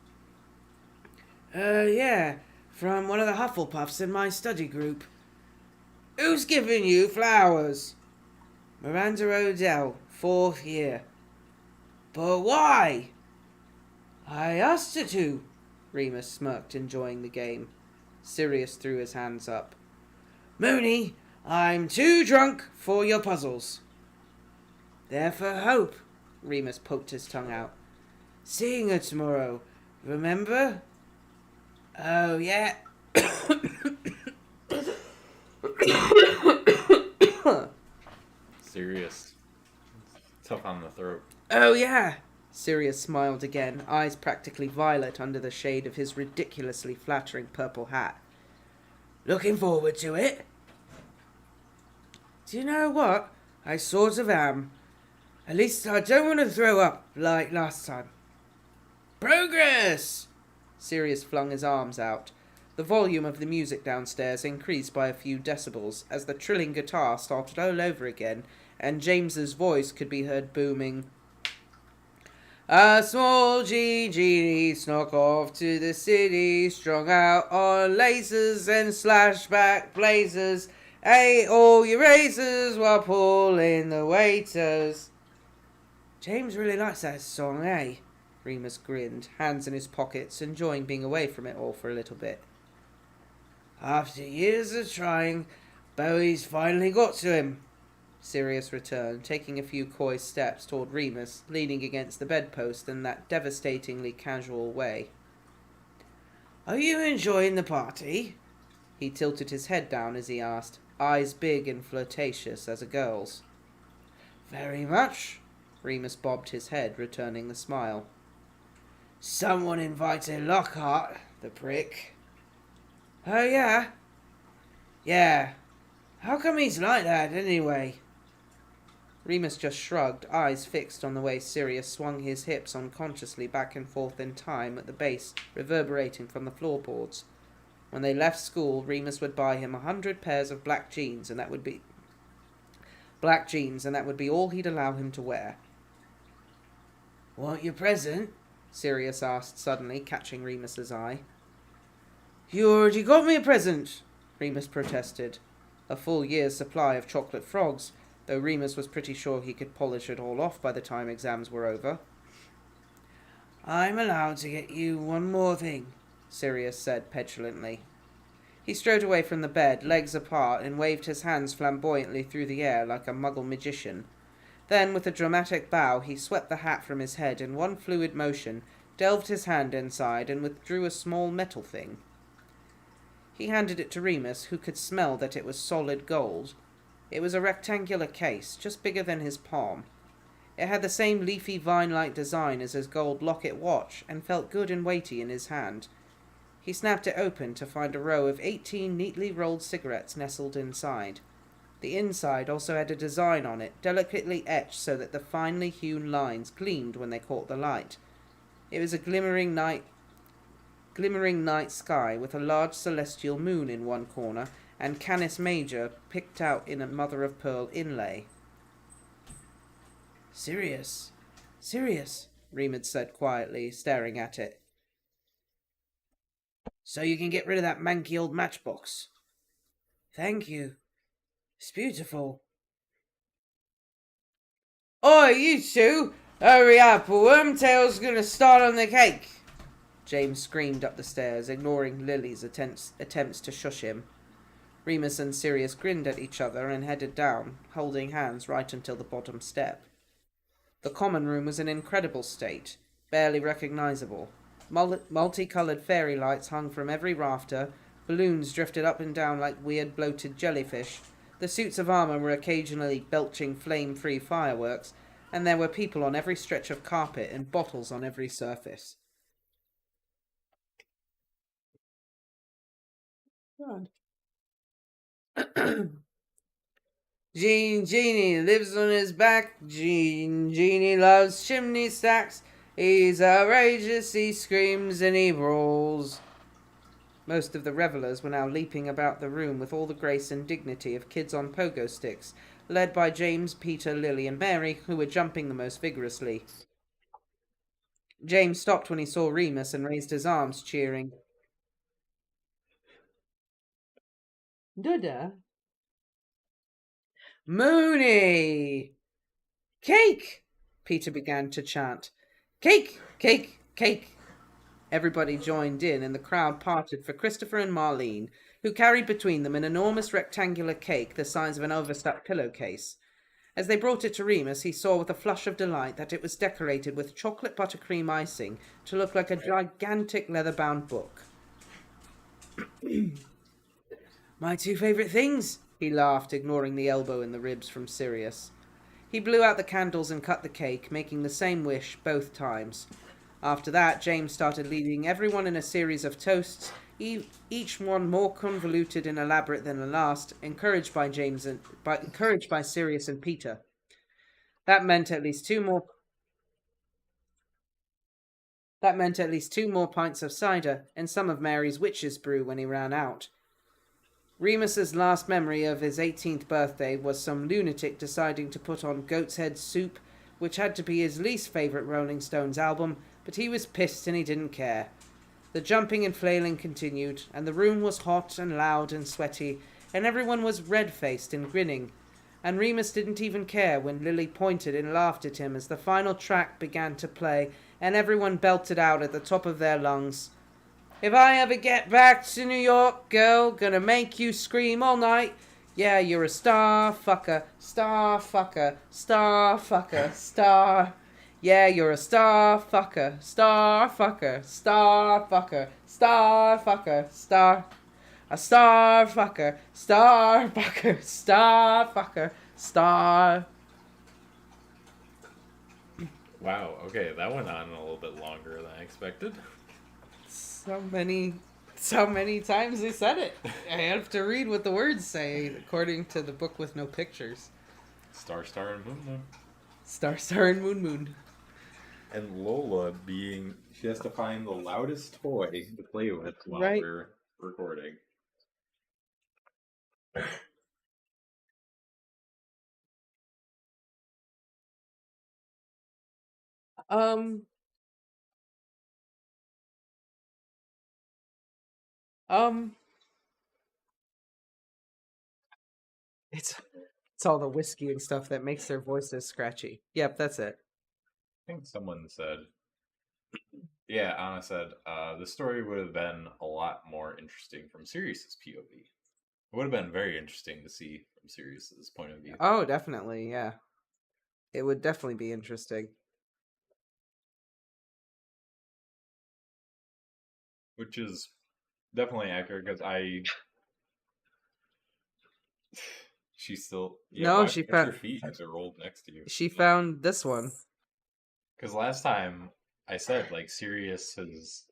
Yeah, from one of the Hufflepuffs in my study group. Who's giving you flowers? Miranda Odell, 4th year. But why? I asked her to, Remus smirked, enjoying the game. Sirius threw his hands up. Mooney, I'm too drunk for your puzzles. They're for Hope, Remus poked his tongue out. Seeing her tomorrow, remember? Oh, yeah. Sirius. Tough on the throat. Oh, yeah. Sirius smiled again, eyes practically violet under the shade of his ridiculously flattering purple hat. Looking forward to it? Do you know what? I sort of am. At least I don't want to throw up like last time. Progress! Sirius flung his arms out. The volume of the music downstairs increased by a few decibels as the trilling guitar started all over again, and James's voice could be heard booming. A small genie snuck off to the city, strung out on lasers and slashback blazers, ate all your razors while pulling the waiters. James really likes that song, eh? Remus grinned, hands in his pockets, enjoying being away from it all for a little bit. After years of trying, Bowie's finally got to him, Sirius returned, taking a few coy steps toward Remus, leaning against the bedpost in that devastatingly casual way. Are you enjoying the party? He tilted his head down as he asked, eyes big and flirtatious as a girl's. Very much, Remus bobbed his head, returning the smile. Someone invited Lockhart, the prick. Oh, yeah? Yeah. How come he's like that, anyway? Remus just shrugged, eyes fixed on the way Sirius swung his hips unconsciously back and forth in time at the bass, reverberating from the floorboards. When they left school, Remus would buy him 100 pairs of black jeans, and that would be all he'd allow him to wear. Want your present? Sirius asked suddenly, catching Remus's eye. You already got me a present, Remus protested. A full year's supply of chocolate frogs, though Remus was pretty sure he could polish it all off by the time exams were over. I'm allowed to get you one more thing, Sirius said petulantly. He strode away from the bed, legs apart, and waved his hands flamboyantly through the air like a muggle magician. Then, with a dramatic bow, he swept the hat from his head in one fluid motion, delved his hand inside, and withdrew a small metal thing. He handed it to Remus, who could smell that it was solid gold. It was a rectangular case, just bigger than his palm. It had the same leafy vine-like design as his gold locket watch, and felt good and weighty in his hand, He snapped it open to find a row of 18 neatly rolled cigarettes nestled inside. The inside also had a design on it, delicately etched so that the finely hewn lines gleamed when they caught the light. It was a glimmering night sky with a large celestial moon in one corner and Canis Major picked out in a mother-of-pearl inlay. Sirius, Sirius, Remus said quietly, staring at it. So you can get rid of that manky old matchbox. Thank you. It's beautiful. Oi, you two! Hurry up, or Wormtail's gonna start on the cake! James screamed up the stairs, ignoring Lily's attempts to shush him. Remus and Sirius grinned at each other and headed down, holding hands right until the bottom step. The common room was in incredible state, barely recognizable. Multicoloured fairy lights hung from every rafter, balloons drifted up and down like weird bloated jellyfish, the suits of armour were occasionally belching flame-free fireworks, and there were people on every stretch of carpet and bottles on every surface. God. Genie lives on his back. Genie loves chimney stacks. He's outrageous, he screams and he brawls. Most of the revellers were now leaping about the room with all the grace and dignity of kids on pogo sticks, led by James, Peter, Lily and Mary, who were jumping the most vigorously. James stopped when he saw Remus and raised his arms, cheering. Dada. Moony! Cake! Peter began to chant. Cake! Cake! Cake! Everybody joined in, and the crowd parted for Christopher and Marlene, who carried between them an enormous rectangular cake the size of an overstuffed pillowcase. As they brought it to Remus, he saw with a flush of delight that it was decorated with chocolate buttercream icing to look like a gigantic leather-bound book. My two favourite things, he laughed, ignoring the elbow in the ribs from Sirius. He blew out the candles and cut the cake, making the same wish both times. After that, James started leading everyone in a series of toasts, each one more convoluted and elaborate than the last, encouraged by Sirius and Peter. That meant at least two more pints of cider and some of Mary's witch's brew when he ran out. Remus's last memory of his 18th birthday was some lunatic deciding to put on Goat's Head Soup, which had to be his least favourite Rolling Stones album, but he was pissed and he didn't care. The jumping and flailing continued, and the room was hot and loud and sweaty, and everyone was red-faced and grinning. And Remus didn't even care when Lily pointed and laughed at him as the final track began to play, and everyone belted out at the top of their lungs. If I ever get back to New York, girl, gonna make you scream all night. Yeah, you're a star fucker, star fucker, star fucker, star. Yeah, you're a star fucker, star fucker, star fucker, star fucker, star. A star fucker, star fucker, star fucker, star. Wow, okay, that went on a little bit longer than I expected. So many times they said it. I have to read what the words say according to the book with no pictures. Star, star, and moon, moon. Star, star, and moon, moon. And Lola she has to find the loudest toy to play with while we're recording. It's all the whiskey and stuff that makes their voices scratchy. Yep, that's it. I think someone said, yeah, Anna said, the story would have been a lot more interesting from Sirius's POV. It would have been very interesting to see from Sirius's point of view. Oh, definitely, yeah. It would definitely be interesting. Which is definitely accurate, because She's still... Yeah, no, she found... her feet as they're rolled next to you? She found this one. Because last time I said, like, Sirius has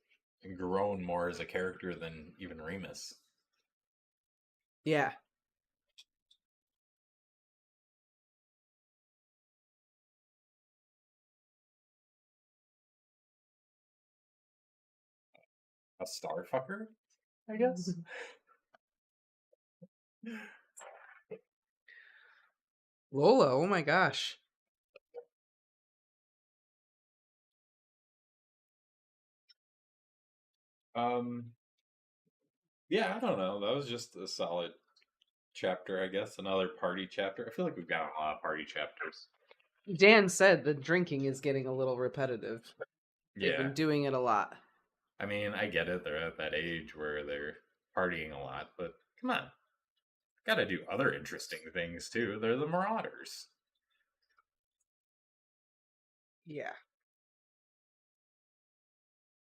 grown more as a character than even Remus. Yeah. A starfucker, I guess. Lola, oh my gosh. Yeah, I don't know. That was just a solid chapter, I guess. Another party chapter. I feel like we've got a lot of party chapters. Dan said the drinking is getting a little repetitive. They've Yeah. been doing it a lot. I mean, I get it. They're at that age where they're partying a lot, but come on. Gotta do other interesting things, too. They're the Marauders. Yeah.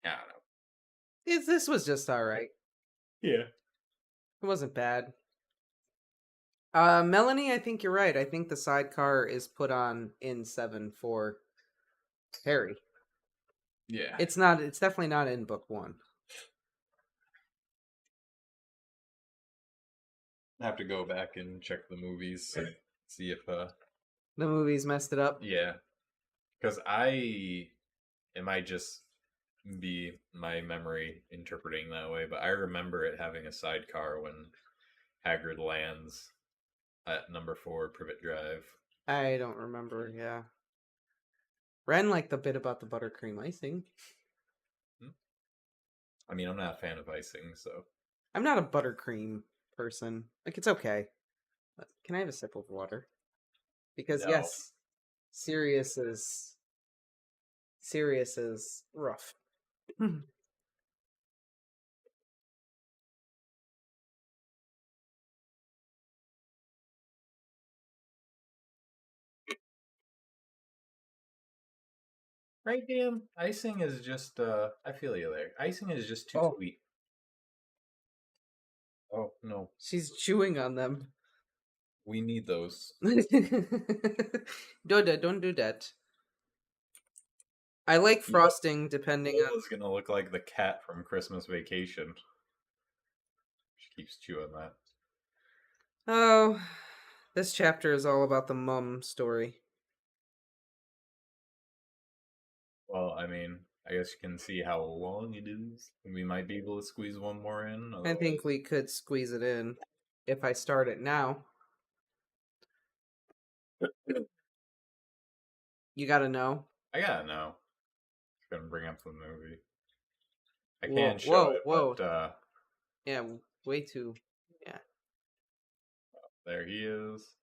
I don't know. This was just alright. Yeah. It wasn't bad. Melanie, I think you're right. I think the sidecar is put on in 7 for Harry. Yeah. It's definitely not in book 1. I have to go back and check the movies, see if The movies messed it up. yeah, because it might just be my memory interpreting that way, but I remember it having a sidecar when Hagrid lands at number 4 Privet Drive. I don't remember, yeah. Ren liked the bit about the buttercream icing. I mean, I'm not a fan of icing, so. I'm not a buttercream person. Like, it's okay. But can I have a sip of water? Because, No. yes, Sirius is rough. Right, Dan? Icing is just, I feel you there. Icing is just too Oh. sweet. Oh, no. She's chewing on them. We need those. Don't do that. I like frosting depending on... Lola's gonna look like the cat from Christmas Vacation. She keeps chewing that. Oh, this chapter is all about the mum story. Well, I mean, I guess you can see how long it is. We might be able to squeeze one more in. I think we could squeeze it in if I start it now. You gotta know. I gotta know. It's gonna bring up the movie. I Whoa, can't show whoa, it, whoa. but Yeah, way too. Yeah. there he is.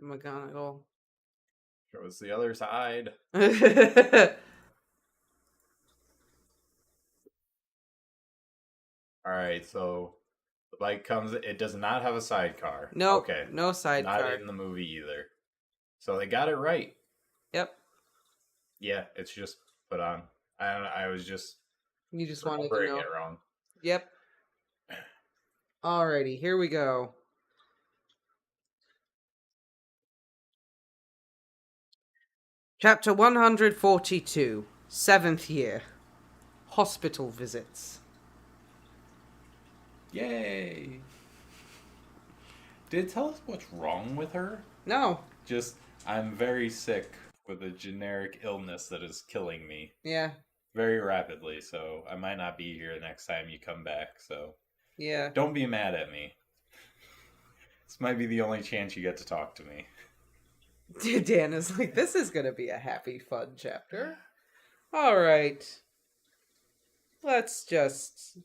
McGonagall. Show us the other side. Alright, so the bike comes. It does not have a sidecar. No, okay. no sidecar. Not in the movie either. So they got it right. Yep. Yeah, it's just put on. I was just You just wanted to remembering know. it wrong. Yep. Alrighty, here we go. Chapter 142, 7th year. Hospital visits. Yay! Did it tell us what's wrong with her? No. Just, I'm very sick with a generic illness that is killing me Yeah. very rapidly, so I might not be here next time you come back, so Yeah. don't be mad at me. This might be the only chance you get to talk to me. Dan is like, this is going to be a happy, fun chapter. All right. Let's just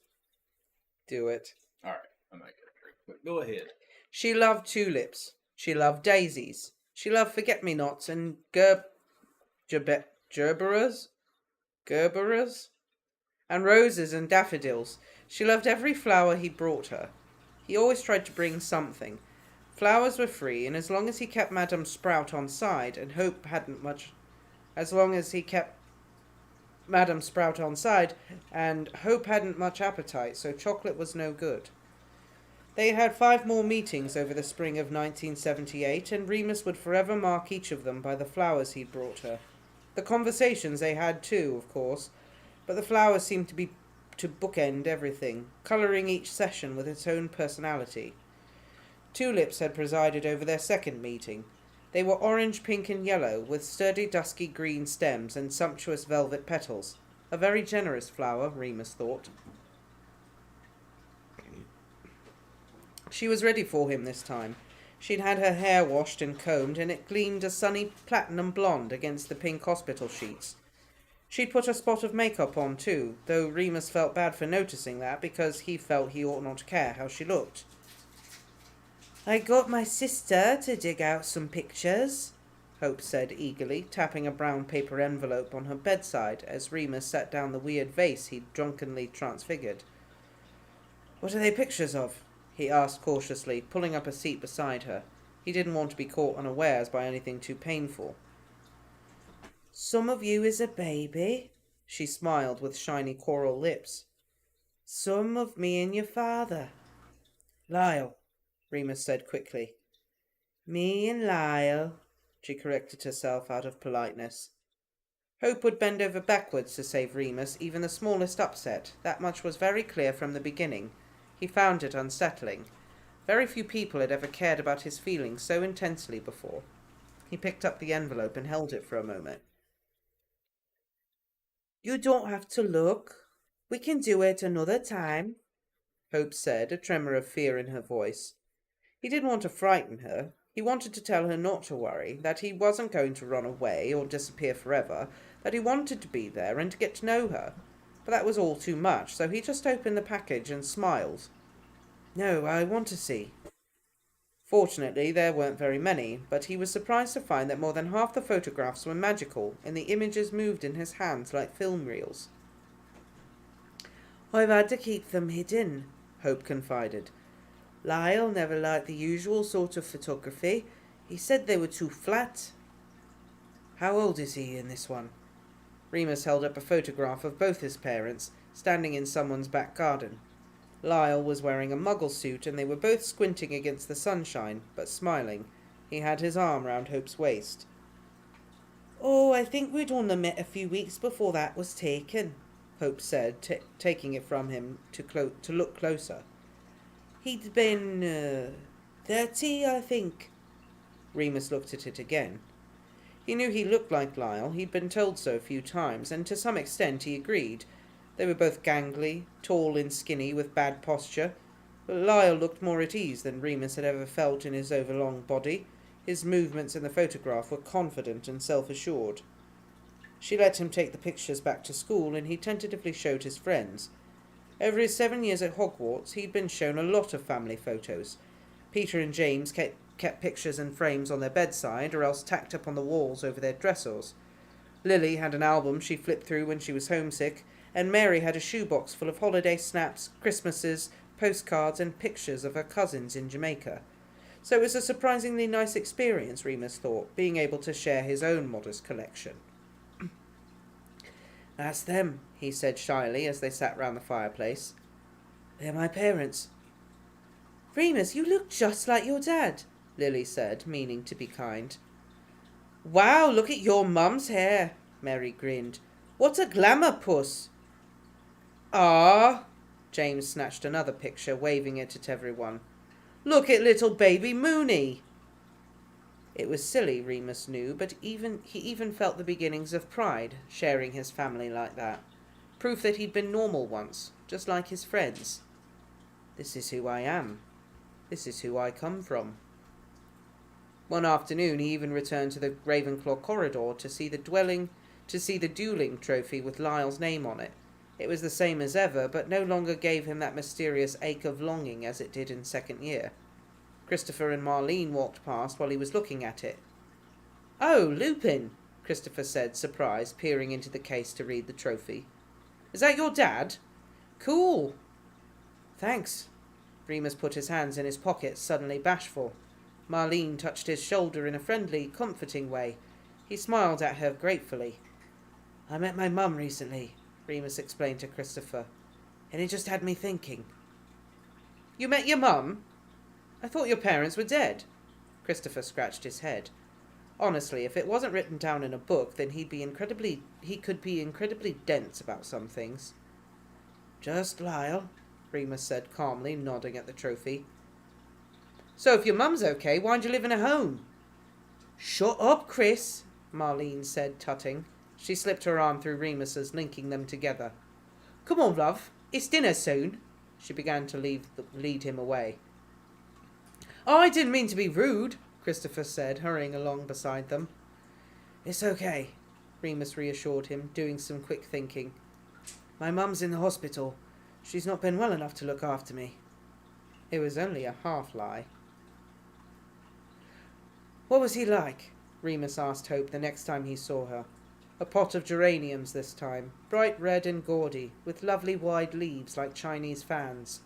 do it. All right, I might get a drink, but go ahead. She loved tulips. She loved daisies. She loved forget-me-nots and gerberas, and roses and daffodils. She loved every flower he brought her. He always tried to bring something. Flowers were free, and as long as he kept Madame Sprout on side, and Hope hadn't much... As long as he kept Madame Sprout on side, and Hope hadn't much appetite, so chocolate was no good. They had 5 more meetings over the spring of 1978, and Remus would forever mark each of them by the flowers he'd brought her. The conversations they had too, of course, but the flowers seemed to bookend everything, colouring each session with its own personality. Tulips had presided over their second meeting. They were orange, pink and yellow, with sturdy dusky green stems and sumptuous velvet petals. A very generous flower, Remus thought. She was ready for him this time. She'd had her hair washed and combed, and it gleamed a sunny platinum blonde against the pink hospital sheets. She'd put a spot of makeup on too, though Remus felt bad for noticing that because he felt he ought not to care how she looked. "I got my sister to dig out some pictures," Hope said eagerly, tapping a brown paper envelope on her bedside as Remus set down the weird vase he'd drunkenly transfigured. "What are they pictures of?" he asked cautiously, pulling up a seat beside her. He didn't want to be caught unawares by anything too painful. "Some of you is a baby," she smiled with shiny coral lips. "Some of me and your father." "Lyle," Remus said quickly. "Me and Lyle," she corrected herself out of politeness. Hope would bend over backwards to save Remus even the smallest upset. That much was very clear from the beginning. He found it unsettling. Very few people had ever cared about his feelings so intensely before. He picked up the envelope and held it for a moment. "You don't have to look. We can do it another time," Hope said, a tremor of fear in her voice. He didn't want to frighten her. He wanted to tell her not to worry, that he wasn't going to run away or disappear forever, that he wanted to be there and to get to know her. But that was all too much, so he just opened the package and smiled. "No, I want to see." Fortunately, there weren't very many, but he was surprised to find that more than half the photographs were magical, and the images moved in his hands like film reels. "I've had to keep them hidden," Hope confided. "Lyle never liked the usual sort of photography. He said they were too flat." "How old is he in this one?" Remus held up a photograph of both his parents, standing in someone's back garden. Lyle was wearing a muggle suit, and they were both squinting against the sunshine, but smiling. He had his arm round Hope's waist. "Oh, I think we'd only met a few weeks before that was taken," Hope said, taking it from him to look closer. "He'd been 30, I think." Remus looked at it again. He knew he looked like Lyle. He'd been told so a few times, and to some extent he agreed. They were both gangly, tall and skinny, with bad posture, but Lyle looked more at ease than Remus had ever felt in his overlong body. His movements in the photograph were confident and self-assured. She let him take the pictures back to school, and he tentatively showed his friends. Over his 7 years at Hogwarts, he'd been shown a lot of family photos. Peter and James kept pictures and frames on their bedside, or else tacked up on the walls over their dressers. Lily had an album she flipped through when she was homesick, and Mary had a shoebox full of holiday snaps, Christmases, postcards, and pictures of her cousins in Jamaica. So it was a surprisingly nice experience, Remus thought, being able to share his own modest collection. "That's them," he said shyly as they sat round the fireplace. "They're my parents." "Remus, you look just like your dad," Lily said, meaning to be kind. "Wow, look at your mum's hair," Mary grinned. "What a glamour, puss." "Ah," James snatched another picture, waving it at everyone. "Look at little baby Mooney." It was silly, Remus knew, but he even felt the beginnings of pride, sharing his family like that. Proof that he'd been normal once, just like his friends. "This is who I am. This is who I come from." One afternoon he even returned to the Ravenclaw corridor to see the dueling trophy with Lyle's name on it. It was the same as ever, but no longer gave him that mysterious ache of longing as it did in second year. Christopher and Marlene walked past while he was looking at it. "Oh, Lupin," Christopher said, surprised, peering into the case to read the trophy. "Is that your dad? Cool." "Thanks." Remus put his hands in his pockets, suddenly bashful. Marlene touched his shoulder in a friendly, comforting way. He smiled at her gratefully. "I met my mum recently," Remus explained to Christopher, "and it just had me thinking." "You met your mum? I thought your parents were dead." Christopher scratched his head. Honestly, if it wasn't written down in a book, then he could be incredibly dense about some things. Just Lyle, Remus said calmly, nodding at the trophy. So if your mum's okay, why'd you live in a home? Shut up, Chris, Marlene said, tutting. She slipped her arm through Remus's, linking them together. Come on, love, it's dinner soon. She began to lead him away. Oh, I didn't mean to be rude, Christopher said, hurrying along beside them. It's okay, Remus reassured him, doing some quick thinking. My mum's in the hospital. She's not been well enough to look after me. It was only a half-lie. What was he like? Remus asked Hope the next time he saw her. A pot of geraniums this time, bright red and gaudy, with lovely wide leaves like Chinese fans.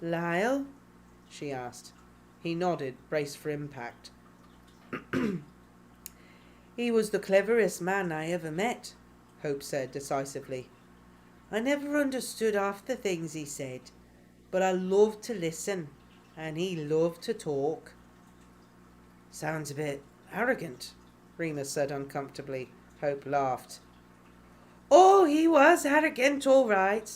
Lyle? She asked. He nodded, braced for impact. He was the cleverest man I ever met, Hope said decisively. I never understood half the things he said, but I loved to listen, and he loved to talk. Sounds a bit arrogant, Remus said uncomfortably. Hope laughed. Oh, he was arrogant, all right.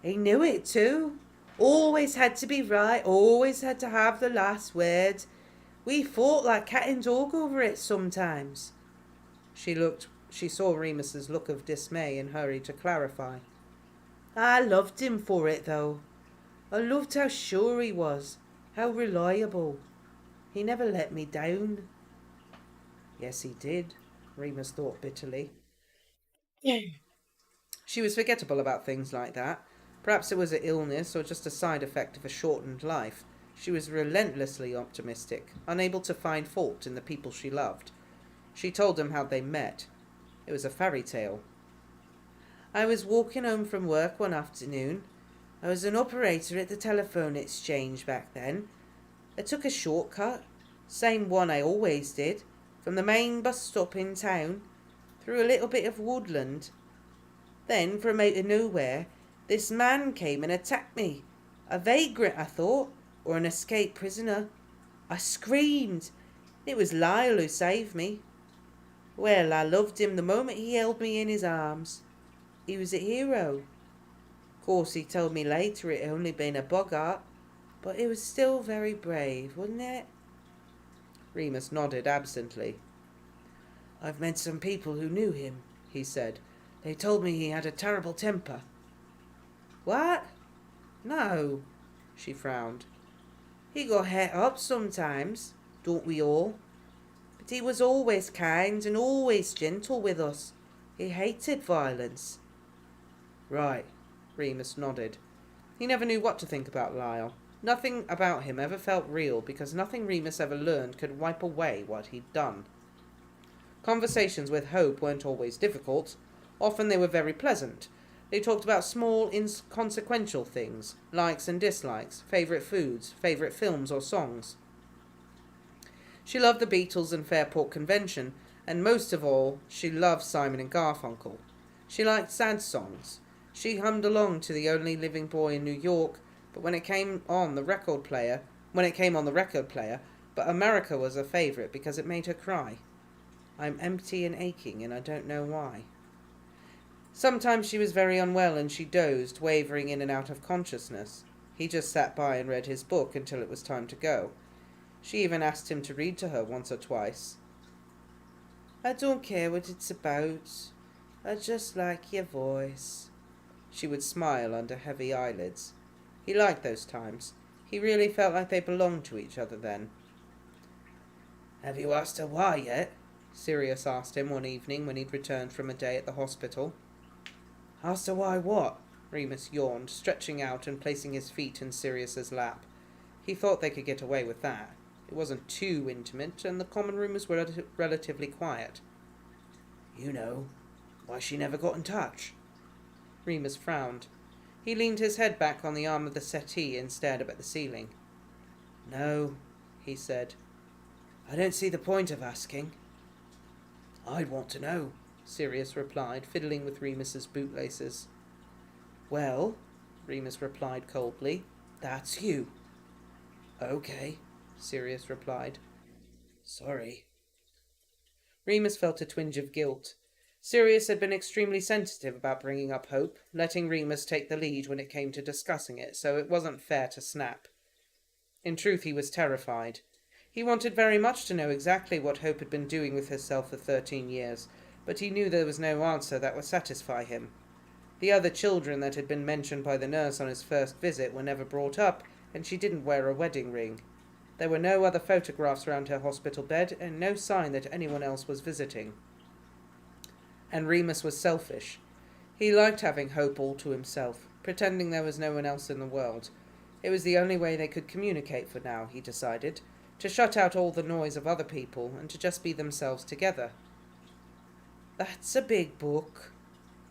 He knew it too. Always had to be right, always had to have the last word. We fought like cat and dog over it sometimes. She saw Remus's look of dismay and hurried to clarify. I loved him for it, though. I loved how sure he was, how reliable. He never let me down. Yes, he did, Remus thought bitterly. She was forgettable about things like that. Perhaps it was an illness or just a side effect of a shortened life. She was relentlessly optimistic, unable to find fault in the people she loved. She told him how they met. It was a fairy tale. I was walking home from work one afternoon. I was an operator at the telephone exchange back then. I took a shortcut, same one I always did, from the main bus stop in town, through a little bit of woodland. Then, from out of nowhere, this man came and attacked me. A vagrant, I thought, or an escaped prisoner. I screamed. It was Lyle who saved me. Well, I loved him the moment he held me in his arms. He was a hero. Of course, he told me later it had only been a boggart, but it was still very brave, wasn't it? Remus nodded absently. I've met some people who knew him, he said. They told me he had a terrible temper. What? No, she frowned. He got het up sometimes, don't we all? But he was always kind and always gentle with us. He hated violence. Right, Remus nodded. He never knew what to think about Lyle. Nothing about him ever felt real because nothing Remus ever learned could wipe away what he'd done. Conversations with Hope weren't always difficult. Often they were very pleasant. They talked about small, inconsequential things, likes and dislikes, favourite foods, favourite films or songs. She loved the Beatles and Fairport Convention, and most of all, she loved Simon and Garfunkel. She liked sad songs. She hummed along to The Only Living Boy in New York, but when it came on the record player, but America was her favourite because it made her cry. I'm empty and aching, and I don't know why. Sometimes she was very unwell and she dozed, wavering in and out of consciousness. He just sat by and read his book until it was time to go. She even asked him to read to her once or twice. I don't care what it's about. I just like your voice. She would smile under heavy eyelids. He liked those times. He really felt like they belonged to each other then. Have you asked her why yet? Sirius asked him one evening when he'd returned from a day at the hospital. Asked her why what? Remus yawned, stretching out and placing his feet in Sirius's lap. He thought they could get away with that. It wasn't too intimate, and the common room was relatively quiet. You know, why she never got in touch. Remus frowned. He leaned his head back on the arm of the settee and stared up at the ceiling. No, he said. I don't see the point of asking. I'd want to know, Sirius replied, fiddling with Remus's bootlaces. Well, Remus replied coldly, that's you. Okay, Sirius replied. Sorry. Remus felt a twinge of guilt. Sirius had been extremely sensitive about bringing up Hope, letting Remus take the lead when it came to discussing it, so it wasn't fair to snap. In truth, he was terrified. He wanted very much to know exactly what Hope had been doing with herself for 13 years, but he knew there was no answer that would satisfy him. The other children that had been mentioned by the nurse on his first visit were never brought up, and she didn't wear a wedding ring. There were no other photographs around her hospital bed, and no sign that anyone else was visiting. And Remus was selfish. He liked having Hope all to himself, pretending there was no one else in the world. It was the only way they could communicate for now, he decided, to shut out all the noise of other people and to just be themselves together. "That's a big book,"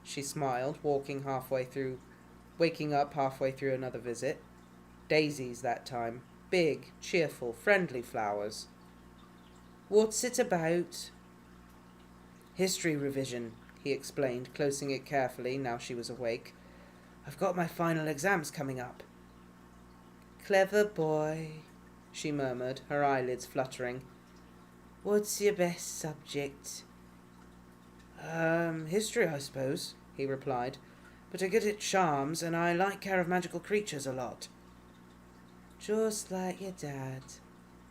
she smiled, waking up halfway through another visit. Daisies that time. Big, cheerful, friendly flowers. "What's it about?" "History revision," he explained, closing it carefully now she was awake. "I've got my final exams coming up." "Clever boy," she murmured, her eyelids fluttering. "What's your best subject?" History, I suppose," he replied. "But I good at charms, and I like care of magical creatures a lot." "Just like your dad."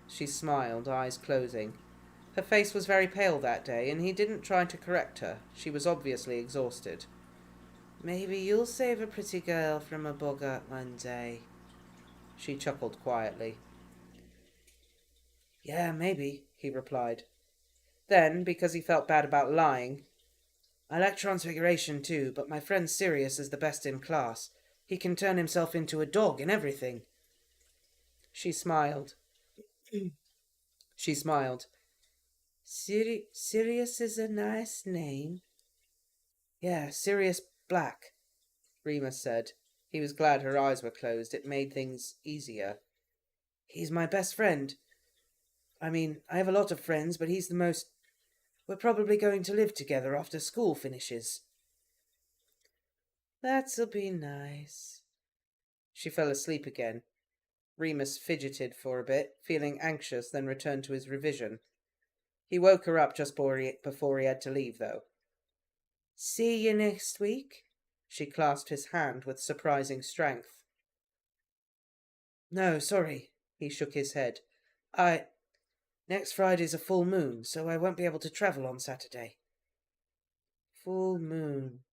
She smiled, eyes closing. Her face was very pale that day, and he didn't try to correct her. She was obviously exhausted. "Maybe you'll save a pretty girl from a boggart one day." She chuckled quietly. "Yeah, maybe," he replied. Then, because he felt bad about lying, "I like transfiguration too, but my friend Sirius is the best in class. He can turn himself into a dog and everything." She smiled. Sirius is a nice name." "Yeah, Sirius Black," Remus said. He was glad her eyes were closed. It made things easier. "He's my best friend. I mean, I have a lot of friends, but he's the most... We're probably going to live together after school finishes." "That'll be nice." She fell asleep again. Remus fidgeted for a bit, feeling anxious, then returned to his revision. He woke her up just before he had to leave, though. "See you next week?" She clasped his hand with surprising strength. "No, sorry," he shook his head. Next Friday's a full moon, so I won't be able to travel on Saturday." "Full moon,"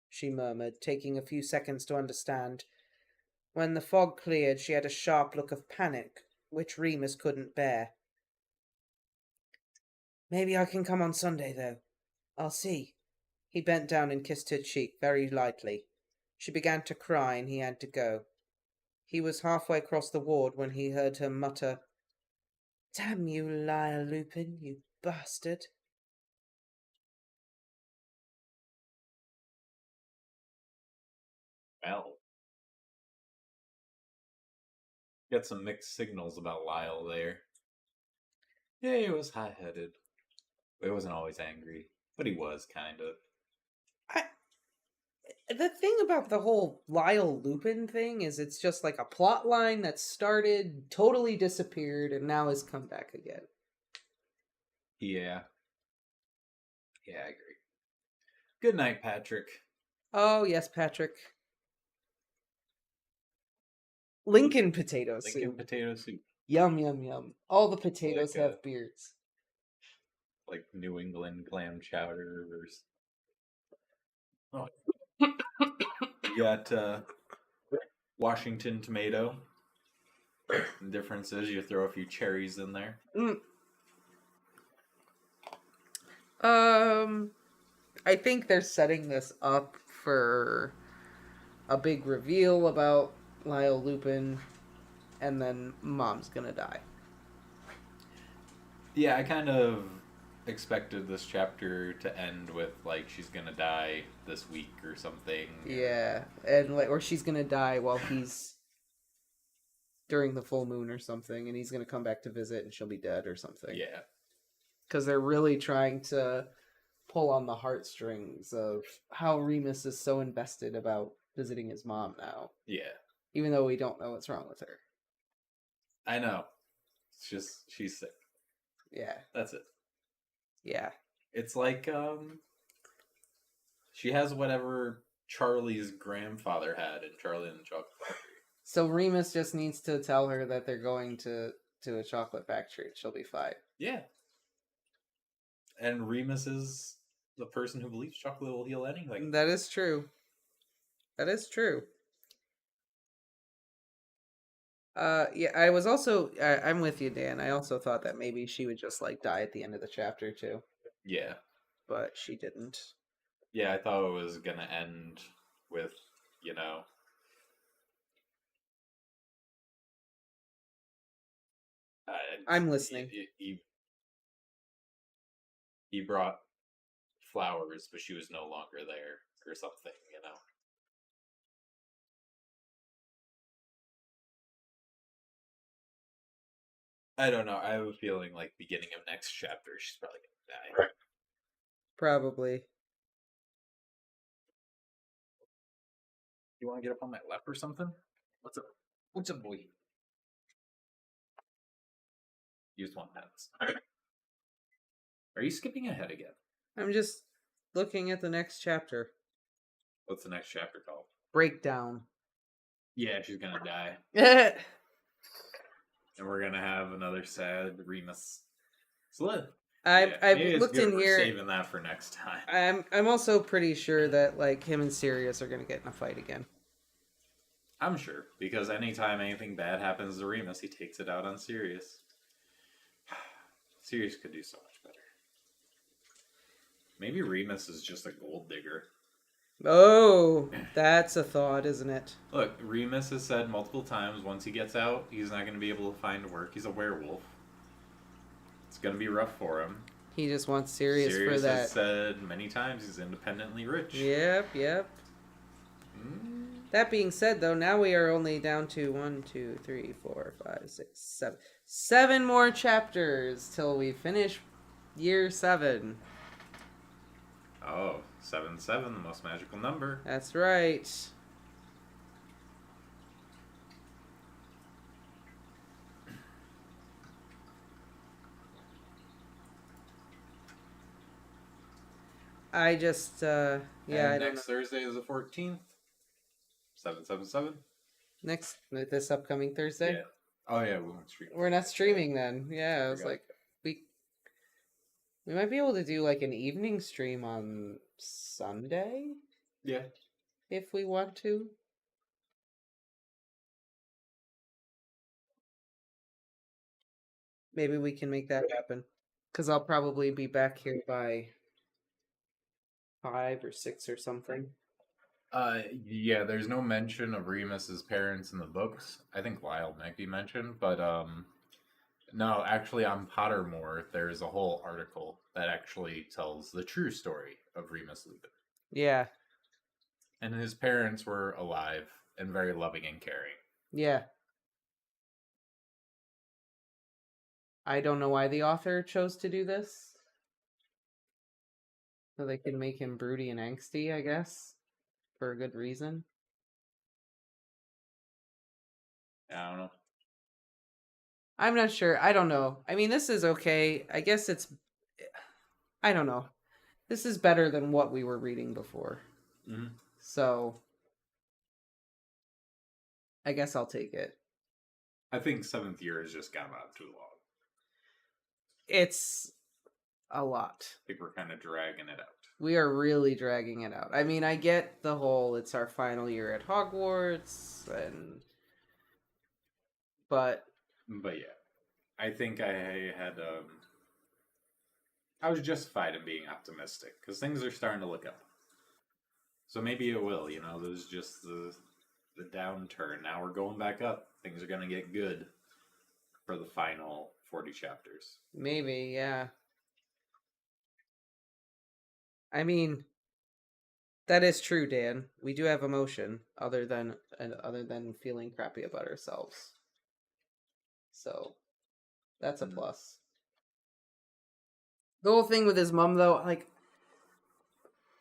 she murmured, taking a few seconds to understand. When the fog cleared, she had a sharp look of panic, which Remus couldn't bear. "Maybe I can come on Sunday, though. I'll see." He bent down and kissed her cheek very lightly. She began to cry, and he had to go. He was halfway across the ward when he heard her mutter, "Damn you, Lyle Lupin, you bastard." Well, got some mixed signals about Lyle there. Yeah, he was hot-headed. He wasn't always angry, but he was, kind of. The thing about the whole Lyle Lupin thing is it's just like a plot line that started, totally disappeared, and now has come back again. Yeah. Yeah, I agree. Good night, Patrick. Oh, yes, Patrick. Lincoln potato soup. Lincoln potato soup. Yum, yum, yum. All the potatoes Like, have beards. Like New England clam chowder or... Oh. You got Washington tomato. The difference is you throw a few cherries in there. I think they're setting this up for a big reveal about Lyle Lupin, and then Mom's gonna die. Yeah, I kind of expected this chapter to end with, like, she's gonna die this week or something. Yeah, and or she's gonna die while he's during the full moon or something, and he's gonna come back to visit, and she'll be dead or something. Yeah. Because they're really trying to pull on the heartstrings of how Remus is so invested about visiting his mom now. Yeah. Even though we don't know what's wrong with her. I know. It's just, she's sick. Yeah. That's it. Yeah. It's like she has whatever Charlie's grandfather had in Charlie and the Chocolate Factory. So Remus just needs to tell her that they're going to a chocolate factory. She'll be fine. Yeah. And Remus is the person who believes chocolate will heal anything. That is true. That is true. Yeah, I was also, I'm with you, Dan. I also thought that maybe she would just, like, die at the end of the chapter, too. Yeah. But she didn't. Yeah, I thought it was going to end with, you know... I'm listening. He brought flowers, but she was no longer there, or something, you know? I don't know. I have a feeling like beginning of next chapter, she's probably gonna die. Probably. You want to get up on my lap or something? What's up? What's up, boy? Use one pence. Are you skipping ahead again? I'm just looking at the next chapter. What's the next chapter called? Breakdown. Yeah, she's gonna die. I And we're gonna have another sad Remus slip. I've looked in here. Saving that for next time. I'm also pretty sure that like him and Sirius are gonna get in a fight again. I'm sure, because anytime anything bad happens to Remus, he takes it out on Sirius. Sirius could do so much better. Maybe Remus is just a gold digger. Oh, that's a thought, isn't it? Look, Remus has said multiple times once he gets out, he's not going to be able to find work. He's a werewolf. It's going to be rough for him. He just wants Sirius for that. Has said many times he's independently rich. Yep. That being said, though, now we are only down to 1, 2, 3, 4, 5, 6, 7. 7 more chapters till we finish year 7. Oh, 7, the most magical number. That's right. I just, yeah, and I don't know. next Thursday is the 14th. 777. Next, this upcoming Thursday? Yeah. Oh, yeah, we won't stream. We're not streaming then. Yeah, I was like, we might be able to do like an evening stream on Sunday? Yeah. If we want to. Maybe we can make that happen. Because I'll probably be back here by 5 or 6 or something. Yeah, there's no mention of Remus's parents in the books. I think Lyle might be mentioned, but no, actually on Pottermore, there's a whole article that actually tells the true story of Remus Lupin. Yeah. And his parents were alive and very loving and caring. Yeah. I don't know why the author chose to do this. So they can make him broody and angsty, I guess. For a good reason. I don't know. I'm not sure. I don't know. I mean, this is okay. I guess it's... I don't know. This is better than what we were reading before. Mm-hmm. So... I guess I'll take it. I think 7th year has just gone on too long. It's a lot. I think we're kind of dragging it out. We are really dragging it out. I mean, I get the whole it's our final year at Hogwarts, but yeah, I think I had I was justified in being optimistic because things are starting to look up. So maybe it will, you know. There's just the downturn. Now we're going back up. Things are gonna get good for the final 40 chapters. Maybe, yeah. I mean, that is true, Dan. We do have emotion other than feeling crappy about ourselves. So, that's a plus. The whole thing with his mom, though, like,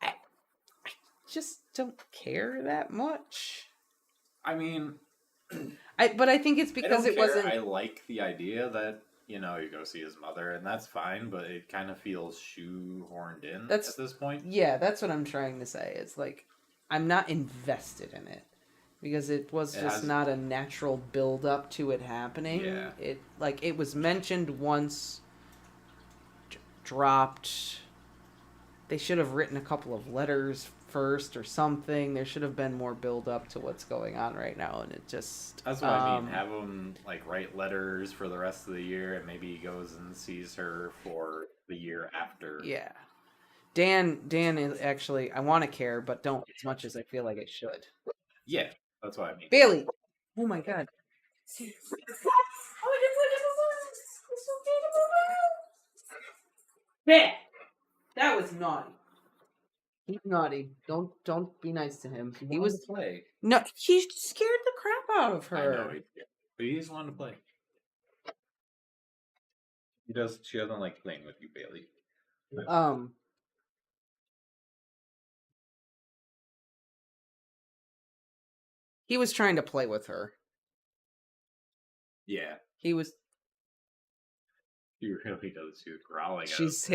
I just don't care that much. I mean, but I think it's because it wasn't. I like the idea that you go see his mother, and that's fine, but it kind of feels shoehorned in That's at this point. Yeah, that's what I'm trying to say. It's like I'm not invested in it because it was just not a natural build up to it happening. Yeah. It was mentioned once, dropped. They should have written a couple of letters first or something. There should have been more build up to what's going on right now, and it just That's what I mean. Have him write letters for the rest of the year, and maybe he goes and sees her for the year after. Yeah. Dan is actually, I want to care, but don't as much as I feel like I should. Yeah, that's what I mean. Bailey! Oh my god. There! That was naughty. He's naughty. Don't be nice to him. He was to play. No, he scared the crap out of her. I know, but he just wanted to play. She doesn't like playing with you, Bailey. He was trying to play with her. Yeah. He was. He really does. She's growling. She's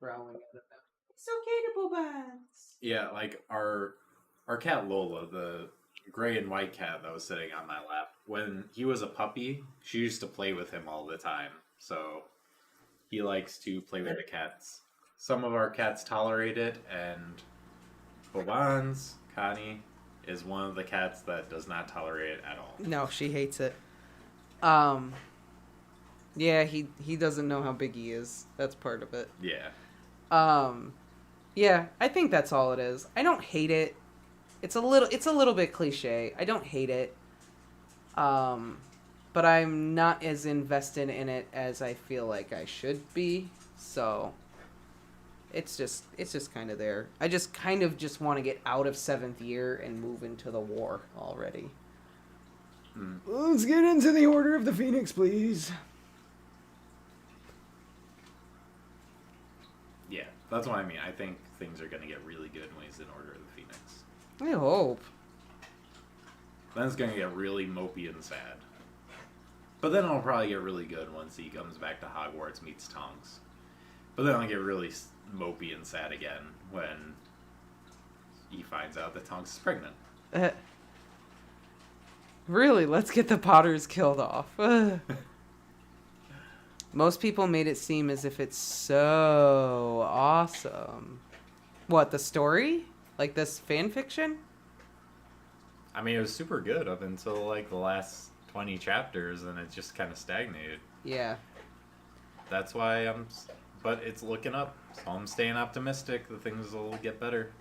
growling at him. It's okay to boo-bans. Yeah, our cat Lola, the gray and white cat that was sitting on my lap, when he was a puppy, she used to play with him all the time. So he likes to play with the cats. Some of our cats tolerate it, and Bobans, Connie, is one of the cats that does not tolerate it at all. No, she hates it. Yeah, he doesn't know how big he is. That's part of it. Yeah. Yeah, I think that's all it is. I don't hate it. It's a little bit cliche. I don't hate it. But I'm not as invested in it as I feel like I should be. So it's just kind of there. I just kind of just want to get out of 7th year and move into the war already. Let's get into the Order of the Phoenix, please. Yeah, that's what I mean. I think things are going to get really good when he's in Order of the Phoenix. I hope. Then it's going to get really mopey and sad. But then it'll probably get really good once he comes back to Hogwarts, meets Tonks. But then it'll get really mopey and sad again when he finds out that Tonks is pregnant. Really, let's get the Potters killed off. Most people made it seem as if it's so awesome. What, the story? Like this fan fiction? I mean, it was super good up until the last 20 chapters, and it just kind of stagnated. Yeah. That's why but it's looking up, so I'm staying optimistic that things will get better.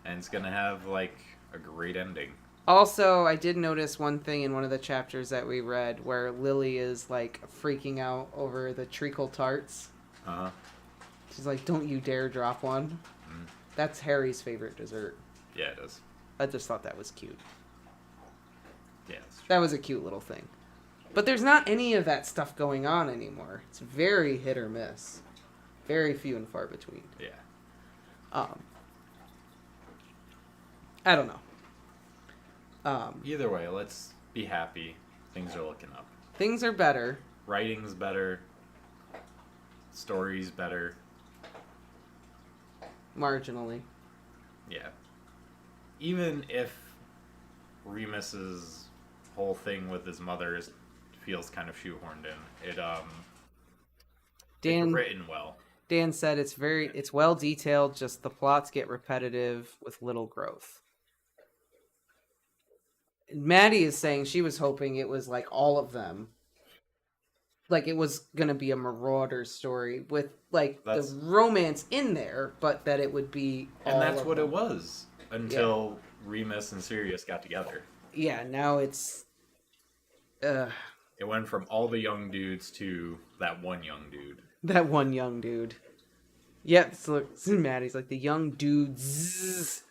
And it's going to have, a great ending. Also, I did notice one thing in one of the chapters that we read where Lily is, freaking out over the treacle tarts. Uh-huh. She's like, don't you dare drop one. Mm. That's Harry's favorite dessert. Yeah, it is. I just thought that was cute. Yeah, that was a cute little thing. But there's not any of that stuff going on anymore. It's very hit or miss. Very few and far between. Yeah. I don't know. Either way, let's be happy. Things are looking up. Things are better. Writing's better. Story's better. Marginally. Yeah. Even if Remus's whole thing with his mother feels kind of shoehorned in, it's written well. Dan said it's well detailed, just the plots get repetitive with little growth. Maddie is saying she was hoping it was all of them. It was going to be a Marauders story with the romance in there, but that it would be all And that's of what them. it was until Remus and Sirius got together. Yeah, now it's it went from all the young dudes to that one young dude. That one young dude. Yep, so Maddie's the young dudes.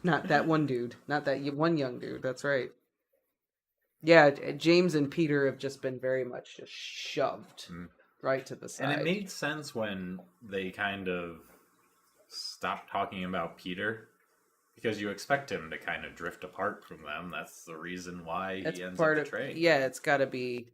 Not that one dude. Not that one young dude. That's right. Yeah, James and Peter have just been very much just shoved right to the side. And it made sense when they kind of stopped talking about Peter, because you expect him to kind of drift apart from them. That's the reason why he ends up betraying. Yeah, it's got to be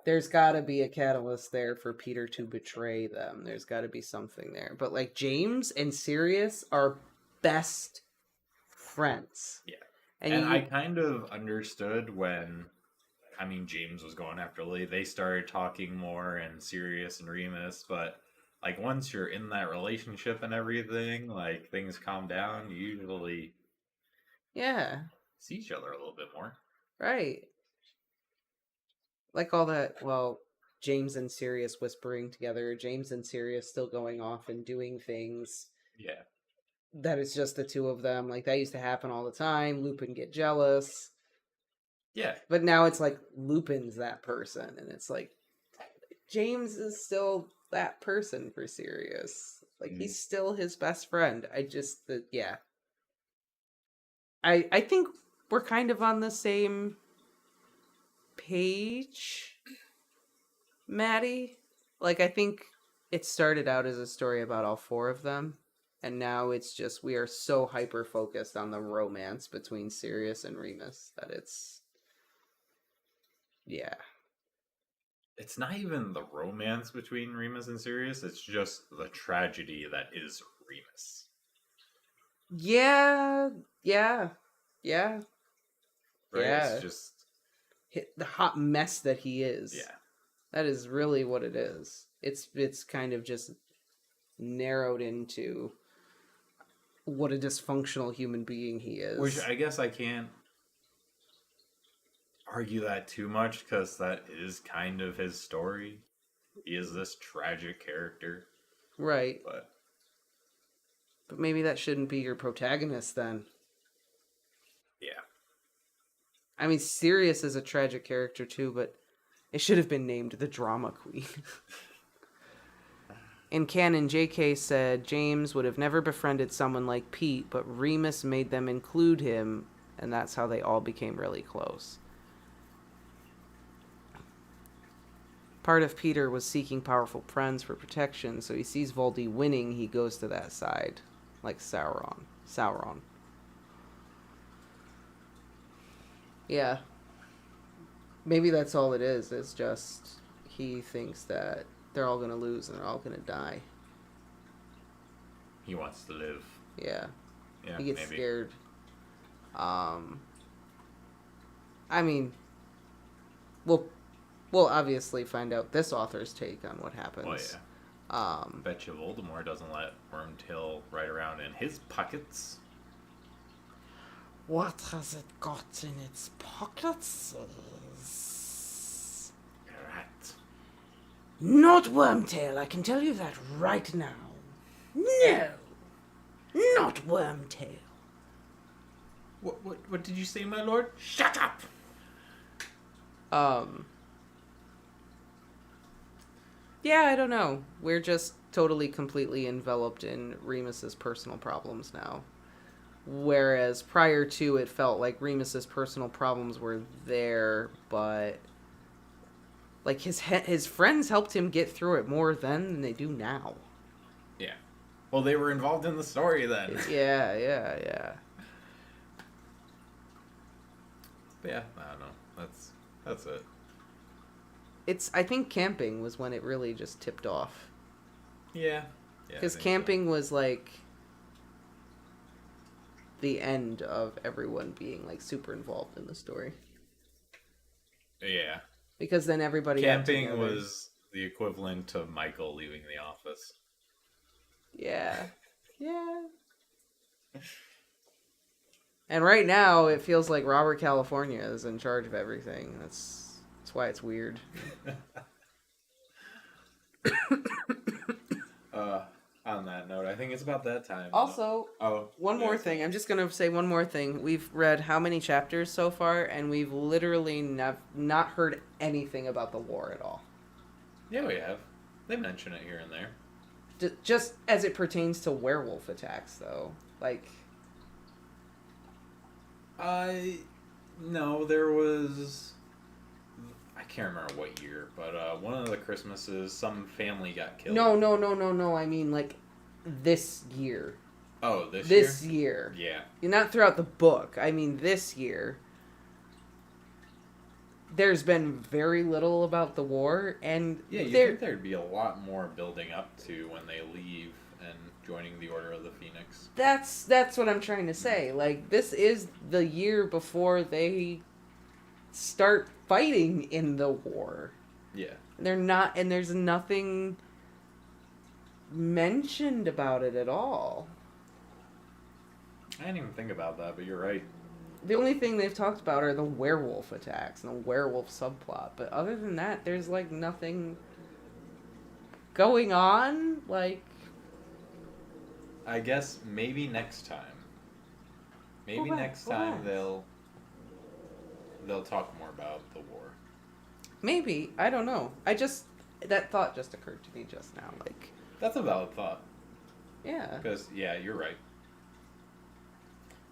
There's got to be a catalyst there for Peter to betray them. There's got to be something there. But like James and Sirius are best friends. Yeah. And I kind of understood when, I mean, James was going after Lily. They started talking more, and Sirius and Remus. But like once you're in that relationship and everything, like things calm down. You usually see each other a little bit more. Right. Like all that, well, James and Sirius whispering together, James and Sirius still going off and doing things. Yeah. That it's just the two of them. Like, that used to happen all the time. Lupin get jealous. Yeah. But now it's like Lupin's that person. And it's like, James is still that person for Sirius. Like, he's still his best friend. I think we're kind of on the same page, Maddie. Like, I think it started out as a story about all four of them, and now it's just we are so hyper focused on the romance between Sirius and Remus that it's It's not even the romance between Remus and Sirius, it's just the tragedy that is Remus. Yeah. Right? Yeah. It's just The hot mess that he is. Yeah. That is really what it is. It's kind of just narrowed into what a dysfunctional human being he is. Which I guess I can't argue that too much, because that is kind of his story. He is this tragic character. Right. But maybe that shouldn't be your protagonist then. Yeah. I mean, Sirius is a tragic character too, but it should have been named the Drama Queen. In canon, JK said James would have never befriended someone like Pete, but Remus made them include him, and that's how they all became really close. Part of Peter was seeking powerful friends for protection, so he sees Voldy winning, he goes to that side, like Sauron. Yeah. Maybe that's all it is. It's just he thinks that they're all going to lose and they're all going to die. He wants to live. Yeah. Yeah, he gets maybe. scared. I mean, we'll obviously find out this author's take on what happens. Oh, yeah. Bet you Voldemort doesn't let Wormtail ride around in his pockets. What has it got in its pockets? Rat. Not Wormtail, I can tell you that right now. No! Not Wormtail. What did you say, my lord? Shut up! Yeah, I don't know. We're just totally, completely enveloped in Remus's personal problems now. Whereas prior to, it felt like Remus's personal problems were there, but like his friends helped him get through it more then than they do now. Yeah. Well, they were involved in the story then. Yeah. But yeah, I don't know. That's it. I think camping was when it really just tipped off. Yeah. Because camping was like the end of everyone being like super involved in the story. Yeah. Because then everybody camping was the equivalent to Michael leaving the office. Yeah. And right now it feels like Robert California is in charge of everything. That's why it's weird. On that note, I think it's about that time. Also, one more thing. I'm just going to say one more thing. We've read how many chapters so far, and we've literally not heard anything about the lore at all. Yeah, we have. They mention it here and there. Just as it pertains to werewolf attacks, though. Like... No, there was... I can't remember what year, but one of the Christmases, some family got killed. No. I mean, like, this year. Oh, this year? This year. Yeah. Not throughout the book. I mean, this year. there's been very little about the war, and Yeah, you think there'd be a lot more building up to when they leave and joining the Order of the Phoenix. That's what I'm trying to say. Like, this is the year before they start fighting in the war. Yeah. They're not, and there's nothing mentioned about it at all. I didn't even think about that, but you're right. The only thing they've talked about are the werewolf attacks and the werewolf subplot. But other than that, there's, like, nothing going on. Like, I guess maybe next time. Maybe next time they'll talk more about the war. Maybe. I don't know. That thought just occurred to me just now. Like, That's a valid thought. yeah. Because, yeah, you're right.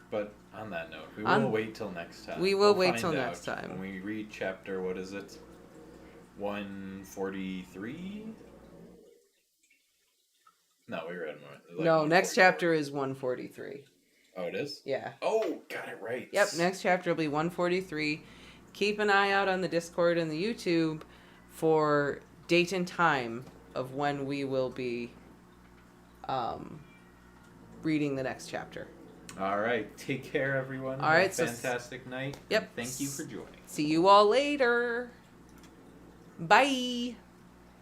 But on that note, we will wait till next time. We will wait till next time. When we read chapter, what is it? 143? No, we read more. Like No, next chapter is 143. Oh, it is? Yeah. Oh, got it right. Yep, next chapter will be 143. Keep an eye out on the Discord and the YouTube for date and time of when we will be reading the next chapter. All right. Take care, everyone. All right. Have a fantastic night. Yep. Thank you for joining. See you all later. Bye.